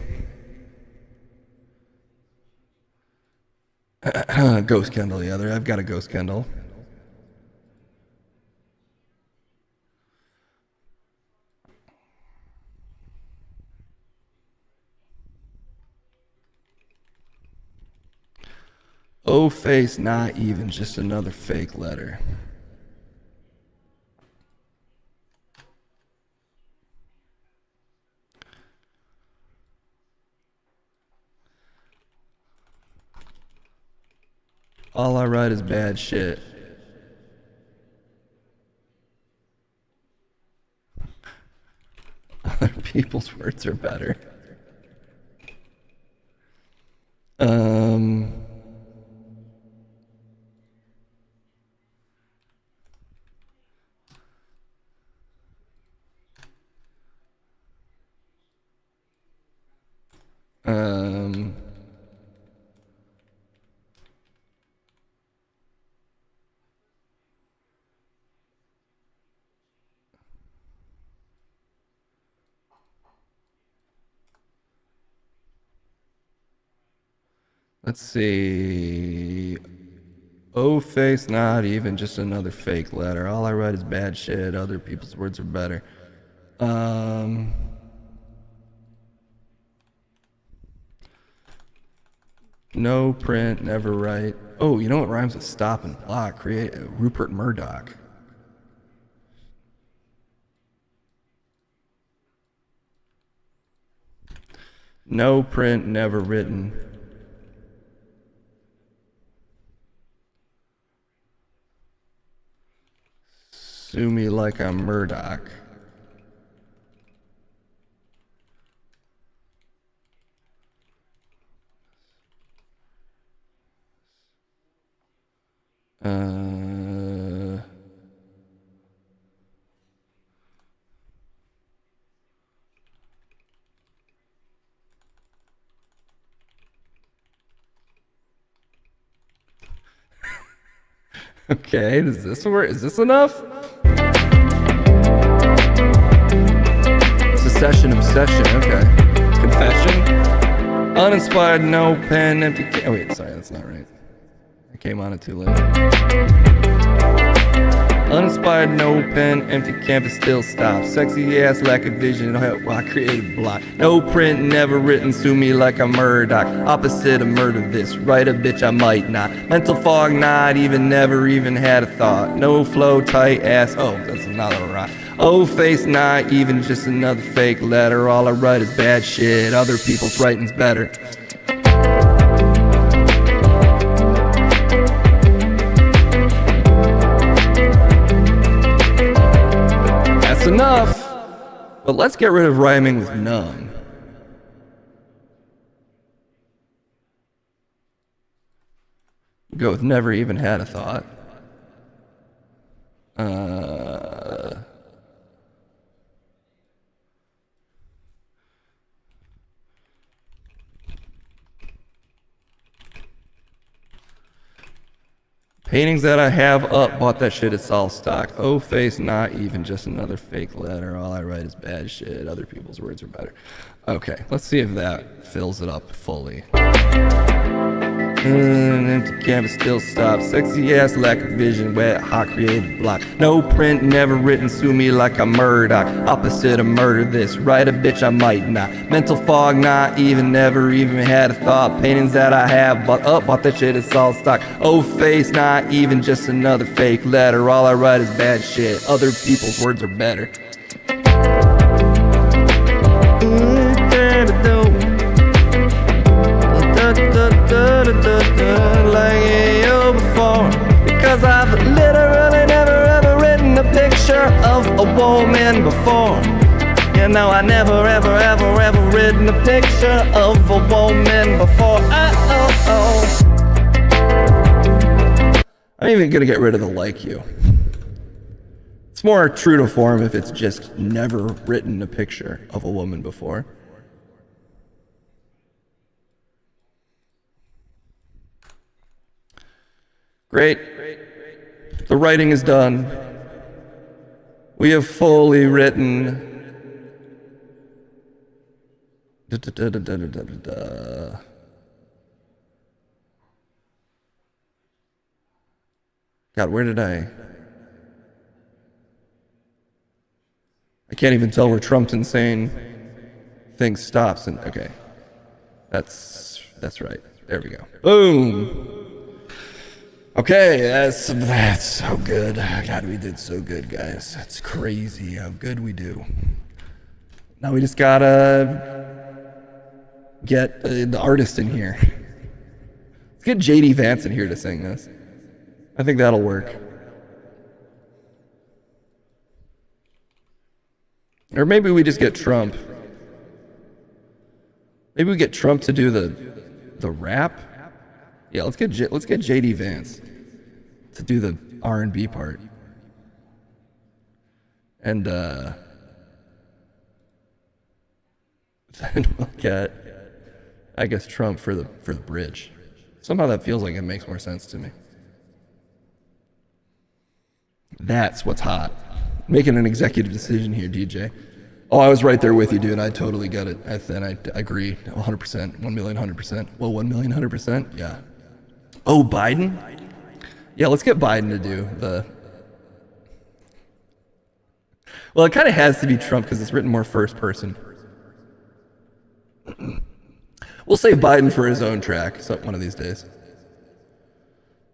Ghost Kendall, yeah, I've got a Ghost Kendall. O face, not even just another fake letter. All I write is bad shit. Other people's words are better. Let's see. O face, not even just another fake letter. All I write is bad shit. Other people's words are better. No print, never write. Oh, you know what rhymes with stop and block? Create Rupert Murdoch. No print, never written. Sue me like I'm Murdoch. Okay, does this work? Is this enough? Secession obsession, okay. Confession. Uninspired, no pen, empty. Oh wait, sorry, that's not right. I came on it too late. Uninspired, no pen, empty canvas, still stop. Sexy ass, lack of vision, while I created block. No print, never written, sue me like I'm Murdoch. Opposite of murder this, write a bitch I might not. Mental fog, not even, never even had a thought. No flow, tight ass, oh, that's another rock. Oh, face, not even just another fake letter. All I write is bad shit, other people's writing's better. That's enough. But let's get rid of rhyming with numb. Go with never even had a thought. Paintings that I have up, bought that shit, it's all stock. Oh, face, not even just another fake letter. All I write is bad shit. Other people's words are better. Okay, let's see if that fills it up fully. Empty canvas, still stop. Sexy ass, lack of vision, wet, hot, creative block. No print, never written, sue me like I'm Murdoch. Opposite of murder this, write a bitch I might not. Mental fog, not even, never even had a thought. Paintings that I have, bought that shit, it's all stock. Oh, face, not even just another fake letter. All I write is bad shit, other people's words are better. Like you before, because I've literally never ever written a picture of a woman before. You know I never ever ever ever written a picture of a woman before. I'm even gonna get rid of the like you. It's more true to form if it's just never written a picture of a woman before. Great. The writing is done. We have fully written. God, where did I can't even tell where Trump's insane thing stops. And okay, that's right. There we go. Boom. Okay, that's so good. God, we did so good, guys. It's crazy how good we do. Now we just gotta get the artist in here. Let's get JD Vance in here to sing this. I think that'll work. Or maybe we just get Trump. Maybe we get Trump to do the rap. Yeah, let's get JD Vance to do the R&B part, and then we'll get, I guess, Trump for the bridge. Somehow that feels like it makes more sense to me. That's what's hot. Making an executive decision here, DJ. Oh, I was right there with you, dude. I totally get it. I agree, 100%, 1,100%. Well, 1,100%, yeah. Oh, Biden? Yeah, let's get Biden to do the... Well, it kind of has to be Trump because it's written more first person. We'll save Biden for his own track one of these days.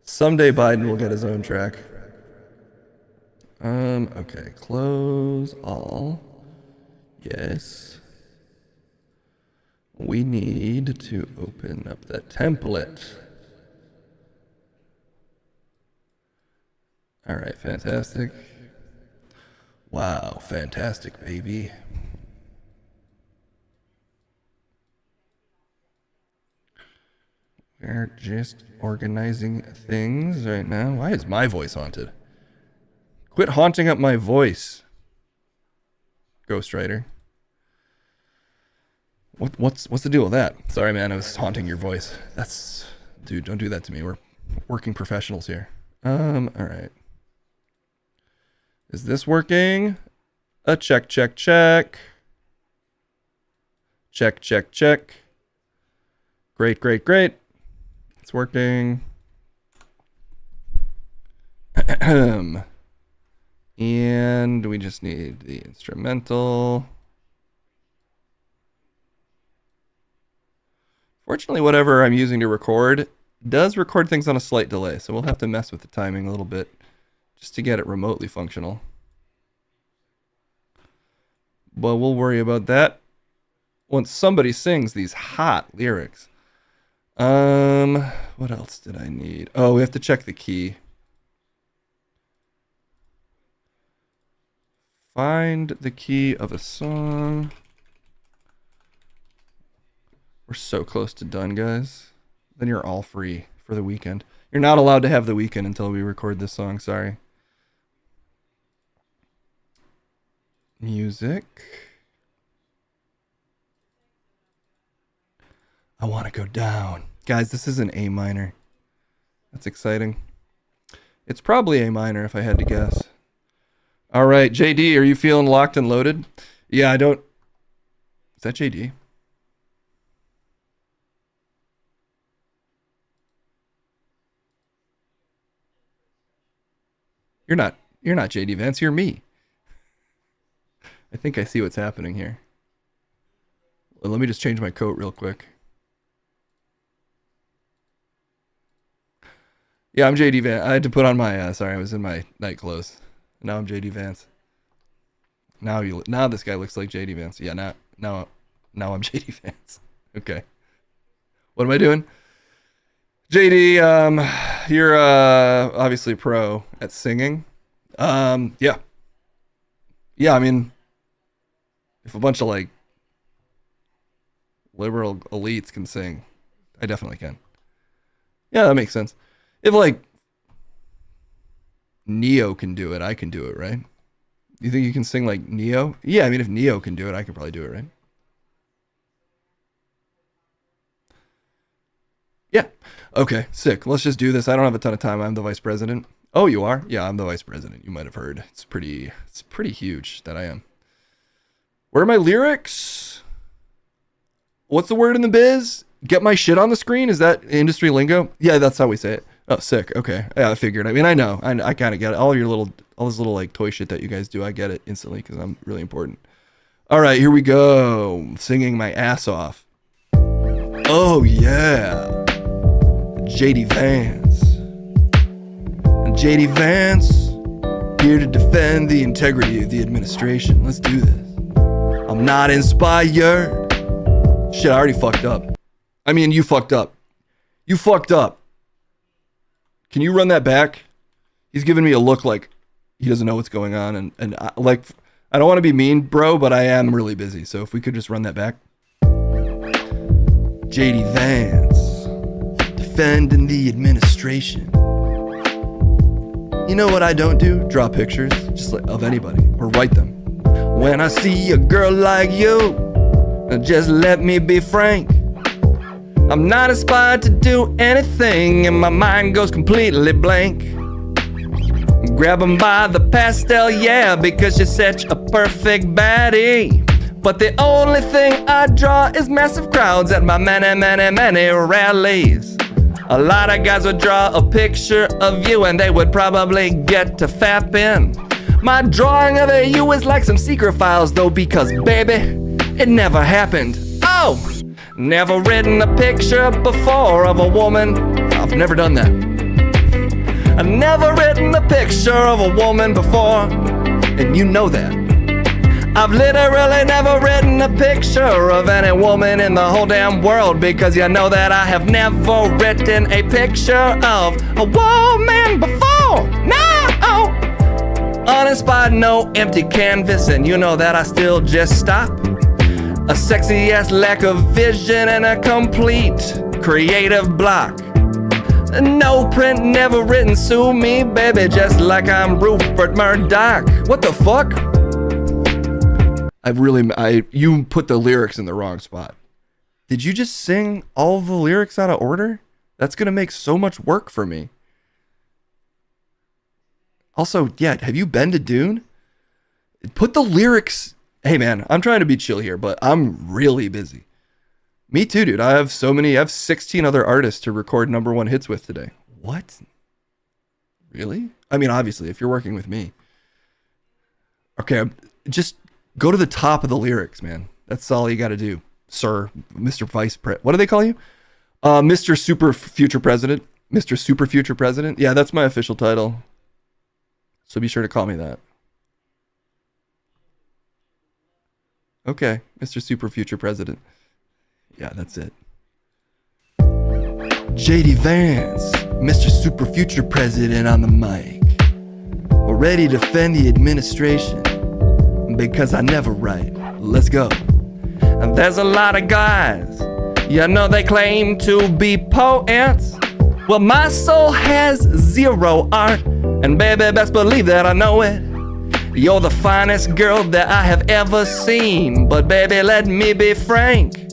Someday Biden will get his own track. Okay, close all. Yes. We need to open up that template. All right, fantastic. Wow, fantastic, baby. We're just organizing things right now. Why is my voice haunted? Quit haunting up my voice, Ghostwriter. What's the deal with that? Sorry, man, I was haunting your voice. Dude, don't do that to me. We're working professionals here. All right. Is this working? Check. Check. Great. It's working. And we just need the instrumental. Fortunately, whatever I'm using to record does record things on a slight delay, so we'll have to mess with the timing a little bit just to get it remotely functional. But we'll worry about that once somebody sings these hot lyrics. What else did I need? Oh, we have to check the key. Find the key of a song. We're so close to done, guys. Then you're all free for the weekend. You're not allowed to have the weekend until we record this song, sorry. Music. I want to go down. Guys, this is an A minor. That's exciting. It's probably A minor if I had to guess. All right, JD, are you feeling locked and loaded? Yeah, I don't... Is that JD? You're not JD Vance, you're me. I think I see what's happening here. Well, let me just change my coat real quick. Yeah, I'm JD Vance. I had to put on my, sorry, I was in my night clothes. Now I'm JD Vance. Now this guy looks like JD Vance. Yeah, now I'm JD Vance. Okay. What am I doing? JD, you're obviously pro at singing. Yeah. Yeah, I mean, if a bunch of like liberal elites can sing, I definitely can. Yeah, that makes sense. If like Neo can do it, I can do it, right? You think you can sing like Neo? Yeah, I mean, if Neo can do it, I can probably do it, right? Yeah. Okay, sick. Let's just do this. I don't have a ton of time. I'm the vice president. Oh, you are? Yeah, I'm the vice president. You might have heard. It's pretty huge that I am. Where are my lyrics? What's the word in the biz? Get my shit on the screen? Is that industry lingo? Yeah, that's how we say it. Oh, sick. Okay. Yeah, I figured. I mean, I know. I kind of get it. All this little like toy shit that you guys do, I get it instantly because I'm really important. All right, here we go. Singing my ass off. Oh, yeah. JD Vance. JD Vance, here to defend the integrity of the administration. Let's do this. I'm not inspired. Shit, I already fucked up. I mean, you fucked up. You fucked up. Can you run that back? He's giving me a look like he doesn't know what's going on. And I don't want to be mean, bro, but I am really busy. So if we could just run that back. JD Vance, defending the administration. You know what I don't do? Draw pictures, just like of anybody, or write them. When I see a girl like you, just let me be frank. I'm not inspired to do anything, and my mind goes completely blank. Grab 'em by the pastel, yeah, because you're such a perfect baddie. But the only thing I draw is massive crowds at my many rallies. A lot of guys would draw a picture of you and they would probably get to fapping. My drawing of you is like some secret files though, because baby, it never happened. Oh, never written a picture before of a woman. I've never done that. I've never written a picture of a woman before, and you know that. I've literally never written a picture of any woman in the whole damn world, because you know that I have never written a picture of a woman before. No! Uninspired, no empty canvas, and you know that I still just stop. A sexy ass lack of vision and a complete creative block. No print, never written, sue me, baby, just like I'm Rupert Murdoch. What the fuck? You put the lyrics in the wrong spot. Did you just sing all the lyrics out of order? That's gonna make so much work for me. Also, yeah, have you been to Dune? Put the lyrics. Hey man, I'm trying to be chill here, but I'm really busy. Me too, dude. I have 16 other artists to record #1 hits with today. What? Really? I mean, obviously, if you're working with me. Okay, just go to the top of the lyrics, man. That's all you got to do, sir. Mr. Vice President. What do they call you? Mr. Super Future President. Mr. Super Future President. Yeah, that's my official title. So be sure to call me that. Okay, Mr. Super Future President. Yeah, that's it. JD Vance, Mr. Super Future President on the mic. We're ready to defend the administration, because I never write. Let's go. And there's a lot of guys, you know they claim to be poets. Well, my soul has zero art, and baby, best believe that I know it. You're the finest girl that I have ever seen, but baby, let me be frank.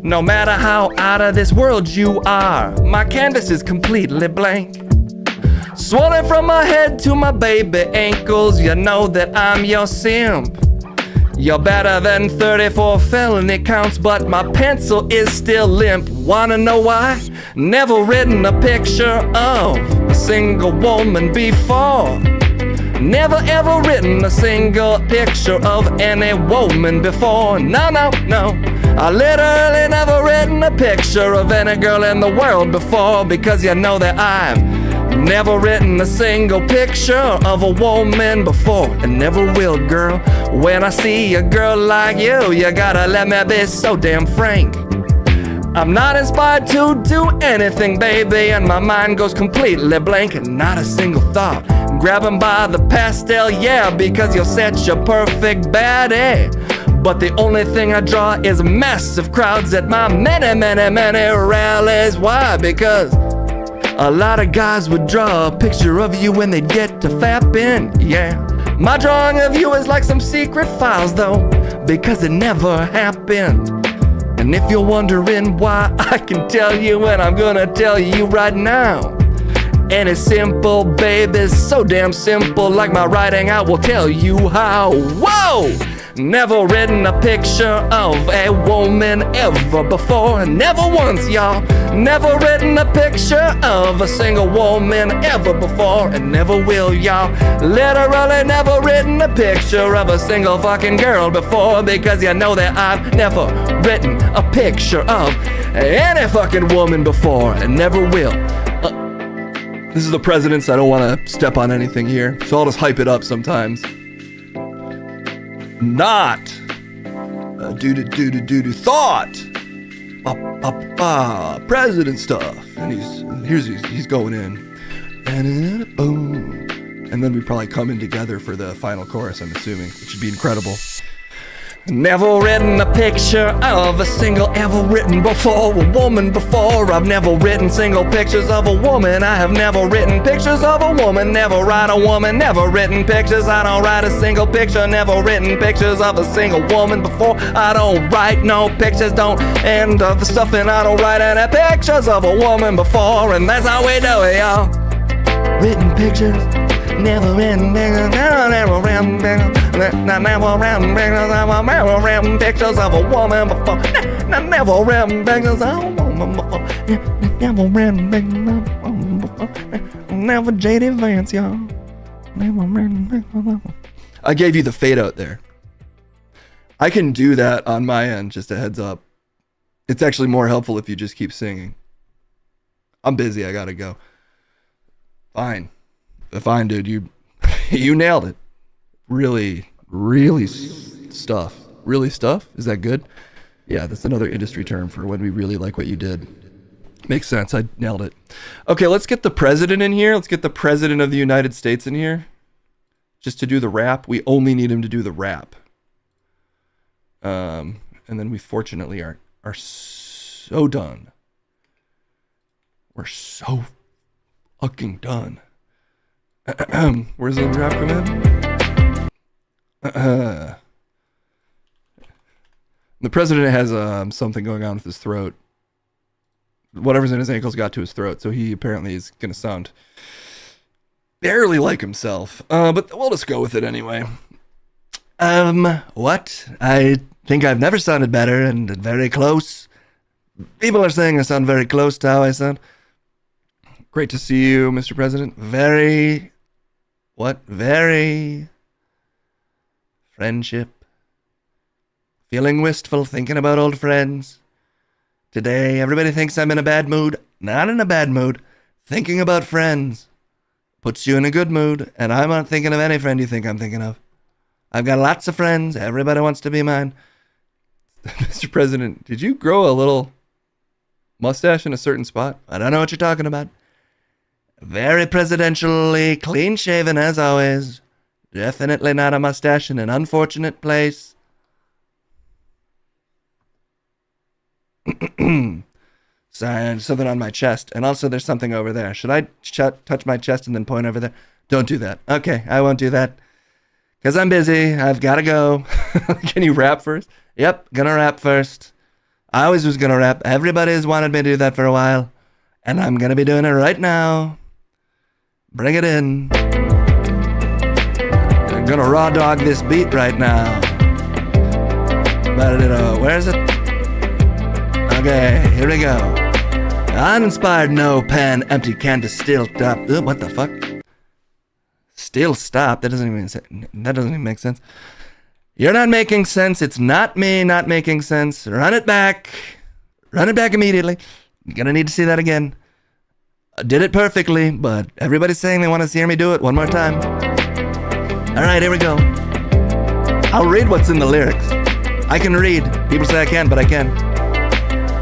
No matter how out of this world you are, my canvas is completely blank. Swollen from my head to my baby ankles, you know that I'm your simp. You're better than 34 felony counts, but my pencil is still limp. Wanna know why? Never written a picture of a single woman before. Never ever written a single picture of any woman before. No. I literally never written a picture of any girl in the world before, because you know that I've never written a single picture of a woman before, and never will, girl. When I see a girl like you, you gotta let me be so damn frank. I'm not inspired to do anything, baby, and my mind goes completely blank, and not a single thought. Grab 'em by the pastel, yeah, because you're such a perfect baddie. But the only thing I draw is massive crowds at my many rallies. Why? Because a lot of guys would draw a picture of you when they'd get to fapping, yeah. My drawing of you is like some secret files though, because it never happened. And if you're wondering why, I can tell you, and I'm gonna tell you right now. And it's simple, baby, so damn simple, like my writing I will tell you how. Whoa! Never written a picture of a woman ever before. Never once, y'all. Never written a picture of a single woman ever before, and never will, y'all. Literally never written a picture of a single fucking girl before, because you know that I've never written a picture of any fucking woman before, and never will. This is the president, so I don't want to step on anything here. So I'll just hype it up sometimes. Not thought. President stuff. And he's going in. And boom. And then we probably come in together for the final chorus, I'm assuming, which would be incredible. Never written a picture of a single ever written before a woman before. I've never written single pictures of a woman. I have never written pictures of a woman. Never write a woman, never written pictures. I don't write a single picture. Never written pictures of a single woman before. I don't write no pictures, don't end of the stuff, and I don't write any pictures of a woman before. And that's how we do it, y'all. Written pictures. Never written pictures, never written pictures, never written pictures, never written pictures of a woman before, never written pictures of a woman before, never written pictures of a woman before, never J.D. Vance, y'all, never written pictures. I gave you the fade out there. I can do that on my end, just a heads up. It's actually more helpful if you just keep singing. I'm busy, I gotta go. Fine, dude. You nailed it. Really stuff. Really stuff? Is that good? Yeah, that's another industry term for when we really like what you did. Makes sense. I nailed it. Okay, let's get the president in here. Let's get the president of the United States in here. Just to do the rap. We only need him to do the rap. And then we fortunately are so done. We're so fucking done. Where's the rap come in? The president has something going on with his throat. Whatever's in his ankles got to his throat, so he apparently is going to sound barely like himself. But we'll just go with it anyway. What? I think I've never sounded better and very close. People are saying I sound very close to how I sound. Great to see you, Mr. President. Very friendship. Feeling wistful, thinking about old friends. Today, everybody thinks I'm in a bad mood. Not in a bad mood. Thinking about friends. Puts you in a good mood, and I'm not thinking of any friend you think I'm thinking of. I've got lots of friends. Everybody wants to be mine. Mr. President, did you grow a little mustache in a certain spot? I don't know what you're talking about. Very presidentially clean-shaven as always. Definitely not a mustache in an unfortunate place. Sorry, something on my chest. And also there's something over there. Should I touch my chest and then point over there? Don't do that. Okay, I won't do that. Because I'm busy. I've got to go. Can you rap first? Yep, gonna rap first. I always was gonna rap. Everybody's wanted me to do that for a while. And I'm gonna be doing it right now. Bring it in. I'm gonna raw dog this beat right now. Where is it? Okay, here we go. Uninspired, no pen, empty canvas, still stop. What the fuck? Still stop? That doesn't even make sense. You're not making sense. It's not me not making sense. Run it back. Run it back immediately. You're gonna need to see that again. I did it perfectly, but everybody's saying they want to hear me do it one more time. All right, here we go. I'll read what's in the lyrics. I can read. People say I can't, but I can.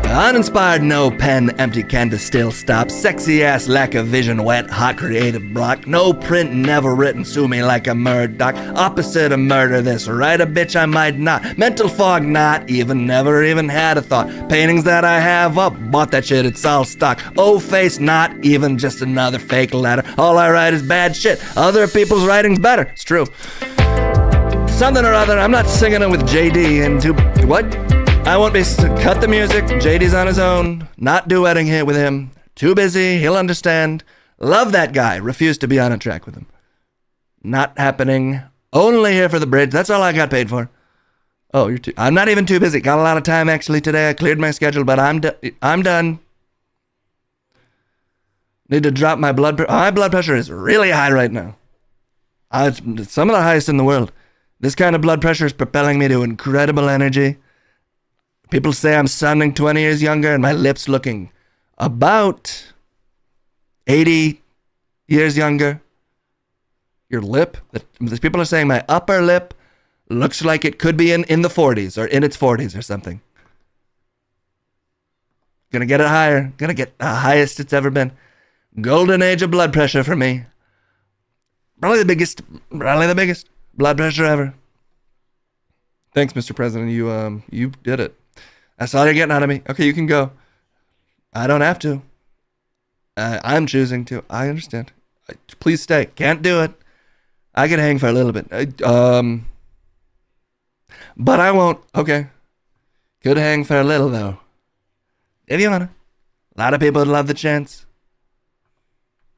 Uninspired, no pen, empty canvas, still stop. Sexy ass, lack of vision, wet, hot, creative block. No print, never written, sue me like a Murdoch. Opposite of murder, this, right a bitch I might not. Mental fog, not even, never even had a thought. Paintings that I have up, bought that shit, it's all stock. Oh, face, not even, just another fake letter. All I write is bad shit, other people's writing's better, it's true. Something or other, I'm not singing it with JD and what? I won't be, cut the music, JD's on his own, not duetting it with him, too busy, he'll understand, love that guy, refuse to be on a track with him. Not happening, only here for the bridge, that's all I got paid for. Oh, I'm not even too busy, got a lot of time actually today, I cleared my schedule, but I'm done. Need to drop my blood pressure, my blood pressure is really high right now. It's some of the highest in the world. This kind of blood pressure is propelling me to incredible energy. People say I'm sounding 20 years younger and my lips looking about 80 years younger. Your lip? The people are saying my upper lip looks like it could be in the 40s or in its 40s or something. Gonna get it higher. Gonna get the highest it's ever been. Golden age of blood pressure for me. Probably the biggest blood pressure ever. Thanks, Mr. President. You did it. That's all you're getting out of me. Okay, you can go. I don't have to. I'm choosing to. I understand. Please stay. Can't do it. I can hang for a little bit. But I won't. Okay. Could hang for a little, though. If you wanna. A lot of people would love the chance.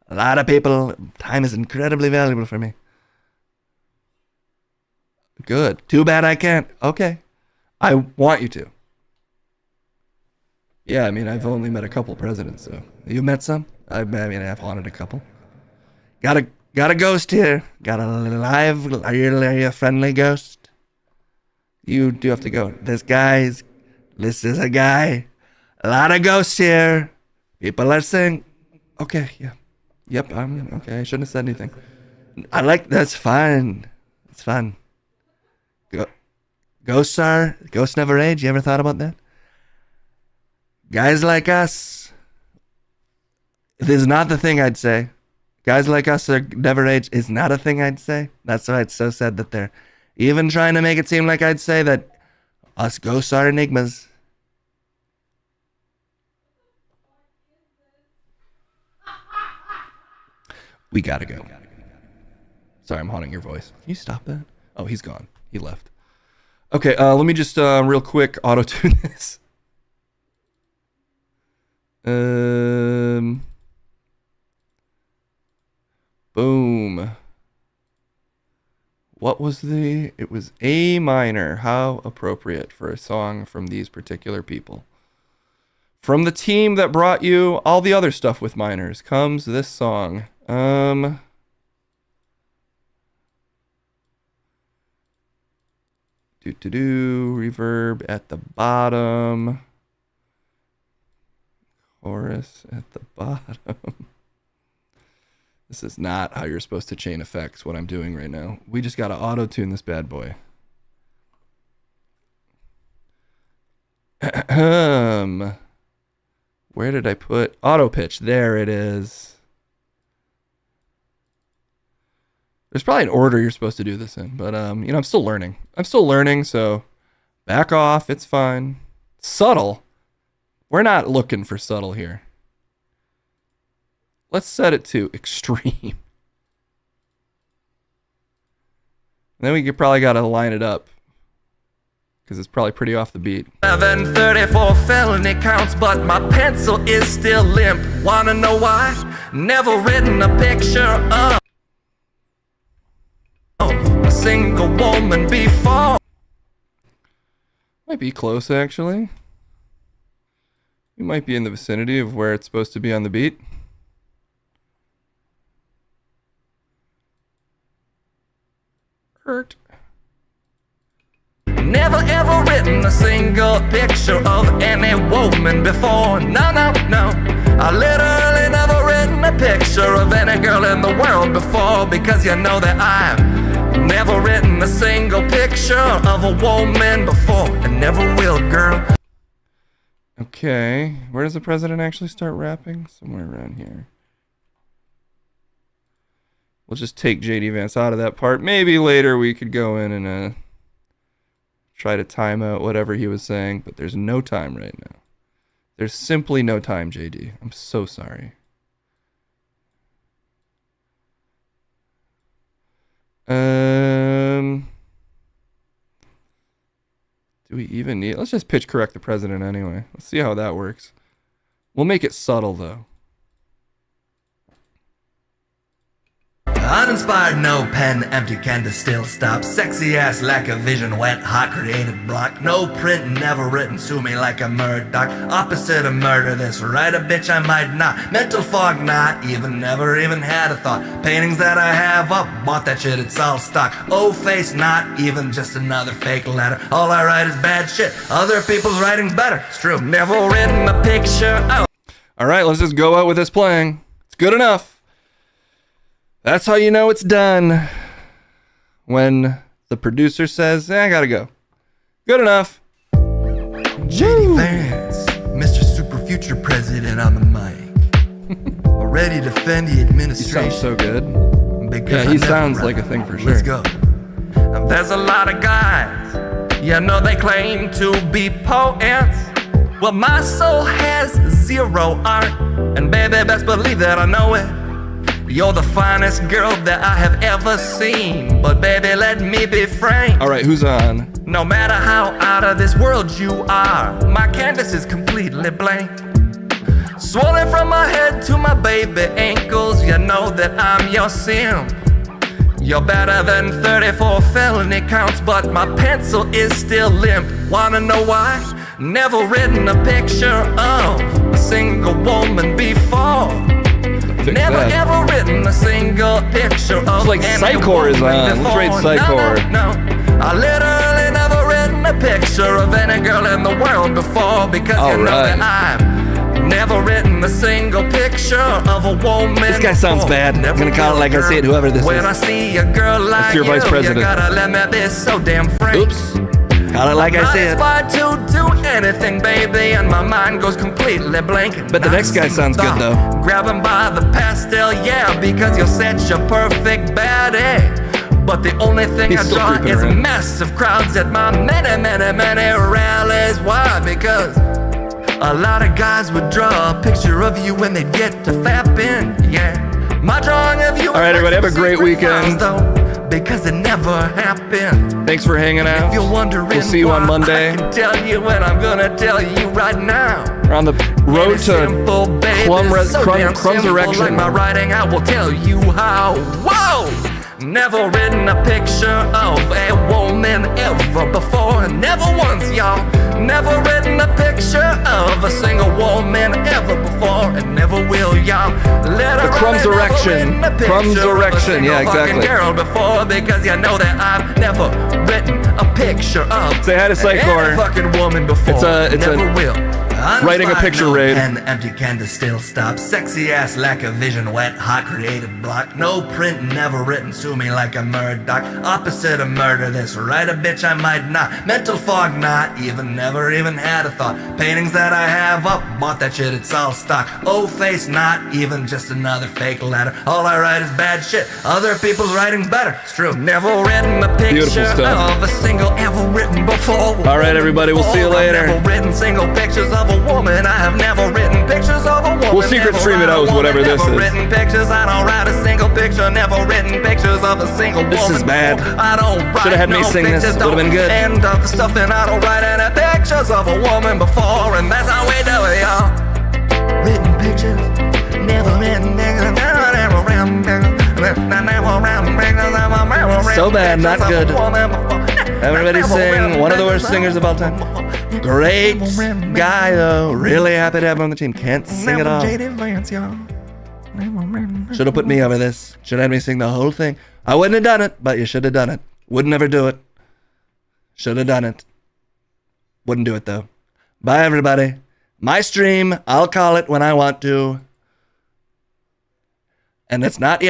A lot of people. Time is incredibly valuable for me. Good. Too bad I can't. Okay. I want you to. Yeah, I mean, I've only met a couple presidents, so. You met some? I mean, I've wanted a couple. Got a ghost here. Got a live, are you a friendly ghost? You do have to go. This is a guy. A lot of ghosts here. People are saying, okay, yeah. Yep, okay, I shouldn't have said anything. That's fine. It's fun. Ghosts never age. You ever thought about that? Guys like us, this is not the thing I'd say. Guys like us are never age is not a thing I'd say. That's why it's so sad that they're even trying to make it seem like I'd say that us ghosts are enigmas. We gotta go. Sorry, I'm haunting your voice. Can you stop that? Oh, he's gone. He left. Okay, let me just real quick auto-tune this. Boom. What was it was A minor. How appropriate for a song from these particular people. From the team that brought you all the other stuff with minors comes this song. Reverb at the bottom. Chorus at the bottom. This is not how you're supposed to chain effects, what I'm doing right now. We just gotta auto-tune this bad boy. Where did I put auto pitch? There it is. There's probably an order you're supposed to do this in, but I'm still learning. So back off. It's fine. Subtle. We're not looking for subtle here. Let's set it to extreme. Then we probably got to line it up because it's probably pretty off the beat. 734 felony counts, but my pencil is still limp. Wanna know why? Never written a picture of a single woman before. Might be close, actually. We might be in the vicinity of where it's supposed to be on the beat. Hurt. Never ever written a single picture of any woman before. No, no, no. I literally never written a picture of any girl in the world before, because you know that I've never written a single picture of a woman before, and never will, girl. Okay, where does the president actually start rapping? Somewhere around here. We'll just take JD Vance out of that part. Maybe later we could go in and try to time out whatever he was saying, but there's no time right now. There's simply no time, JD. I'm so sorry. Do we even need... Let's just pitch correct the president anyway. Let's see how that works. We'll make it subtle, though. Uninspired, no pen, empty canvas, still stop. Sexy ass, lack of vision, wet, hot, creative block. No print, never written, sue me like a Murdoch. Opposite of murder, this, right a bitch I might not. Mental fog, not even, never even had a thought. Paintings that I have up, bought that shit, it's all stock. Oh, face, not even, just another fake letter. All I write is bad shit, other people's writing's better. It's true, never written a picture. Oh. Alright, let's just go out with this playing. It's good enough. That's how you know it's done. When the producer says, I gotta go. Good enough. JD Vance, Mr. Super Future President on the mic. Ready to defend the He administration. sounds so good. Because Yeah, I he never sounds run. like a thing for sure. Let's go. There's a lot of guys, you know they claim to be poets. Well, my soul has zero art, and baby, best believe that I know it. You're the finest girl that I have ever seen, but baby, let me be frank. All right, who's on? No matter how out of this world you are, my canvas is completely blank. Swollen from my head to my baby ankles, you know that I'm your sim. You're better than 34 felony counts, but my pencil is still limp. Wanna know why? Never written a picture of a single woman before. Never that. ever written a single picture of It's like any Psychor is woman on. Let's rate before. Psychor. No, I literally never written a picture of any girl in the world before, because you know that I've never written a single picture of a woman. This guy sounds before. bad. I'm Never gonna call it will, like I girl. see it, whoever this When is. I see a girl like your vice president. you gotta let me be so damn frank. Oops. Call it like I see it. Not inspired to do anything, baby, and my mind goes completely blank. But the next guy sounds good, though. Grab him by the pastel, yeah, because you're such a perfect baddie. But the only thing He's I still draw creeping is around. massive crowds at my many, many, many rallies. Why? Because a lot of guys would draw a picture of you when they get to fapping, yeah. My drawing of you. All right, everybody, have a great weekend. Because it never happened. Thanks for hanging out. If you're wondering, We'll see you on why, Monday. I can tell you, and I'm gonna tell you right now. We're on the road to Simple, baby, so damn Crumb's simple, erection. like my writing, I will tell you how. Whoa! Never written a picture of a woman ever before. Never once, y'all. Never written a picture of a single woman ever before, and never will, y'all. The Crumb's erection. Crumb's erection. Yeah, exactly. Girl before, because you know that I've never written a picture of. Say hi to Psychor. Any fucking woman before. It's never a will. writing a picture raid. And empty canvas still stops. Sexy ass lack of vision, wet, hot creative block. No print, never written, sue me like a Murdoch. Opposite of murder, this right a bitch I might not. Mental fog, not even, never even had a thought. Paintings that I have up, bought that shit, it's all stock. Oh face, not even just another fake letter. All I write is bad shit, other people's writing's better. It's true. Never written a Beautiful picture stuff. of a single ever written before. All right, everybody, we'll see you later. I've never written single pictures of a woman. I have never written pictures of a woman. We'll secret Never stream it write a out, woman, whatever this never is. written pictures. I don't write a single picture. Never written pictures of a single woman. This is bad. I don't write Should've had me no sing this. pictures, Would've been good. And of the stuff, and I don't write any pictures of a woman before, and that's how we do it, y'all. Written pictures, never written pictures, never written pictures. So bad, not good. Everybody sing one of the worst singers of all time. Great guy, though. Really happy to have him on the team. Can't sing it all. Should have put me over this. Should have had me sing the whole thing. I wouldn't have done it, but you should have done it. Would never do it. Should have done it. Wouldn't do it, though. Bye, everybody. My stream. I'll call it when I want to. And it's not yet.